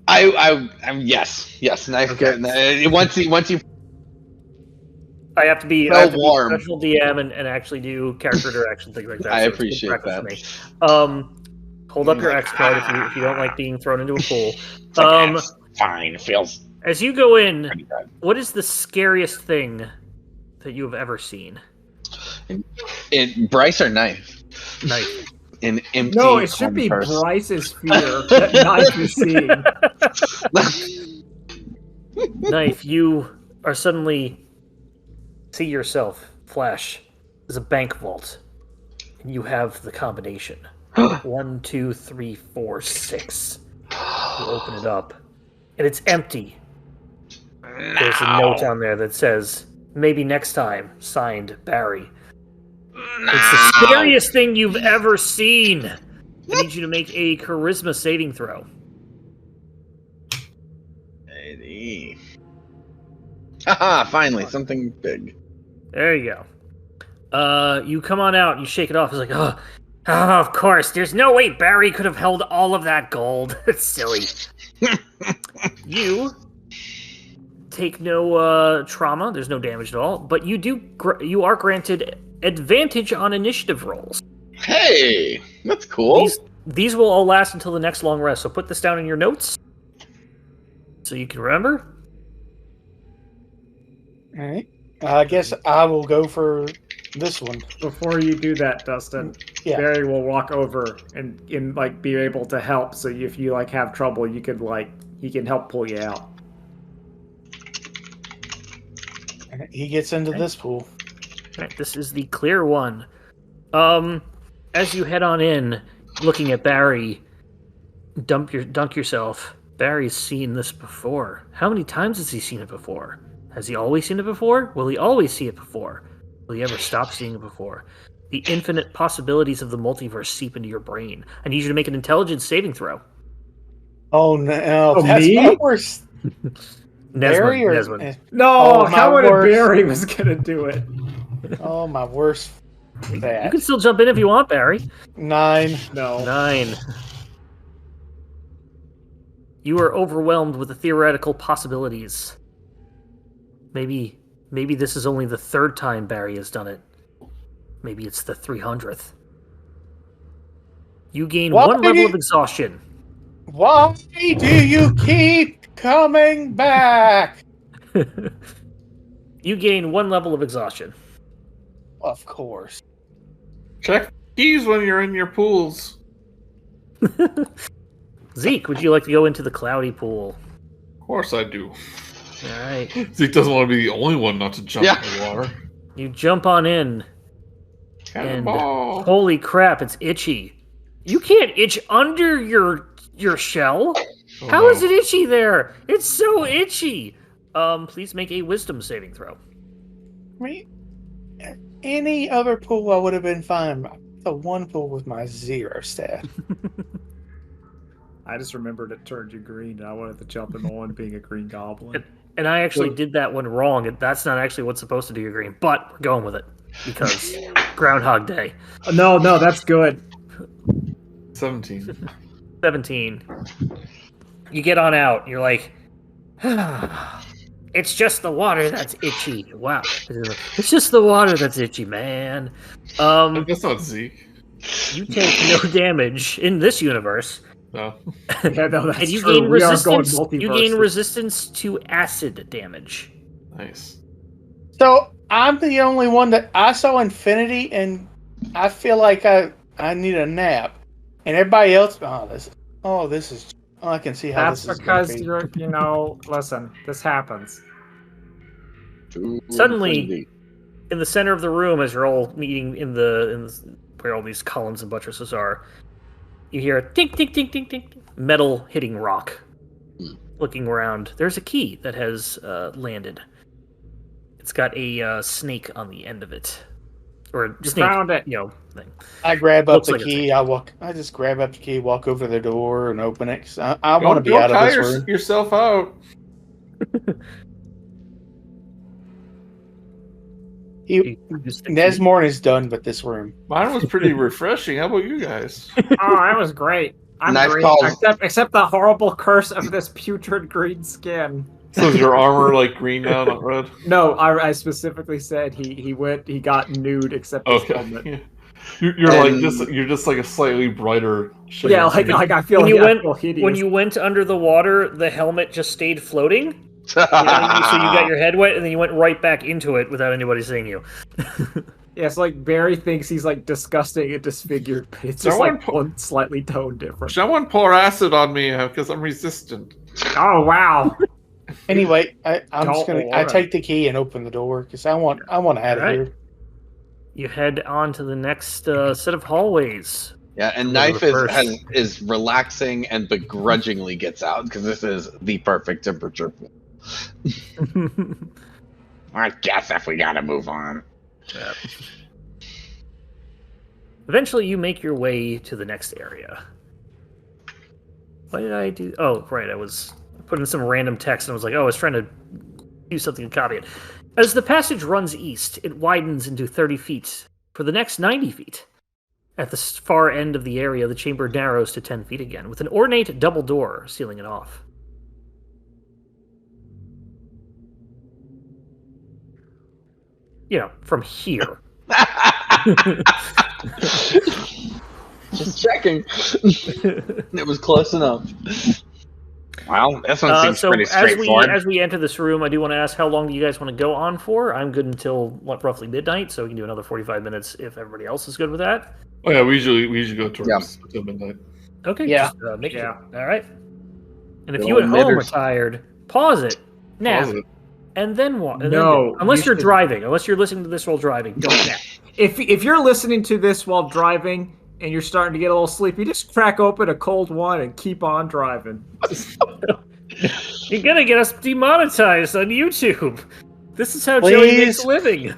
I'm yes. Knyf. Okay. Once you. I have to be warm. Professional DM and actually do character interaction things like that. I so appreciate that. Hold up your X card if you don't like being thrown into a pool. Fine. It feels. As you go in, what is the scariest thing that you have ever seen? Brice or Knyf? Knyf. An empty. No, it should be Brice's fear that Knyf is seeing. Knyf, you are suddenly see yourself flash as a bank vault, and you have the combination 1, 2, 3, 4, 6. You open it up, and it's empty. No. There's a note on there that says, "Maybe next time." Signed, Barry. No. It's the scariest thing you've ever seen. I need you to make a charisma saving throw. Haha, finally, something big. There you go. You come on out, you shake it off. It's like, Oh, of course. There's no way Barry could have held all of that gold. It's silly. You take no trauma. There's no damage at all. But you are granted advantage on initiative rolls. Hey, that's cool. These will all last until the next long rest. So put this down in your notes so you can remember. All right. I guess I will go for this one. Before you do that, Dustin, Yeah. Barry will walk over and be able to help. So if you have trouble, you could he can help pull you out. He gets into this pool. Right, this is the clear one. As you head on in, looking at Barry, dunk yourself. Barry's seen this before. How many times has he seen it before? Has he always seen it before? Will he always see it before? Will he ever stop seeing it before? The infinite possibilities of the multiverse seep into your brain. I need you to make an intelligence saving throw. Oh no! Oh, That's me? my worst. Barry or Nesmorn. No, my how would worst. Barry was gonna do it? Oh, my worst. You can still jump in if you want, Barry. 9. No. 9. You are overwhelmed with the theoretical possibilities. Maybe this is only the 3rd time Barry has done it. Maybe it's the 300th. You gain 1 level of exhaustion. Why do you keep coming back? You gain 1 level of exhaustion. Of course. Check keys when you're in your pools. Zeke, would you like to go into the cloudy pool? Of course I do. All right. Zeke doesn't want to be the only one not to jump in the water. You jump on in, and Cannonball. holy crap, it's itchy. You can't itch under your shell. Oh, How no. is it itchy there? It's so itchy. Please make a wisdom saving throw. I mean, any other pool I would have been fine. The one pool with my 0 stat. I just remembered it turned you green, and I wanted to jump in the one being a green goblin. And I actually did that one wrong. That's not actually what's supposed to do your green, but we're going with it because Groundhog Day. No, that's good. 17. 17. You get on out. You're like, it's just the water that's itchy. Wow, it's just the water that's itchy, man. That's not Zeke. You take no damage in this universe. No. Yeah, no, that's And you true. gain We are going resistance. You multiverse. gain resistance to acid damage. Nice. So I'm the only one that I saw Infinity, and I feel like I need a nap. And everybody else, this is. I can see how That's this is because gonna be. you're, listen, this happens. Suddenly, in the center of the room, as you're all meeting in the where all these columns and buttresses are, you hear a tink, tink, tink, tink, tink, metal hitting rock. Looking around, there's a key that has landed. It's got a snake on the end of it, or a snake, found it. Thing. I grab up Looks the like a key. I just grab up the key, walk over to the door, and open it. 'Cause I want to be out of this room. yourself out. Nesmorn is done with this room. Mine was pretty refreshing. How about you guys? Oh, that was great. I'm Knife green, calls. except the horrible curse of this putrid green skin. So is your armor like green now, not red? No, I specifically said he got nude except his Okay. helmet. Yeah. You're just like a slightly brighter shade. Yeah, like I feel When like you I went feel hideous. when you went under the water, the helmet just stayed floating. So you got your head wet, and then you went right back into it without anybody seeing you. Yeah, it's like Barry thinks he's like disgusting and disfigured, but it's just Someone like one slightly toned different. Someone pour acid on me because I'm resistant. Oh wow! Anyway, I'm just gonna. I Don't take the key and open the door because I want out of Alright. here. You head on to the next set of hallways. Yeah, and Go to Knyf the first. is relaxing and begrudgingly gets out because this is the perfect temperature. I guess if we gotta move on. Yep. Eventually, you make your way to the next area. What did I do? Oh, right, I was putting some random text, and I was like, I was trying to do something to copy it. As the passage runs east, it widens into 30 feet for the next 90 feet. At the far end of the area, the chamber narrows to 10 feet again, with an ornate double door sealing it off. You know, from here. Just checking. It was close enough. Well, this one seems pretty straightforward. As we enter this room, I do want to ask how long do you guys want to go on for? I'm good until, roughly midnight, so we can do another 45 minutes if everybody else is good with that. Oh yeah, we usually go towards until midnight. Okay, yeah. Just, make it. All right. And if you at home are tired, pause it, nap, and then what? Unless you're driving, unless you're listening to this while driving, don't nap. If you're listening to this while driving and you're starting to get a little sleepy, just crack open a cold one and keep on driving. You're gonna get us demonetized on YouTube. This is how Joey makes a living.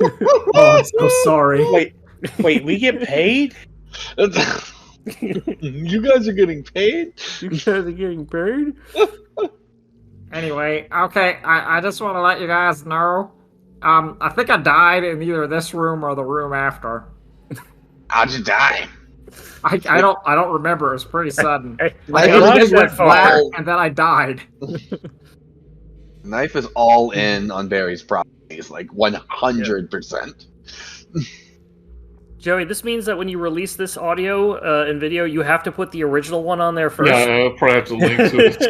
Oh, I'm so sorry. Wait, we get paid? You guys are getting paid? You guys are getting paid? Anyway, okay, I just want to let you guys know. I think I died in either this room or the room after. How'd you die? I don't remember. It was pretty sudden. I went black and then I died. Knyf is all in on Barry's properties, like 100%. Joey, this means that when you release this audio and video, you have to put the original one on there first. Yeah, I'll probably have to link to it.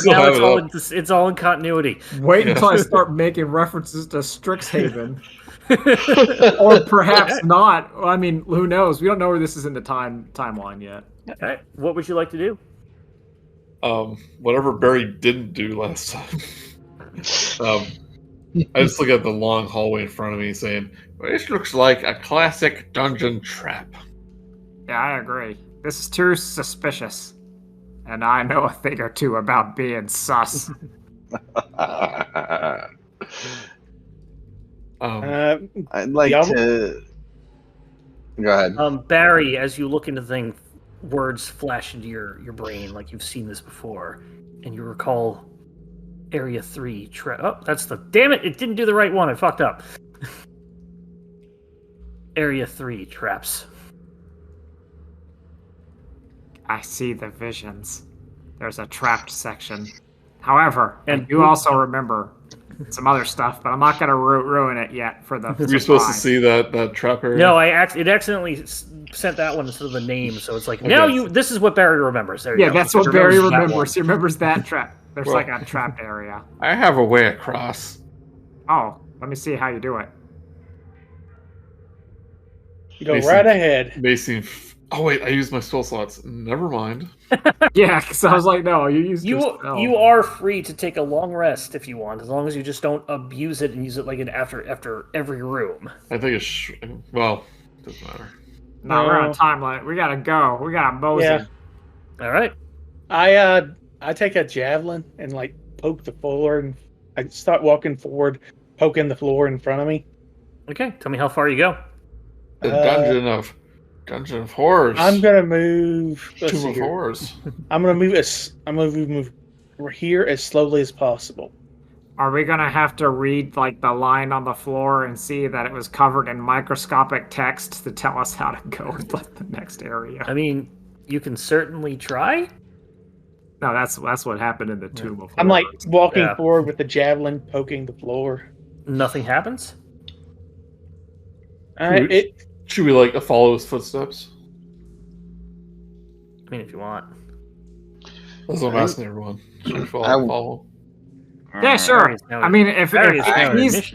Now it's all in continuity. Wait until I start making references to Strixhaven. Or perhaps not. I mean, who knows? We don't know where this is in the timeline yet. Okay. What would you like to do? Whatever Barry didn't do last time. I just look at the long hallway in front of me saying, well, this looks like a classic dungeon trap. Yeah, I agree. This is too suspicious. And I know a thing or two about being sus. I'd like to... Go ahead. Barry, as you look into the thing, words flash into your brain like you've seen this before. And you recall Area 3 that's the... Damn it! It didn't do the right one. I fucked up. Area 3 traps. I see the visions. There's a trapped section. However, and you also remember some other stuff, but I'm not going to ruin it yet for the. Were you supposed to see that trap area? No, it accidentally sent that one instead of the name, so it's like now this is what Barry remembers. There you go. That's what Barry remembers. He remembers that trap. There's like a trapped area. I have a way across. Oh, let me see how you do it. You go right ahead. Oh wait, I used my spell slots. Never mind. Yeah, because I was like, no, you are free to take a long rest if you want, as long as you just don't abuse it and use it like after every room. I think it's doesn't matter. No, we're on a timeline. We gotta go. We gotta mosey. Yeah. All right. I take a javelin and like poke the floor, and I start walking forward, poking the floor in front of me. Okay, tell me how far you go. The Dungeon of Horrors. I'm gonna move. Tomb of Horrors. I'm gonna move here as slowly as possible. Are we gonna have to read like the line on the floor and see that it was covered in microscopic text to tell us how to go to the next area? I mean, you can certainly try. No, that's what happened in the Tomb of Horrors. I'm like walking forward with the javelin, poking the floor. Nothing happens. Should we like follow his footsteps? I mean, if you want. That's what I'm asking everyone. Should we follow? Yeah, sure. I mean, if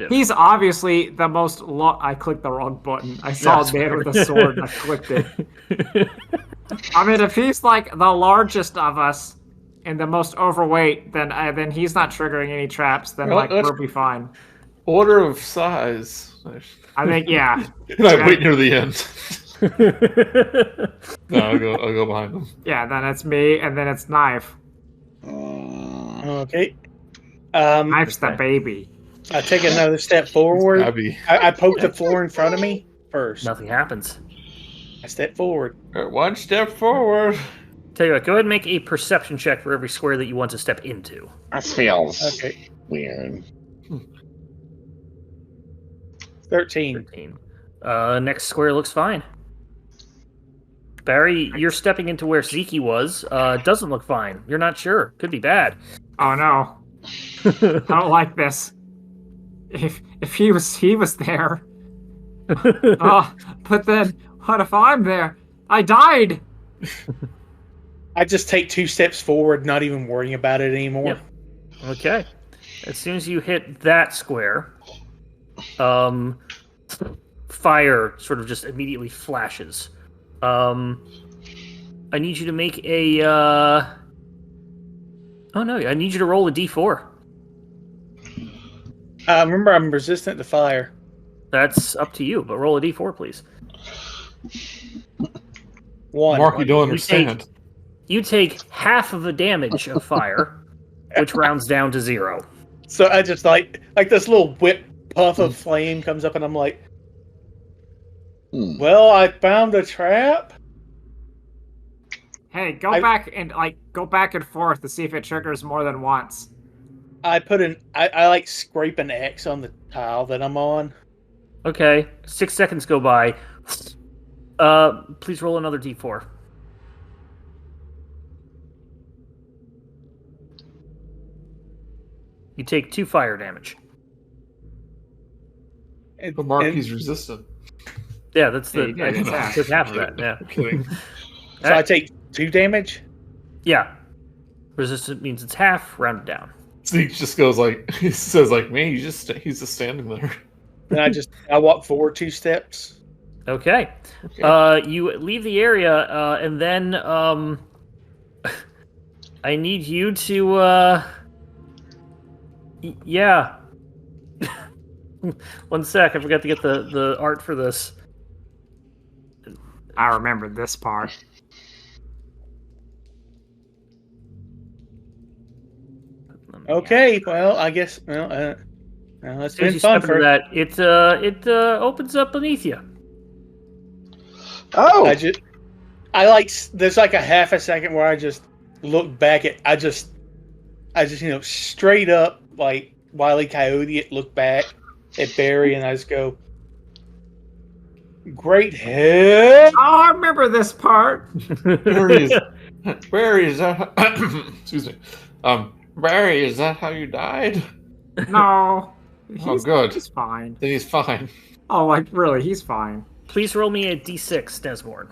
he's obviously the most... I clicked the wrong button. I saw a man with a sword and I clicked it. I mean, if he's like the largest of us and the most overweight, then he's not triggering any traps. Then we'll be fine. Order of size. I think, yeah. And I wait near the end. No, I'll go behind him. Yeah, then it's me, and then it's Knyf. Okay. Knife's the baby. I take another step forward. I poke the floor in front of me first. Nothing happens. I step forward. One step forward. Tell you what, go ahead and make a perception check for every square that you want to step into. That feels weird. 13. Next square looks fine. Barry, you're stepping into where Zeke was. Doesn't look fine. You're not sure. Could be bad. Oh no. I don't like this. If he was there. But then what if I'm there? I died. I just take 2 steps forward, not even worrying about it anymore. Yep. Okay. As soon as you hit that square, fire sort of just immediately flashes. I need you to make a. Oh no! I need you to roll a d4. Remember, I'm resistant to fire. That's up to you, but roll a d4, please. 1. Mark, you don't understand. You take half of the damage of fire, which rounds down to 0. So I just like this little whip puff of flame comes up, and I'm like, well, I found a trap. Hey, go back and forth to see if it triggers more than once. I like scrape an X on the tile that I'm on. Okay, 6 seconds go by. Please roll another d4. You take 2 fire damage. But Mark, he's resistant. Yeah, that's Yeah, that's half of that. Yeah. I'm kidding. So I take 2 damage. Yeah. Resistant means it's half, rounded down. Zeke just goes like, he says like, man, he's just standing there. And I walk forward 2 steps. Okay. You leave the area, and then I need you to yeah. One sec, I forgot to get the art for this. I remember this part. Okay, well, I guess it's As you been fun step for into that, it opens up beneath you. Oh, there's like a half a second where I just look back at I just straight up like Wile E. Coyote it, look back at Barry and I just go, great head. Oh, I remember this part. Barry, is that? Excuse me. Barry, is that how you died? No. Good. He's fine. Then he's fine. Oh, like really, he's fine. Please roll me a d6, Nesmorn.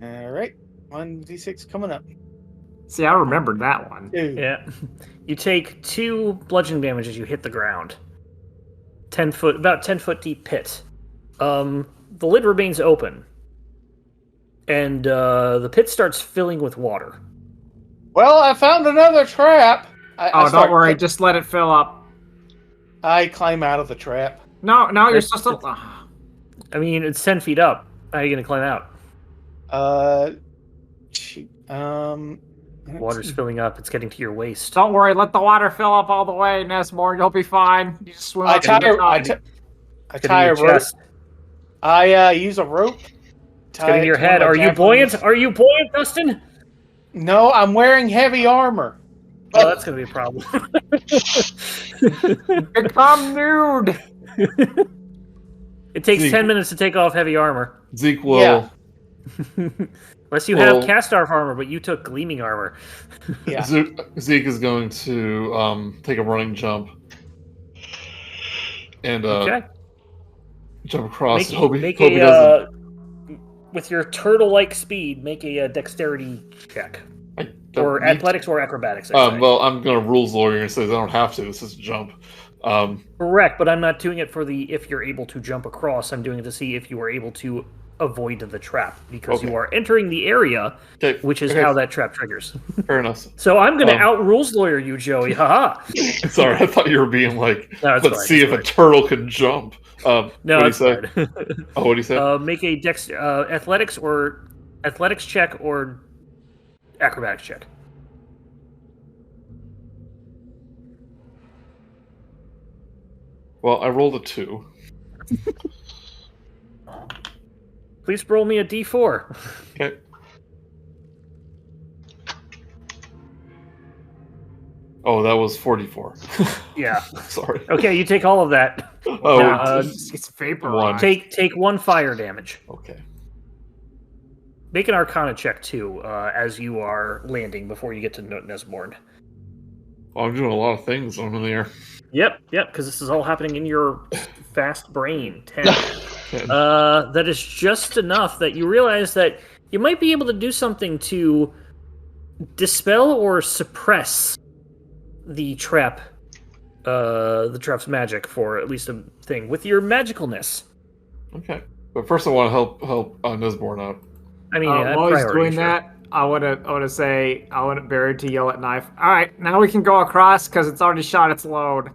All right, 1d6 coming up. See, I remembered that one. 2. Yeah. You take 2 bludgeoning damage as you hit the ground. About 10 foot deep pit. The lid remains open. And the pit starts filling with water. Well, I found another trap. Don't worry, just let it fill up. I climb out of the trap. No, you're supposed to. I mean, it's 10 feet up. How are you going to climb out? Water's filling up. It's getting to your waist. Don't worry, let the water fill up all the way, Nesmorn. You'll be fine. You just swim I up. tie a rope. I use a rope. It's getting to your head. Are you buoyant? Are you buoyant, Dustin? No, I'm wearing heavy armor. Oh, that's going to be a problem. Become nude. It takes Zeke. 10 minutes to take off heavy armor. Zeke will. Yeah. Unless you have cast off armor, but you took gleaming armor. Yeah. Zeke is going to take a running jump and jump across. Hope he doesn't. With your turtle-like speed, make a dexterity check. Or athletics or acrobatics. Well, I'm going to rules lawyer and says I don't have to. This is a jump. Correct, but I'm not doing it for the if you're able to jump across. I'm doing it to see if you are able to avoid the trap, because you are entering the area, which is how that trap triggers. Fair enough. So I'm going to out rules lawyer you, Joey. Haha. Sorry, I thought you were being like, no, let's see if a turtle can jump. No, what do you say? Oh, what do you say? Make a athletics check or acrobatics check. Well, I rolled a 2. Please roll me a d4. Okay. Oh, that was 44. Yeah. Sorry. Okay, you take all of that. Oh, It's vaporized. Take 1 fire damage. okay. Make an Arcana check too, as you are landing before you get to Nesmorn. Oh, I'm doing a lot of things on there. Yep, because this is all happening in your fast brain. 10. Okay. That is just enough that you realize that you might be able to do something to dispel or suppress the trap's magic for at least a thing with your magicalness. Okay. But first, I want to help Nesmorn out. I mean, while he's doing that, I want Barry to yell at Knyf. All right, now we can go across because it's already shot its load.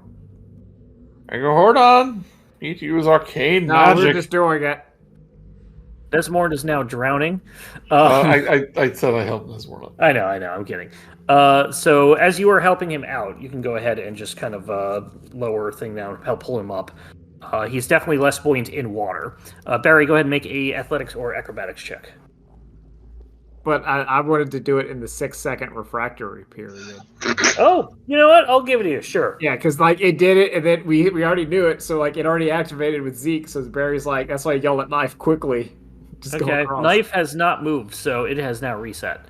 I go, hold on. Need to use arcane magic. We're just doing it. Nesmorn is now drowning. I said I helped Nesmorn out. I know. I'm kidding. So as you are helping him out, you can go ahead and just kind of lower thing down, help pull him up. He's definitely less buoyant in water. Barry, go ahead and make a athletics or acrobatics check. But I wanted to do it in the 6-second refractory period. Oh, you know what? I'll give it to you. Sure. Yeah, because like it did it, and then we already knew it, so like it already activated with Zeke. So Barry's like, that's why I yelled at Knyf quickly. Just okay. Knyf has not moved, so it has now reset.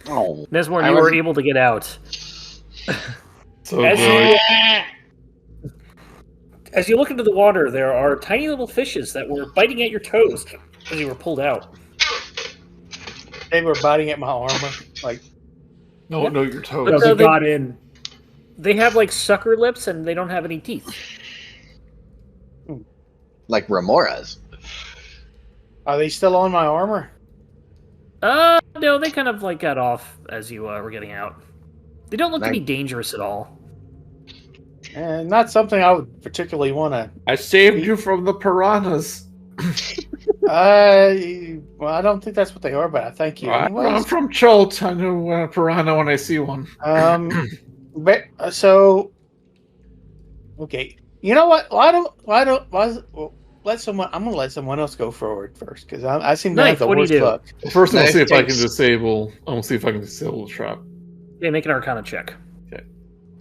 Oh, Nesmorn, you were able to get out. So as you look into the water, there are tiny little fishes that were biting at your toes as you were pulled out. They were biting at my armor. Like, no, your toes. But, They got in. They have like sucker lips and they don't have any teeth. like Remora's. are they still on my armor? No, they kind of like got off as you were getting out. They don't look to be dangerous at all. Not something I would particularly want to. I saved you from the piranhas. Well, I don't think that's what they are, but I thank you. I'm Anyways, from Cholt. I know piranha when I see one. but okay. You know what? Let someone. I'm gonna let someone else go forward first because I seem to have the what do worst you do? luck. First, I'll see if I can takes- disable. I'll see if I can disable the trap. Yeah, make an Arcana check.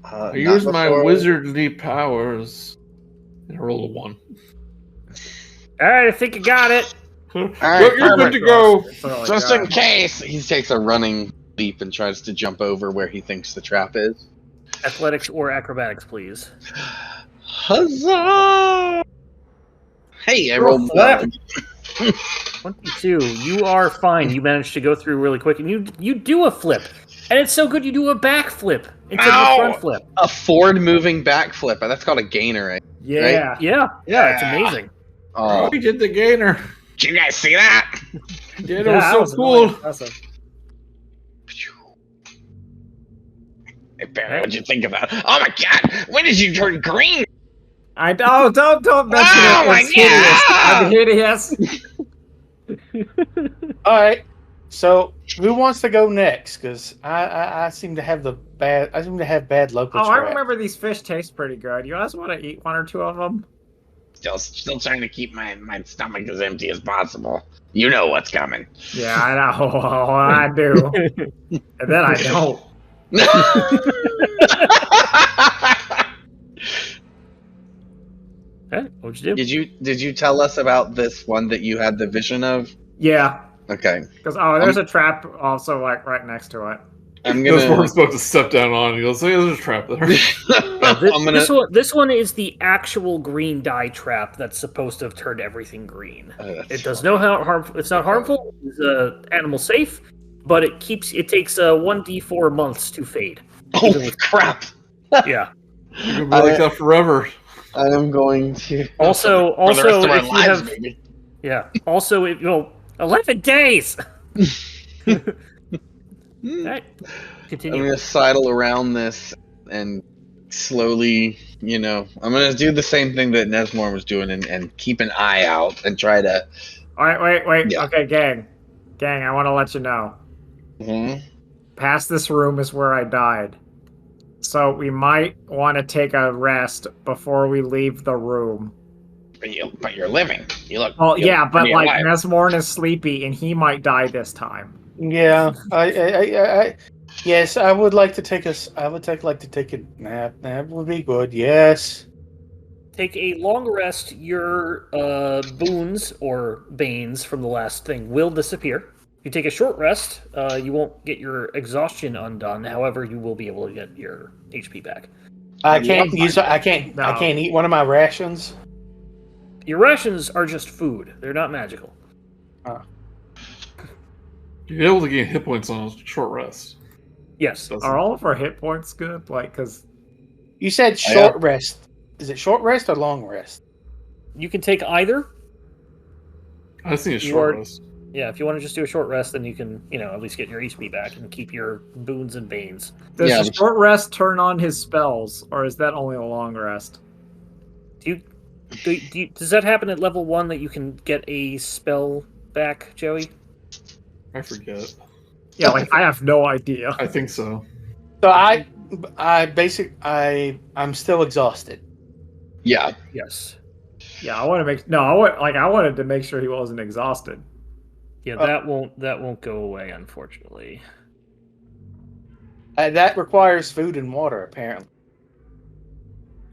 I use my wizardly powers. And I roll a 1. All right, I think you got it. All right, You're good to go. Just in case, he takes a running leap and tries to jump over where he thinks the trap is. Athletics or acrobatics, please. Huzzah! Hey, I rolled flip. 22. You are fine. You managed to go through really quick, and you do a flip, and it's so good you do a back flip instead of a front flip. A forward moving backflip. That's called a gainer, right? Yeah. Yeah, it's amazing. Oh, We did the gainer. did you guys see that? Yeah, it that was so cool. really impressive. Hey, Barry, what'd you think of that? Oh my god! When did you turn green? Don't mention Oh it. my It's hideous. I'm hideous. All right. So who wants to go next? Because I seem to have bad luck with Oh, I traps. remember these fish taste pretty good. You guys want to eat 1 or 2 of them? Still trying to keep my stomach as empty as possible. You know what's coming. Yeah, I know. I do. And then I don't. Okay, what'd you do? Did you tell us about this one that you had the vision of? Yeah. Okay. Because, there's a trap also, like, right next to it. I'm Nesmorn's gonna. about to step down on. He goes, "Hey, there's a trap there." I'm gonna. This one is the actual green dye trap that's supposed to have turned everything green. It does no harm. It's not harmful. It's animal safe, but it takes 1d4 months to fade. Oh crap! Yeah. You're gonna be like that forever. I am going to. Also, for the rest of our if you lives, have, maybe. yeah. Also, 11 days. Right. Continue. I'm gonna sidle around this and slowly, I'm gonna do the same thing that Nesmorn was doing and keep an eye out and try to. All right, wait. Yeah. Okay, gang, I want to let you know. Past this room is where I died. So we might want to take a rest before we leave the room. But you're living. You look. Well, you yeah, look but pretty like alive. Nesmorn is sleepy and he might die this time. Yeah, yes, I would like to take like to take a nap. Nap would be good. Yes. take a long rest, your boons or banes from the last thing will disappear. If you take a short rest, you won't get your exhaustion undone. However, you will be able to get your HP back. I can't eat one of my rations. Your rations are just food. They're not magical. You're able to gain hit points on a short rest. Yes. Are all of our hit points good? Like, because you said short rest. Is it short rest or long rest? You can take either. I just think it's short rest. Yeah, if you want to just do a short rest, then you can, at least get your HP back and keep your boons and banes. Does the short rest turn on his spells, or is that only a long rest? Does that happen at level 1 that you can get a spell back, Joey? I forget. Yeah, I have no idea. I think so. So I'm still exhausted. Yeah. Yes. Yeah, I wanted to make sure he wasn't exhausted. Yeah, that won't go away, unfortunately. That requires food and water, apparently.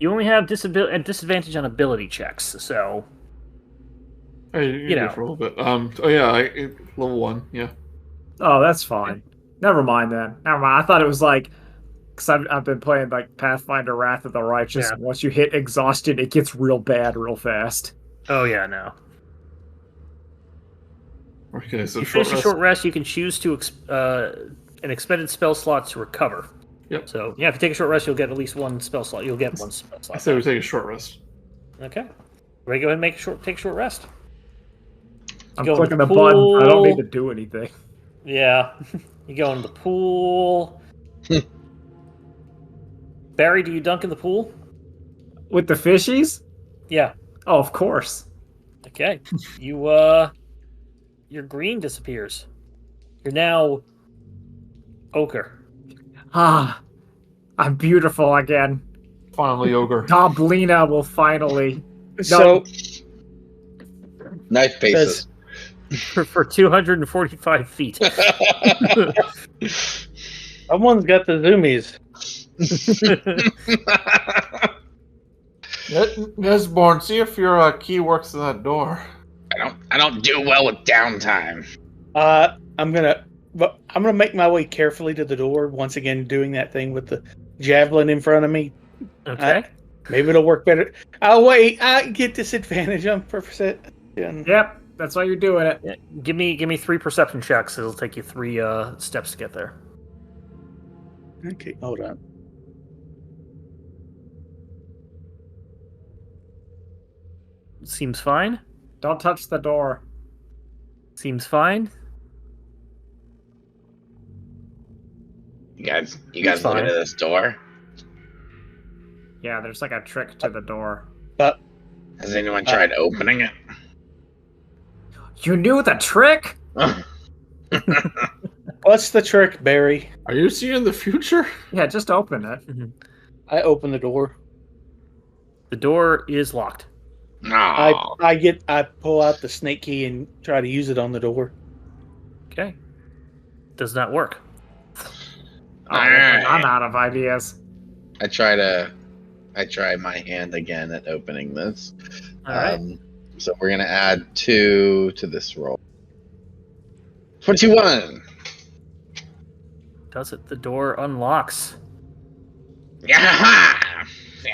You only have disadvantage on ability checks, so Hey, for a little bit. Level 1, yeah. Oh, that's fine. Never mind then. Never mind. I thought it was because I've been playing Pathfinder Wrath of the Righteous. Yeah. And once you hit exhaustion, it gets real bad real fast. Oh yeah, no. Okay, so you finish a short rest, you can choose to an expended spell slot to recover. Yep. So yeah, if you take a short rest, you'll get at least one spell slot. You'll get one spell slot. I say we take a short rest. Okay. Ready to go ahead and take a short rest. I'm clicking the button. I don't need to do anything. Yeah. You go into the pool. Barry, do you dunk in the pool? With the fishies? Yeah. Oh, of course. Okay. Your green disappears. You're now ochre. Ah, I'm beautiful again. Finally, ogre. Goblina will finally. So, Knife paces. For 245 feet. Someone's got the zoomies. Nesmorn, see if your key works in that door. I don't do well with downtime. I'm gonna make my way carefully to the door. Once again, doing that thing with the javelin in front of me. Okay. Maybe it'll work better. Oh wait, I get disadvantage on percent. Yep, that's why you're doing it. Yeah. Give me 3 perception checks. It'll take you 3 steps to get there. Okay, hold on. Seems fine. Don't touch the door. Seems fine. You guys looking at this door? Yeah, there's a trick to the door. But has anyone tried opening it? You knew the trick? What's the trick, Barry? Are you seeing the future? Yeah, just open it. Mm-hmm. I open the door. The door is locked. No. I pull out the snake key and try to use it on the door. Okay. Does not work. Alright. I'm out of ideas. I try my hand again at opening this. All right. So we're gonna add 2 to this roll. 21. Does it? The door unlocks. Yeah, I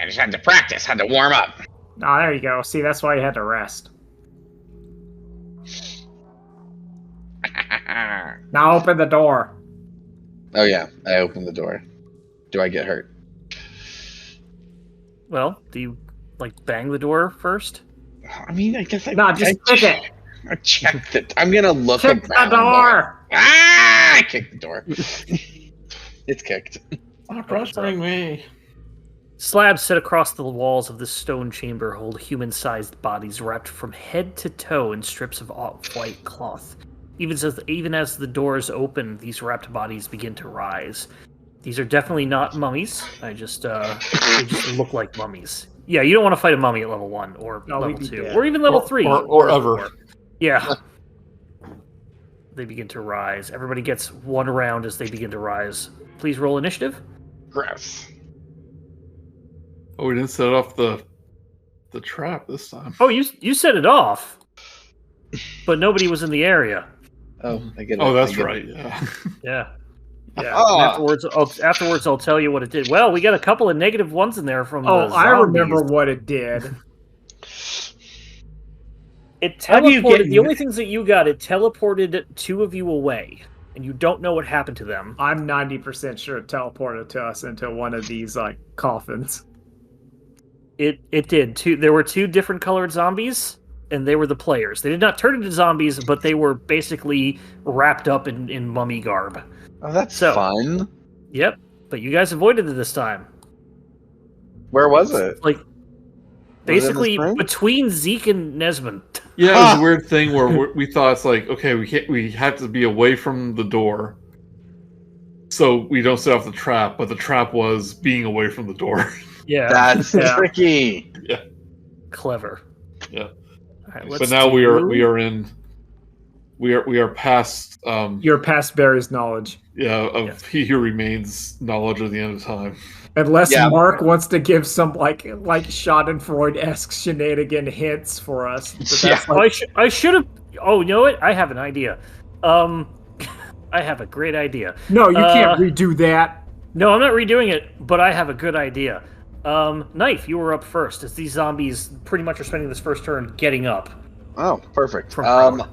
just had to practice, had to warm up. Oh, there you go. See, that's why you had to rest. Now open the door. Oh yeah, I opened the door. Do I get hurt? Well, do you bang the door first? I mean, I guess just kick it. I checked it. I'm gonna look Kick around. the door. I kicked the door. It's kicked. Stop pressuring me. Slabs set across the walls of this stone chamber hold human-sized bodies wrapped from head to toe in strips of off-white cloth. Even as the doors open, these wrapped bodies begin to rise. These are definitely not mummies. They just look like mummies. Yeah, you don't want to fight a mummy at level 1 or level 2, or even level 3. Or ever. Yeah. They begin to rise. Everybody gets 1 round as they begin to rise. Please roll initiative. Gross. Oh, we didn't set off the the trap this time. Oh, you set it off, but nobody was in the area. Oh, I get it. Oh, that's I get right. it. Yeah. Yeah. Yeah. Ah. And afterwards, I'll tell you what it did. Well, we got a couple of negative ones in there from the Oh, zombies. I remember what it did. It How do you teleported. get- The only things that you got, it teleported two of you away, and you don't know what happened to them. I'm 90% sure it teleported to us into one of these like coffins. It did. There were two different colored zombies, and they were the players. They did not turn into zombies, but they were basically wrapped up in mummy garb. Oh, that's So- fun. Yep, but you guys avoided it this time. Where was it? Like, Was it in basically this room? between Zeke and Nesmorn. Yeah, it was a weird thing where we thought it's like, okay, we have to be away from the door, so we don't set off the trap. But the trap was being away from the door. Yeah, That's Yeah. tricky. clever. Yeah. All right, But let's now we do- are past You're past Barry's knowledge. of He Who Remains knowledge of the end of time. Unless Yeah. Mark wants to give some like Schadenfreude-esque shenanigan hints for us. But that's like, I should have. Oh, you know what? I have an idea. I have a great idea. no, you can't redo that. No, I'm not redoing it, but I have a good idea. Knyf, you were up first, as these zombies pretty much are spending this first turn getting up. Oh, perfect. From crowd.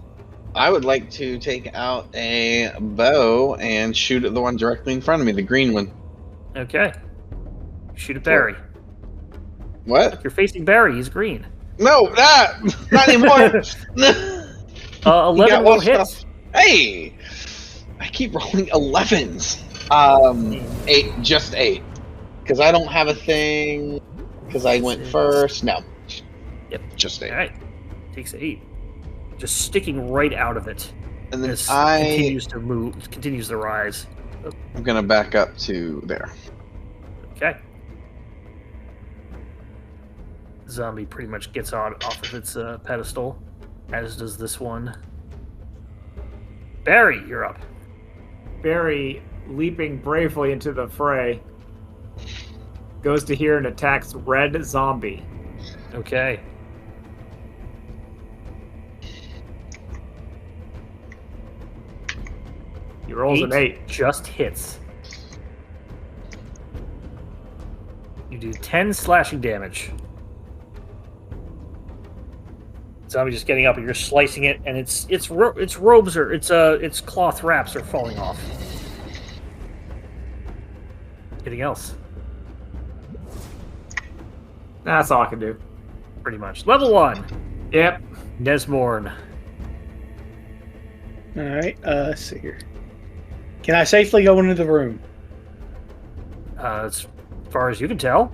I would like to take out a bow and shoot at the one directly in front of me, the green one. Okay. Shoot at Barry. What? You're facing Barry. He's green. No, not anymore. 11 will hit. Hey, I keep rolling 11s. 8, just 8, because I don't have a thing. Because I went first. No. Yep. Just 8. All right. Takes 8. Just sticking right out of it. And then This I continues to move, continues to rise. I'm gonna back up to there. Okay. Zombie pretty much gets off of its pedestal, as does this one. Barry, you're up. Barry, leaping bravely into the fray, goes to here and attacks Red Zombie. Okay. He rolls an 8. Just hits. You do 10 slashing damage. Zombie just getting up, and you're slicing it, and its robes are its cloth wraps are falling off. Anything else? That's all I can do. Pretty much. Level 1. Yep. Nesmorn. All right. Let's see here. Can I safely go into the room? As far as you can tell.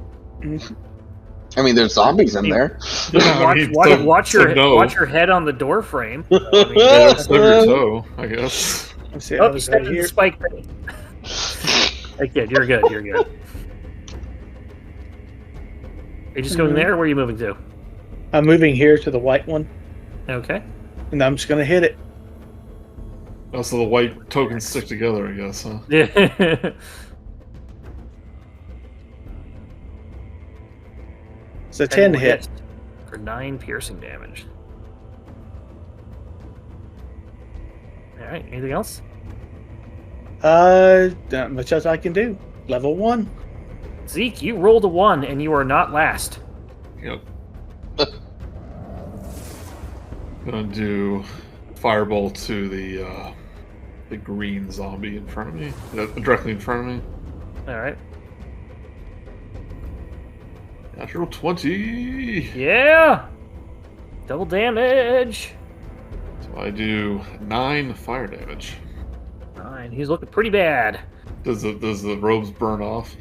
I mean, there's zombies in there. Watch your no. watch your head on the door frame. Yeah, don't stub your toe, I guess. Let's see. Oh, I'll you just stepped go in the here. spike pit. Okay, you're good. You're good. Are you just going there, or where are you moving to? I'm moving here to the white one, Okay. and I'm just gonna hit it. Oh, so the white tokens stick together, I guess, huh? Yeah. It's a 10 hit. For 9 piercing damage. Alright, anything else? Not much else I can do. Level 1. Zeke, you rolled a 1 and you are not last. Yep. Gonna do fireball to the green zombie in front of me. Directly in front of me. Alright. Natural 20! Yeah! Double damage! So I do 9 fire damage. 9. He's looking pretty bad. Does the robes burn off?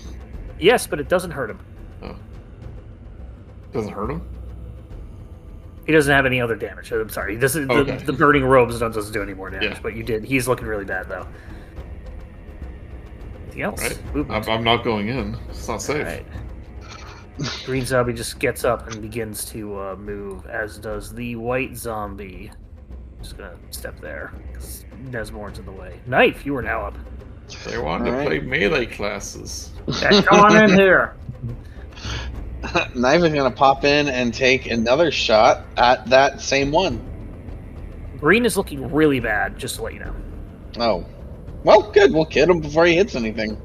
Yes, but it doesn't hurt him. Oh. Doesn't hurt him? He doesn't have any other damage. I'm sorry. He doesn't, Okay. the burning robes doesn't do any more damage, Yeah. but you did. He's looking really bad, though. Anything else? Right. Movement. I'm not going in. It's not safe. Alright. Green zombie just gets up and begins to move, as does the white zombie. Just gonna step there, because Nesmorn's in the way. Knyf, you are now up. They want to Alright. play melee classes. Yeah, come on in here. Knyf is going to pop in and take another shot at that same one. Green is looking really bad, just to let you know. Oh. Well, good. We'll hit him before he hits anything.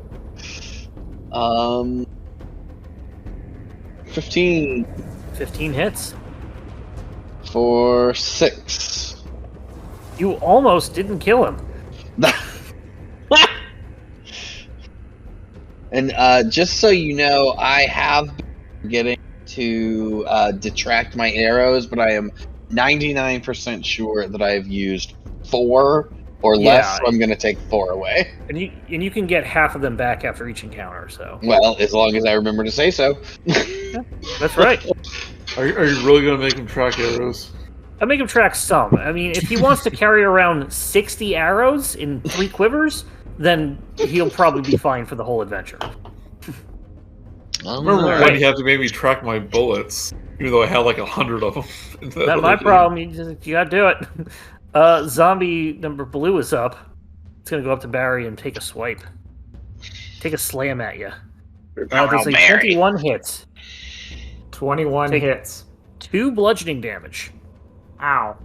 15. 15 hits. For 6. You almost didn't kill him. And just so you know, I have been getting to detract my arrows, but I am 99% sure that I have used 4 or less, so I'm going to take 4 away. And you can get half of them back after each encounter, so... Well, as long as I remember to say so. Yeah, that's right. Are you really going to make him track arrows? I make him track some. I mean, if he wants to carry around 60 arrows in 3 quivers, then he'll probably be fine for the whole adventure. Remember when you had to make me track my bullets, even though I had like 100 of them? Not my problem. You gotta do it. Zombie number blue is up. It's gonna go up to Barry and take a swipe. Take a slam at you. Does a 21 hit. 21 hits. 2 bludgeoning damage. Ow.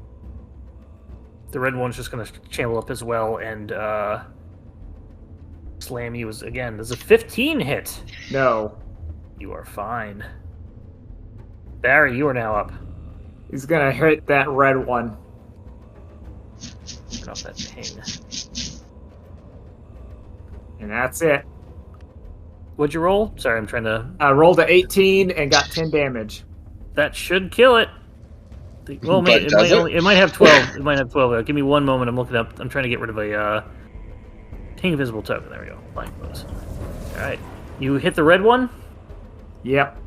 The red one's just gonna channel up as well and slam you again. There's a 15 hit. No. You are fine. Barry, you are now up. He's gonna hit that red one. Get off that ping. And that's it. What'd you roll? Sorry, I'm trying to... I rolled a 18 and got 10 damage. That should kill it. Well, But it might have 12. It might have 12. Give me one moment. I'm looking up. I'm trying to get rid of a ping invisible token. There we go. Flying close. All right. You hit the red one. Yep.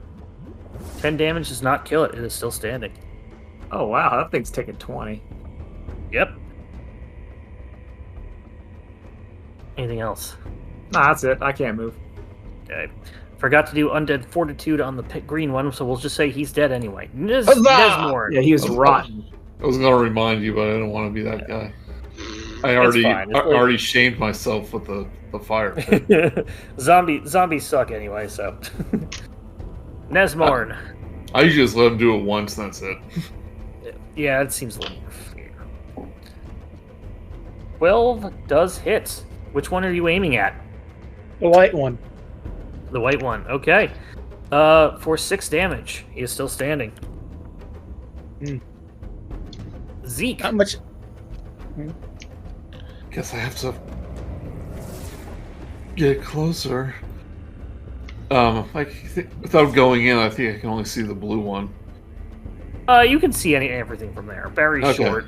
10 damage does not kill it. It is still standing. Oh, wow. That thing's taking 20. Yep. Anything else? Nah, that's it. I can't move. Okay. Forgot to do Undead Fortitude on the green one, so we'll just say he's dead anyway. Nesmorn. Yeah, he was rotten. I was going to remind you, but I didn't want to be that guy. I already shamed myself with the fire. Zombies suck anyway, so. Nesmorn. I usually just let him do it once, and that's it. Yeah, it seems a little more fair. 12 does hit. Which one are you aiming at? The white one. The white one. Okay. For 6 damage. He is still standing. Zeke. Not much. Guess I have to get closer. Without going in, I think I can only see the blue one. You can see everything from there. Barry's short.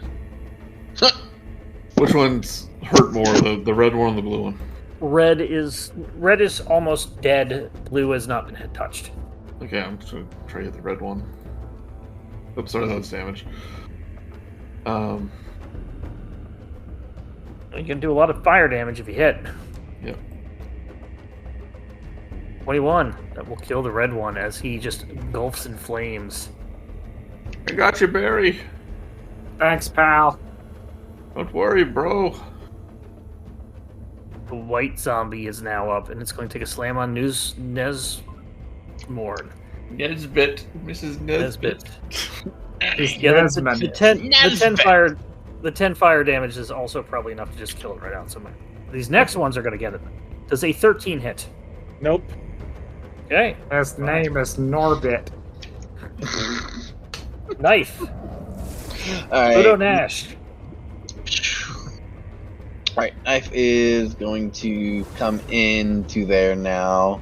Which ones hurt more, the red one or the blue one? Red is almost dead. Blue has not been touched. Okay, I'm just gonna try to hit the red one. Oops, sorry, that was damage. You can do a lot of fire damage if you hit. Yep. 21. That will kill the red one as he just engulfs in flames. I got you, Barry. Thanks, pal. Don't worry, bro. The white zombie is now up, and it's going to take a slam on Nesmorn. Nesbit. Mrs. Nesbit. The 10 fire damage is also probably enough to just kill it right out. So these next ones are going to get it. Does a 13 hit? Nope. Okay. His name is Norbit. Knyf. All right. Pluto Nash. Right, Knyf is going to come into there now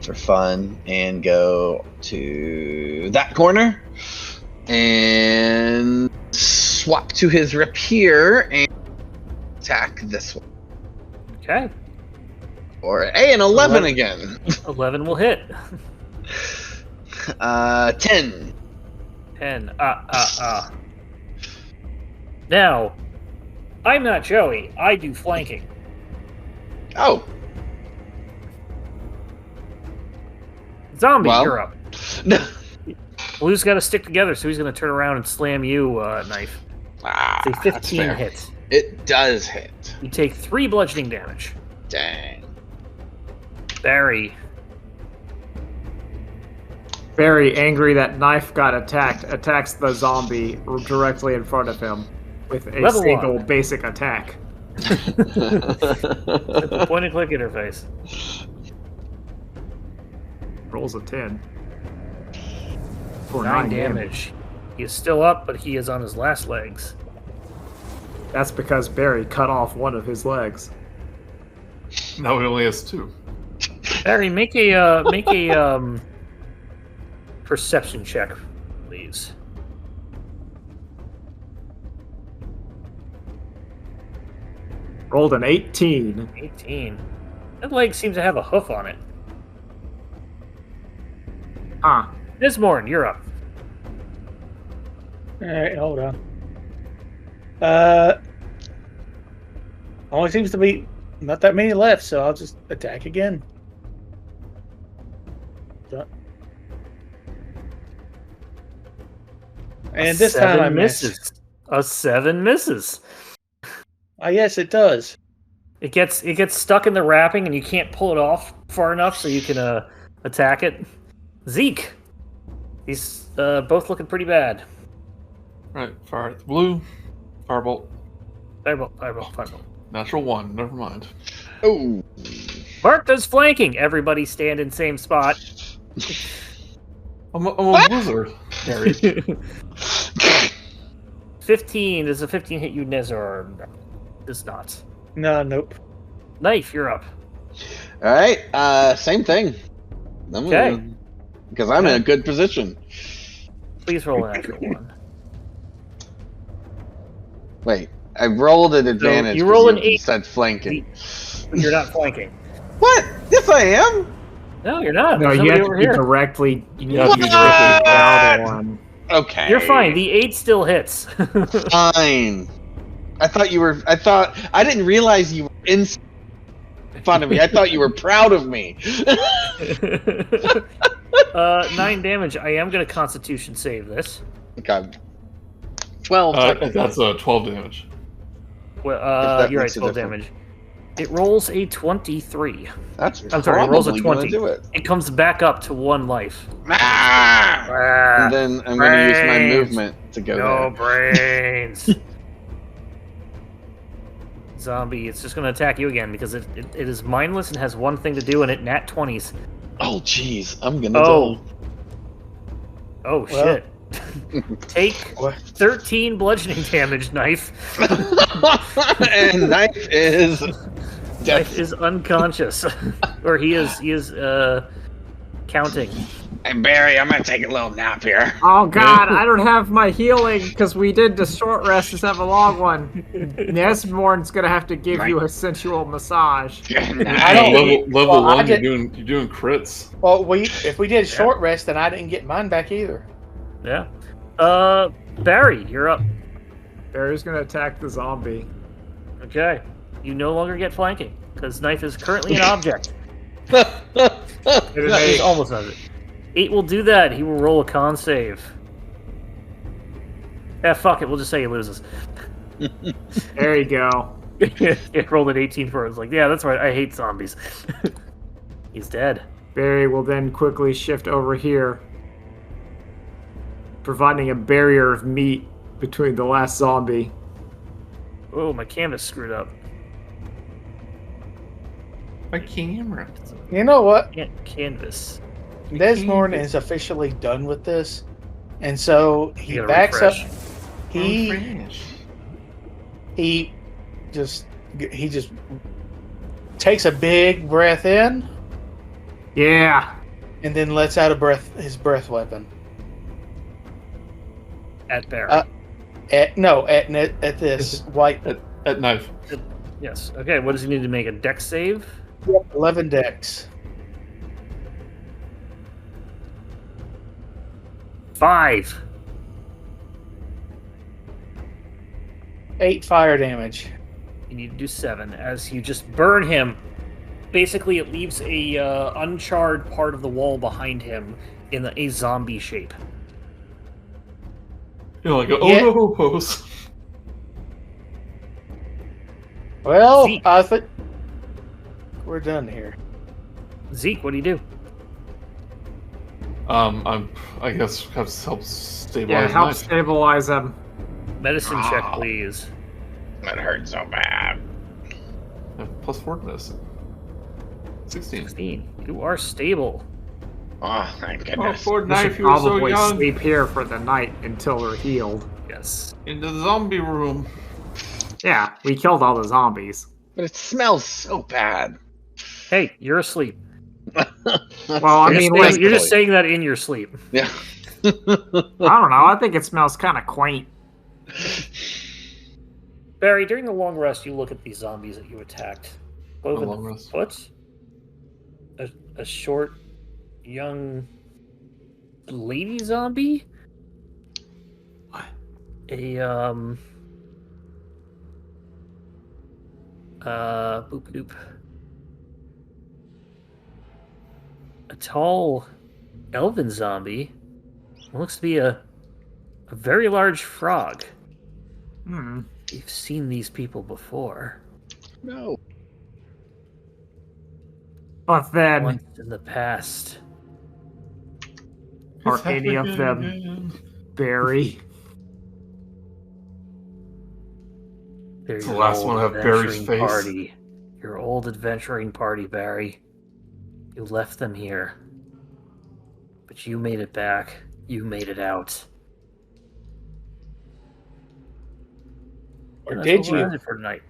for fun and go to that corner and swap to his rapier and attack this one. Okay. Or an 11 again. 11 will hit. 10. 10. Now, I'm not Joey. I do flanking. Oh. Zombie, Well. you're up. Blue's got to stick together, so he's going to turn around and slam you, Knyf. It's a That's 15 fair. hit. It does hit. You take 3 bludgeoning damage. Dang. Barry. Very angry that Knyf got attacked, attacks the zombie directly in front of him with a Level single one. basic attack. The point and click interface. Rolls a 10. For 9 damage. He is still up, but he is on his last legs. That's because Barry cut off one of his legs. Now he only has 2. Barry, make a perception check, please. Rolled an 18. 18. That leg seems to have a hoof on it. Huh. Nesmorn, you're up. Alright, hold on. Only seems to be not that many left, so I'll just attack again. And this time I miss. A 7 misses. Yes, it does. It gets stuck in the wrapping, and you can't pull it off far enough so you can attack it. Zeke, these both looking pretty bad. Right, fire at the blue. Firebolt. Firebolt. Natural 1, never mind. Oh. Mark does flanking. Everybody stand in same spot. I'm a wizard, Harry. 15. Does a 15 hit you, Nez, or does not? No, nope. Knyf, you're up. All right. Same thing. Okay. Because I'm in a good position. Please roll an natural 1. Wait, I rolled an advantage. you roll an you 8. Said flanking. You're not flanking. What? Yes, I am. No, you're not. No, There's you nobody have to over be to directly. You need What? to be directly down one. Okay. You're fine. The 8 still hits. Fine. I thought I didn't realize you were in front of me. I thought you were proud of me. 9 damage. I am going to Constitution save this. Okay. 12. That's 12 damage. Well, you're right. makes a 12 difference. damage. It rolls a 23. I'm sorry, it rolls a 20. Do it. It comes back up to 1 life. And then I'm going to use my Brains. movement to go No there. brains. Zombie, it's just going to attack you again because it is mindless and has one thing to do, and it nat 20s. Oh, jeez. I'm going to Oh. die. Oh, shit. Take 13 bludgeoning damage, Knyf. And Knyf is dead. Knyf is unconscious. Or he is counting. Hey, Barry, I'm going to take a little nap here. Oh god, I don't have my healing because we did the short rest. Just have a long one. Nesmorn's gonna have to give you a sensual massage. I don't- Level well, I 1, did- you're doing crits. Well, if we did short rest, then I didn't get mine back either. Yeah. Barry, you're up. Barry's gonna attack the zombie. Okay. You no longer get flanking, because Knyf is currently an object. He's almost does it. 8 will do that. He will roll a con save. Yeah, fuck it. We'll just say he loses. There you go. It rolled an 18 for it. It's like, yeah, that's right. I hate zombies. He's dead. Barry will then quickly shift over here, providing a barrier of meat between the last zombie. Oh, my canvas screwed up. My camera. You know what? Canvas. Nesmorn is officially done with this, and so he You gotta backs refresh. up. He just takes a big breath in Yeah. and then lets out his breath weapon. At Barry. At this white At Knife. Yes. Okay, what does he need to make? A dex save? 11 dex. 5. 8 fire damage. You need to do 7 as you just burn him. Basically, it leaves a uncharred part of the wall behind him in a zombie shape. You know, like a Yeah. oh no pose. Well, Zeke. I think we're done here. Zeke, what do you do? I guess have to help stabilize. Yeah, help Knyf. stabilize him. Medicine check, please. That hurt so bad. +4 medicine. 16. 16. You are stable. Oh, thank Oh, goodness. poor We Knyf, should you were so probably young. sleep here for the night until we're healed. Yes. In the zombie room. Yeah, we killed all the zombies. But it smells so bad. Hey, you're asleep. Well, I mean, like, You're just saying that in your sleep. Yeah. I don't know. I think it smells kind of quaint. Barry, during the long rest, you look at these zombies that you attacked. Both A in long the rest. foot, a short, young lady zombie, What? boop doop, a tall elven zombie. What looks to be a very large frog. Hmm. You've seen these people before. No. But then, Once in the past. are It's any of happening them again. Barry? They're The your last old one to have Barry's adventuring face. Party. Your old adventuring party, Barry. You left them here. But you made it back. You made it out. Or And that's did what we're you? ending for tonight.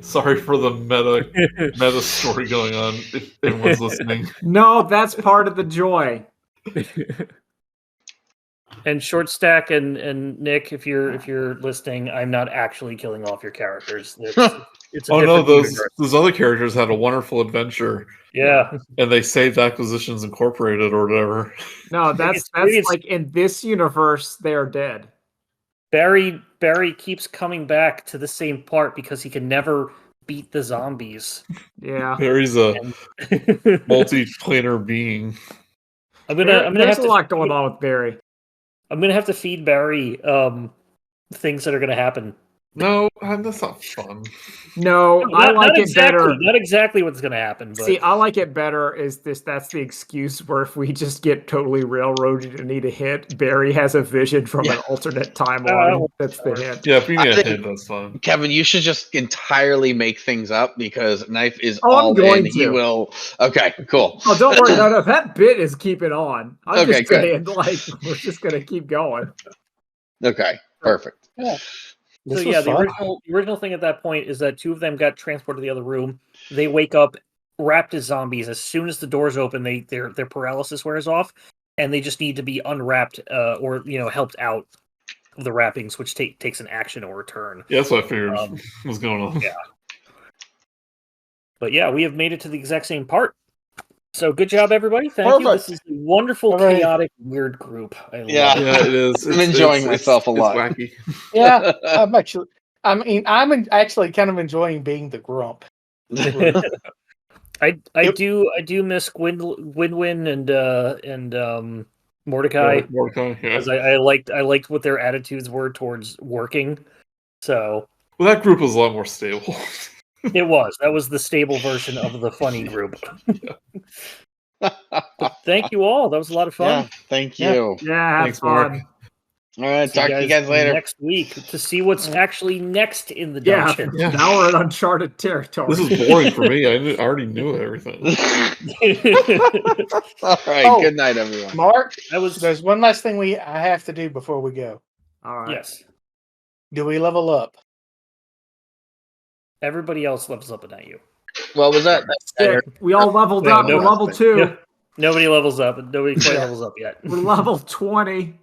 Sorry for the meta story going on. If anyone's listening, No, that's part of the joy. And Short Stack and Nick, if you're listening, I'm not actually killing off your characters. It's a oh no, different those universe. other characters had a wonderful adventure, Yeah. and they saved Acquisitions Incorporated or whatever. No, Maybe that's it's- like in this universe, they're dead. Barry keeps coming back to the same part because he can never beat the zombies. Yeah. Barry's a And- multi-planar being. I'm gonna There's have a to lot going on with Barry. I'm gonna have to feed Barry things that are gonna happen. No, that's not fun. No, I Not- like not it exactly, better. Not exactly what's gonna happen, but See, I like it better is that's the excuse where if we just get totally railroaded and need a hint, Barry has a vision from an alternate timeline. That's the hint. Yeah, if we I need a think- hit, that's fine. Kevin, you should just entirely make things up because Knyf is Oh, I'm all going in. He to. will. Okay, cool. Oh, don't worry. No, that bit is keeping on. I'm Okay, just good. saying, like, we're just going to keep going. Okay, perfect. Yeah. so This yeah, was the fun. original thing at that point is that two of them got transported to the other room. They wake up wrapped as zombies. As soon as the doors open, their paralysis wears off, and they just need to be unwrapped or helped out of the wrappings, which takes an action or a turn. Yeah, that's what I figured was going on. Yeah. But yeah, we have made it to the exact same part. So good job, everybody. Thank you. This is a wonderful, All right. chaotic, weird group. I love Yeah. it. Yeah, it is. I'm enjoying myself a lot. It's wacky. Yeah, I'm actually kind of enjoying being the grump. I Yep. do miss Gwynwyn and Mordecai. Mordecai, yeah. Because I liked what their attitudes were towards working. So Well, that group was a lot more stable. that was the stable version of the funny group. But thank you all. That was a lot of Yeah, fun. thank Yeah. you. Yeah, have Thanks, fun. Mark. All right, See talk to you guys later. next week to see what's actually next in the Yeah, dungeon. Yeah. now we're in uncharted territory. This is boring for me. I already knew everything. All right, Oh. good night, everyone. Mark, That was there's one last thing I have to do before we go. All right. yes. Do we level up? Everybody else levels up, but not you. What was that? Sick. We all leveled No, up. no. We're level 2. No. Nobody levels up. Nobody quite levels up yet. We're level 20.